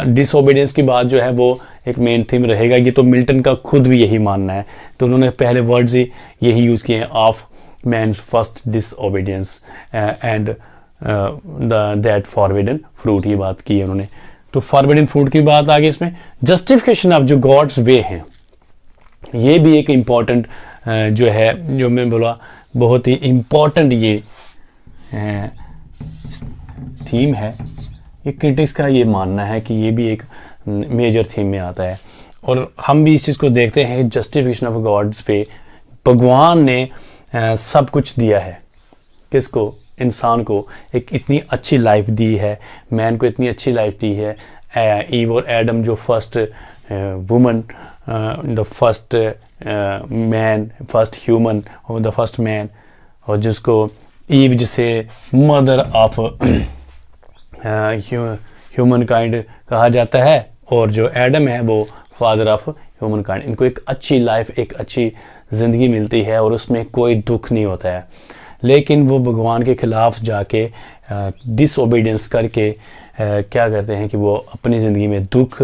डिसओबीडियंस की बात जो है वो एक मेन थीम रहेगा। ये तो मिल्टन का खुद भी यही मानना है, तो उन्होंने पहले वर्ड्स ही यही यूज़ किए हैं, of man first disobedience and that forbidden fruit, ये बात की है उन्होंने। तो फॉरबिडन फ्रूट की बात आगे इसमें जस्टिफिकेशन ऑफ जो गॉड्स वे हैं, ये भी एक इम्पॉर्टेंट जो है, जो मैं बोला बहुत ही इम्पॉर्टेंट ये थीम है। ये क्रिटिक्स का ये मानना है कि ये भी एक मेजर थीम में आता है, और हम भी इस चीज़ को देखते हैं। जस्टिफिकेशन ऑफ गॉड्स पे भगवान ने सब कुछ दिया है, किसको, इंसान को एक इतनी अच्छी लाइफ दी है, मैन को इतनी अच्छी लाइफ दी है। ईव और एडम जो first woman, the first man, first human और द फर्स्ट मैन, और जिसको ईव जिसे मदर ऑफ ह्यूमन काइंड कहा जाता है, और जो एडम है वो फादर ऑफ ह्यूमन काइंड। इनको एक अच्छी लाइफ, एक अच्छी ज़िंदगी मिलती है और उसमें कोई दुख नहीं होता है। लेकिन वो भगवान के खिलाफ जाके डिसओबीडियंस करके क्या करते हैं कि वो अपनी ज़िंदगी में दुख,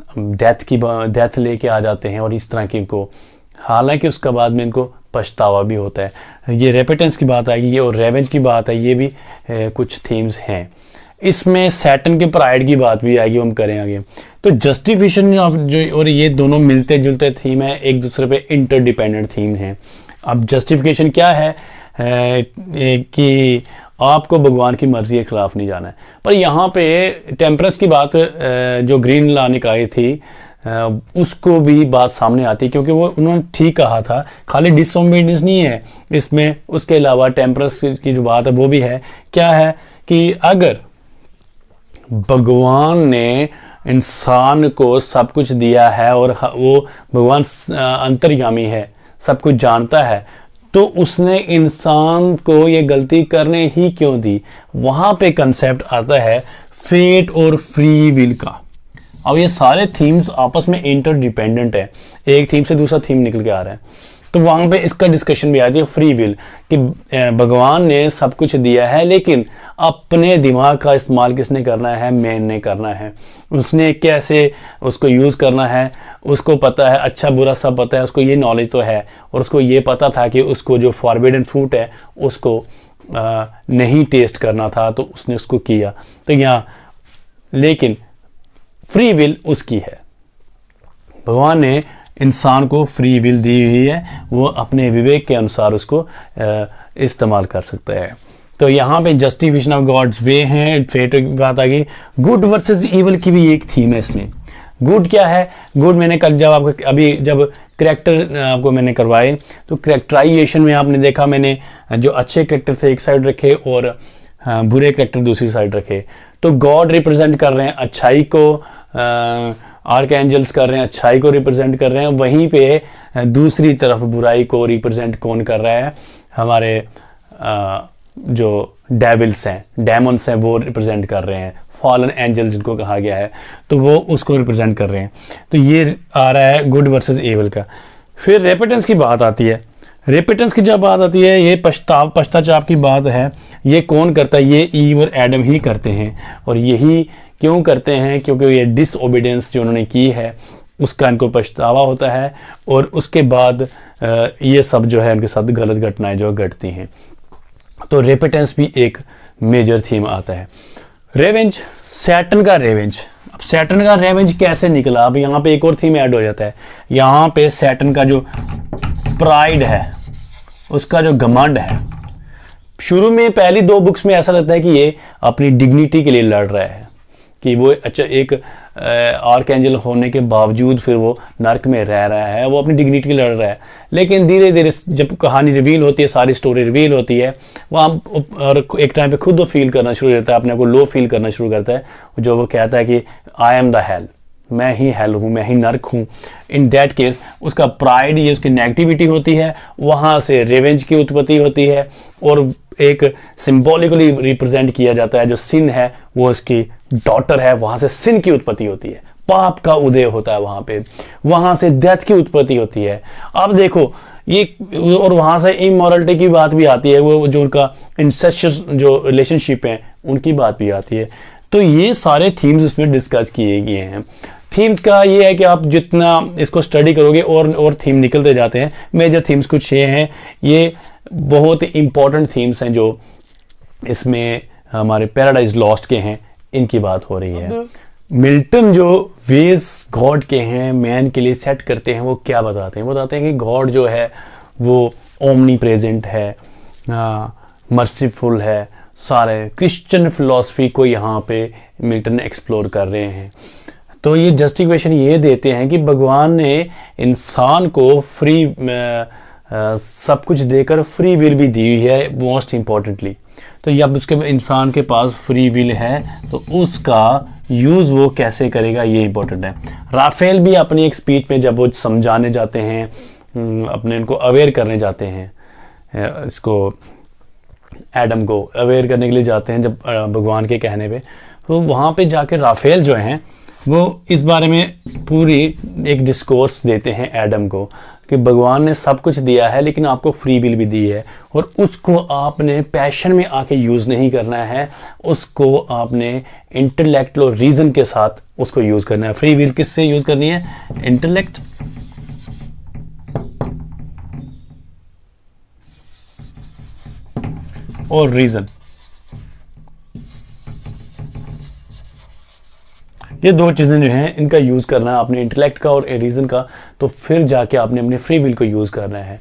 डेथ लेके आ जाते हैं, और इस तरह की इनको, हालांकि उसका बाद में इनको पछतावा भी होता है। ये रेपिटेंस की बात आएगी, ये और रेवेंज की बात है, ये भी कुछ थीम्स हैं। इसमें सैटर्न के प्राइड की बात भी आएगी, हम करें आगे। तो जस्टिफिकेशन ऑफ जो, और ये दोनों मिलते जुलते थीम है, एक दूसरे पे इंटरडिपेंडेंट थीम है। अब जस्टिफिकेशन क्या है कि आपको भगवान की मर्जी के खिलाफ नहीं जाना है। पर यहाँ पे टेम्परेंस की बात जो ग्रीन ला ने कही थी, उसको भी बात सामने आती है, क्योंकि वो उन्होंने ठीक कहा था, खाली डिसओबीडियंस नहीं है इसमें, उसके अलावा टेम्परेंस की जो बात है वो भी है। क्या है कि अगर भगवान ने इंसान को सब कुछ दिया है और वो भगवान अंतर्यामी है, सब कुछ जानता है, तो उसने इंसान को ये गलती करने ही क्यों दी। वहां पे कंसेप्ट आता है फेट और फ्री विल का। अब ये सारे थीम्स आपस में इंटरडिपेंडेंट है, एक थीम से दूसरा थीम निकल के आ रहा है। तो वहां पे इसका डिस्कशन भी आती है, फ्री विल, कि भगवान ने सब कुछ दिया है, लेकिन अपने दिमाग का इस्तेमाल किसने करना है, मैन ने करना है। उसने कैसे उसको यूज़ करना है, उसको पता है, अच्छा बुरा सब पता है, उसको ये नॉलेज तो है, और उसको ये पता था कि उसको जो फॉरबिडन फ्रूट है उसको नहीं टेस्ट करना था, तो उसने उसको किया। तो यहाँ लेकिन फ्री विल उसकी है, भगवान ने इंसान को फ्री विल दी हुई है, वो अपने विवेक के अनुसार उसको इस्तेमाल कर सकता है। तो यहाँ पे जस्टिफिकेशन ऑफ गॉड्स वे हैं, फेट की बात आ गई। गुड वर्सेस इवल की भी एक थीम है इसमें। गुड क्या है, गुड मैंने कल जब आपको अभी जब करेक्टर आपको मैंने करवाए, तो करेक्टराइजेशन में आपने देखा मैंने जो अच्छे करेक्टर थे एक साइड रखे और बुरे करेक्टर दूसरी साइड रखे। तो गॉड रिप्रेजेंट कर रहे हैं अच्छाई को, आर्क एंजल्स कर रहे हैं अच्छाई को रिप्रेजेंट कर रहे हैं, वहीं पे दूसरी तरफ बुराई को रिप्रेजेंट कौन कर रहा है, हमारे जो डेविल्स हैं, डेमन्स हैं, वो रिप्रेजेंट कर रहे हैं, फॉलन एंजल जिनको कहा गया है, तो वो उसको रिप्रेजेंट कर रहे हैं। तो ये आ रहा है गुड वर्सेस एविल का। फिर रेपिटेंस की बात आती है। रेपिटेंस की जब बात आती है, ये पश्चाताप की बात है, ये कौन करता है, ये ईव और एडम ही करते हैं। और यही क्यों करते हैं, क्योंकि ये डिसओबीडियंस जो उन्होंने की है उसका इनको पछतावा होता है, और उसके बाद ये सब जो है उनके साथ गलत घटनाएं जो घटती हैं। तो रेपिटेंस भी एक मेजर थीम आता है। रेवेंज, सैटर्न का रेवेंज। अब सैटर्न का रेवेंज कैसे निकला, अब यहाँ पे एक और थीम ऐड हो जाता है। यहाँ पे सैटर्न का जो प्राइड है, उसका जो घमंड है, शुरू में पहली 2 बुक्स में ऐसा लगता है कि ये अपनी डिग्निटी के लिए लड़ रहा है, कि वो अच्छा एक आर्क एंजल होने के बावजूद फिर वो नर्क में रह रहा है, वो अपनी डिग्निटी के लिए लड़ रहा है। लेकिन धीरे धीरे जब कहानी रिवील होती है, सारी स्टोरी रिवील होती है, वहाँ और एक टाइम पे खुद वो फील करना शुरू करता है, अपने को लो फील करना शुरू करता है, जो वो कहता है कि आई एम द हेल, मैं ही हेल हूँ, मैं ही नर्क हूँ, इन दैट केस उसका प्राइड, ये उसकी नेगेटिविटी होती है, वहाँ से रिवेंज की उत्पत्ति होती है और एक सिंबॉलिकली रिप्रेजेंट किया जाता है जो सिन है वो उसकी डॉटर है, वहाँ से सिन की उत्पत्ति होती है, पाप का उदय होता है वहाँ पे, वहाँ से डेथ की उत्पत्ति होती है। अब देखो ये, और वहाँ से इमोरलिटी की बात भी आती है, वो जो उनका इंसेस्चुअस जो रिलेशनशिप है उनकी बात भी आती है। तो ये सारे थीम्स इसमें डिस्कस किए गए हैं। थीम का ये है कि आप जितना इसको स्टडी करोगे और थीम निकलते जाते हैं। मेजर थीम्स कुछ ये हैं, ये बहुत इंपॉर्टेंट थीम्स हैं जो इसमें हमारे पैराडाइज लॉस्ट के हैं, इनकी बात हो रही है। मिल्टन जो वेज गॉड के हैं मैन के लिए सेट करते हैं वो क्या बताते हैं, वो बताते हैं कि गॉड जो है वो ओमनी प्रेजेंट है, मर्सीफुल है। सारे क्रिश्चियन फिलॉसफी को यहाँ पे मिल्टन एक्सप्लोर कर रहे हैं। तो ये जस्टिफिकेशन ये देते हैं कि भगवान ने इंसान को फ्री सब कुछ देकर फ्री विल भी दी हुई है मोस्ट इम्पॉर्टेंटली। तो जब उसके इंसान के पास फ्री विल है तो उसका यूज़ वो कैसे करेगा ये इंपॉर्टेंट है। राफेल भी अपनी एक स्पीच में जब वो समझाने जाते हैं, अपने उनको अवेयर करने जाते हैं, इसको एडम को अवेयर करने के लिए जाते हैं जब भगवान के कहने पे, तो वहाँ पे जाके राफेल जो हैं वो इस बारे में पूरी एक डिस्कोर्स देते हैं एडम को कि भगवान ने सब कुछ दिया है लेकिन आपको फ्री विल भी दी है और उसको आपने पैशन में आके यूज़ नहीं करना है, उसको आपने इंटेलेक्ट और रीज़न के साथ उसको यूज़ करना है। फ्री विल किससे यूज़ करनी है? इंटेलेक्ट और रीज़न, ये दो चीज़ें जो हैं इनका यूज़ करना है आपने, इंटेलेक्ट का और रीज़न का, तो फिर जाके आपने अपने फ्री विल को यूज़ करना है।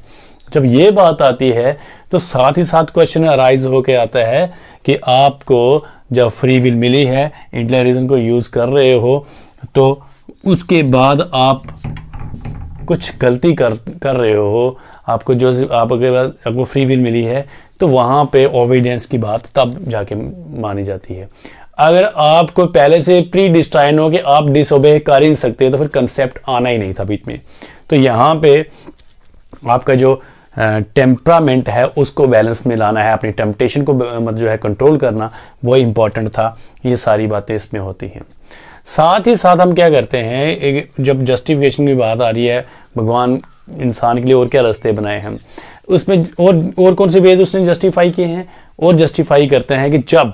जब ये बात आती है तो साथ ही साथ क्वेश्चन अराइज होके आता है कि आपको जब फ्री विल मिली है, इंटेलेक्ट रीज़न को यूज़ कर रहे हो, तो उसके बाद आप कुछ गलती कर रहे हो, आपको जो आपको फ्री विल मिली है तो वहाँ पे ओबीडियंस की बात तब जाके मानी जाती है। अगर आपको पहले से प्री डिस्टाइन हो कि आप डिसोबे कर ही नहीं सकते तो फिर कंसेप्ट आना ही नहीं था बीच में। तो यहाँ पे आपका जो टेम्परामेंट है उसको बैलेंस में लाना है, अपनी टेम्पटेशन को मतलब जो है कंट्रोल करना, वो इम्पॉर्टेंट था। ये सारी बातें इसमें होती हैं। साथ ही साथ हम क्या करते हैं, जब जस्टिफिकेशन की बात आ रही है, भगवान इंसान के लिए और क्या रास्ते बनाए हैं, उसमें और कौन से वेज उसने जस्टिफाई किए हैं, और जस्टिफाई करते हैं कि जब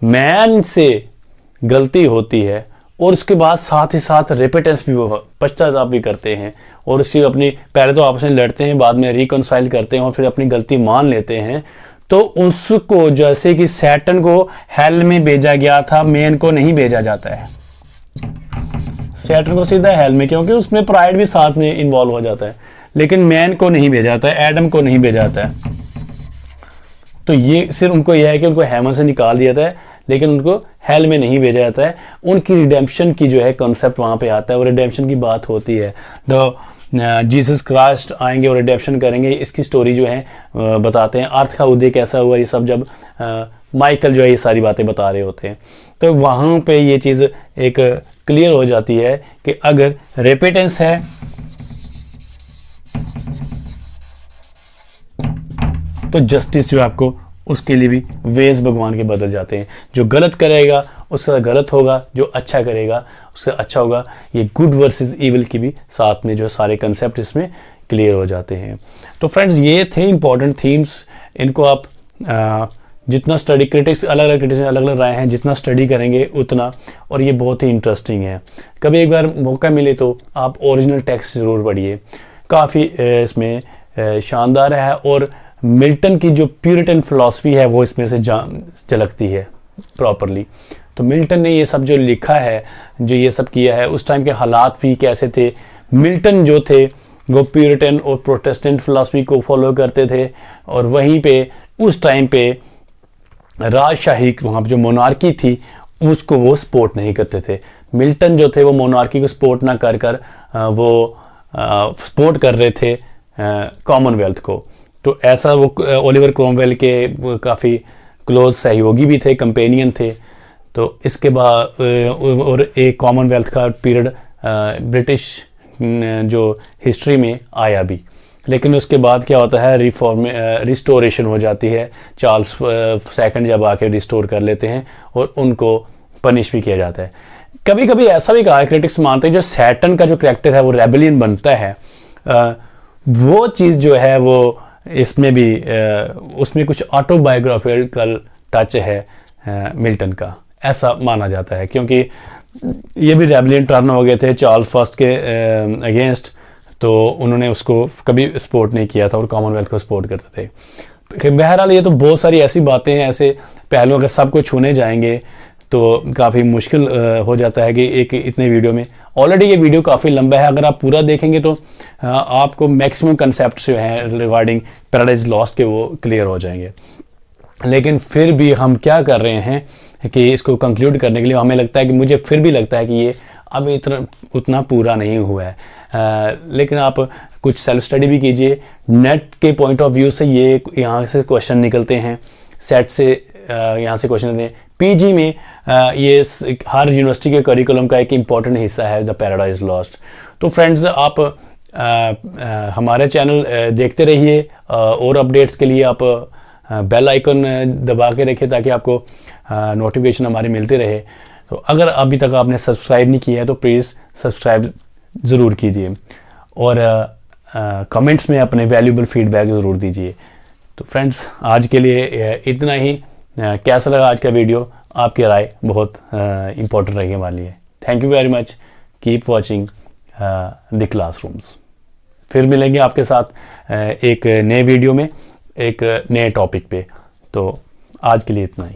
मैन से गलती होती है और उसके बाद साथ ही साथ रिपेटेंस भी, पश्चाताप भी करते हैं और उसकी अपनी, पहले तो आपस में लड़ते हैं, बाद में रिकनसाइल करते हैं और फिर अपनी गलती मान लेते हैं, तो उसको जैसे कि सैटर्न को हेल में भेजा गया था, मैन को नहीं भेजा जाता है। सैटर्न को सीधा हेल में, क्योंकि उसमें प्राइड भी साथ में इन्वॉल्व हो जाता है, लेकिन मैन को नहीं भेजा जाता है, एडम को नहीं भेजा जाता है। तो ये सिर्फ उनको यह है कि उनको हेवन से निकाल दिया जाता है, लेकिन उनको हेल में नहीं भेजा जाता है। उनकी रिडेम्पशन की जो है कॉन्सेप्ट वहाँ पे आता है और रिडेम्पशन की बात होती है। तो जीसस क्राइस्ट आएंगे और रिडेम्पशन करेंगे, इसकी स्टोरी जो है बताते हैं, अर्थ का उदय कैसा हुआ, ये सब जब माइकल जो है ये सारी बातें बता रहे होते हैं। तो वहाँ पे ये चीज़ एक क्लियर हो जाती है कि अगर रेपिटेंस है तो जस्टिस जो आपको उसके लिए भी वेज भगवान के बदल जाते हैं। जो गलत करेगा उसका गलत होगा, जो अच्छा करेगा उसका अच्छा होगा। ये गुड वर्सेस इविल की भी साथ में जो सारे कंसेप्ट इसमें क्लियर हो जाते हैं। तो फ्रेंड्स ये थे इंपॉर्टेंट थीम्स। इनको आप जितना स्टडी, क्रिटिक्स अलग अलग राय हैं, जितना स्टडी करेंगे उतना, और ये बहुत ही इंटरेस्टिंग है। कभी एक बार मौका मिले तो आप ओरिजिनल टेक्स्ट ज़रूर पढ़िए, काफ़ी इसमें शानदार है। और मिल्टन की जो प्यूरिटन फिलॉसफी है वो इसमें से झलकती है प्रॉपरली। तो मिल्टन ने ये सब जो लिखा है, जो ये सब किया है, उस टाइम के हालात भी कैसे थे। मिल्टन जो थे वो प्यूरिटन और प्रोटेस्टेंट फिलॉसफी को फॉलो करते थे, और वहीं पे उस टाइम पे राजशाही वहाँ पर जो मोनार्की थी उसको वो सपोर्ट नहीं करते थे। मिल्टन जो थे वो मोनार्की को सपोर्ट ना कर वो सपोर्ट कर रहे थे कॉमनवेल्थ को। तो ऐसा वो ओलिवर क्रोमवेल के काफ़ी क्लोज सहयोगी भी थे, कंपेनियन थे। तो इसके बाद और एक कॉमनवेल्थ का पीरियड ब्रिटिश जो हिस्ट्री में आया भी, लेकिन उसके बाद क्या होता है, रिस्टोरेशन हो जाती है। चार्ल्स सेकंड जब आके रिस्टोर कर लेते हैं और उनको पनिश भी किया जाता है। कभी कभी ऐसा भी कहा, क्रिटिक्स मानते हैं जो सैटर्न का जो कैरेक्टर है वो रेबेलियन बनता है, वो चीज़ जो है वो इसमें भी उसमें कुछ ऑटोबायोग्राफिकल टच है मिल्टन का, ऐसा माना जाता है, क्योंकि ये भी रेबेलियन टर्न हो गए थे चार्ल्स फर्स्ट के अगेंस्ट, तो उन्होंने उसको कभी सपोर्ट नहीं किया था और कॉमनवेल्थ को सपोर्ट करते थे। बहरहाल ये तो बहुत सारी ऐसी बातें हैं, ऐसे पहलू अगर सबको छूने जाएंगे तो काफ़ी मुश्किल हो जाता है कि एक इतने वीडियो में। ऑलरेडी ये वीडियो काफ़ी लंबा है, अगर आप पूरा देखेंगे तो आपको मैक्सिमम कंसेप्ट जो हैं रिगार्डिंग पैराडाइज लॉस्ट के वो क्लियर हो जाएंगे। लेकिन फिर भी हम क्या कर रहे हैं कि इसको कंक्लूड करने के लिए हमें लगता है कि मुझे फिर भी लगता है कि ये अब उतना पूरा नहीं हुआ है। लेकिन आप कुछ सेल्फ स्टडी भी कीजिए, नेट के पॉइंट ऑफ व्यू से ये यहाँ से क्वेश्चन निकलते हैं, सेट से यहाँ से क्वेश्चन हैं, पीजी में ये हर यूनिवर्सिटी के करिकुलम का एक इम्पॉर्टेंट हिस्सा है द पैराडाइज लॉस्ट। तो फ्रेंड्स आप हमारे चैनल देखते रहिए, और अपडेट्स के लिए आप बेल आइकन दबा के रखिए ताकि आपको नोटिफिकेशन हमारे मिलते रहे। तो अगर अभी तक आपने सब्सक्राइब नहीं किया है तो प्लीज़ सब्सक्राइब ज़रूर कीजिए, और कमेंट्स में अपने वैल्यूबल फीडबैक ज़रूर दीजिए। तो फ्रेंड्स आज के लिए इतना ही। कैसा लगा आज का वीडियो, आपकी राय बहुत इम्पोर्टेंट रहने वाली है। Thank you very much, keep watching the classrooms. फिर मिलेंगे आपके साथ एक नए वीडियो में एक नए टॉपिक पे। तो आज के लिए इतना ही।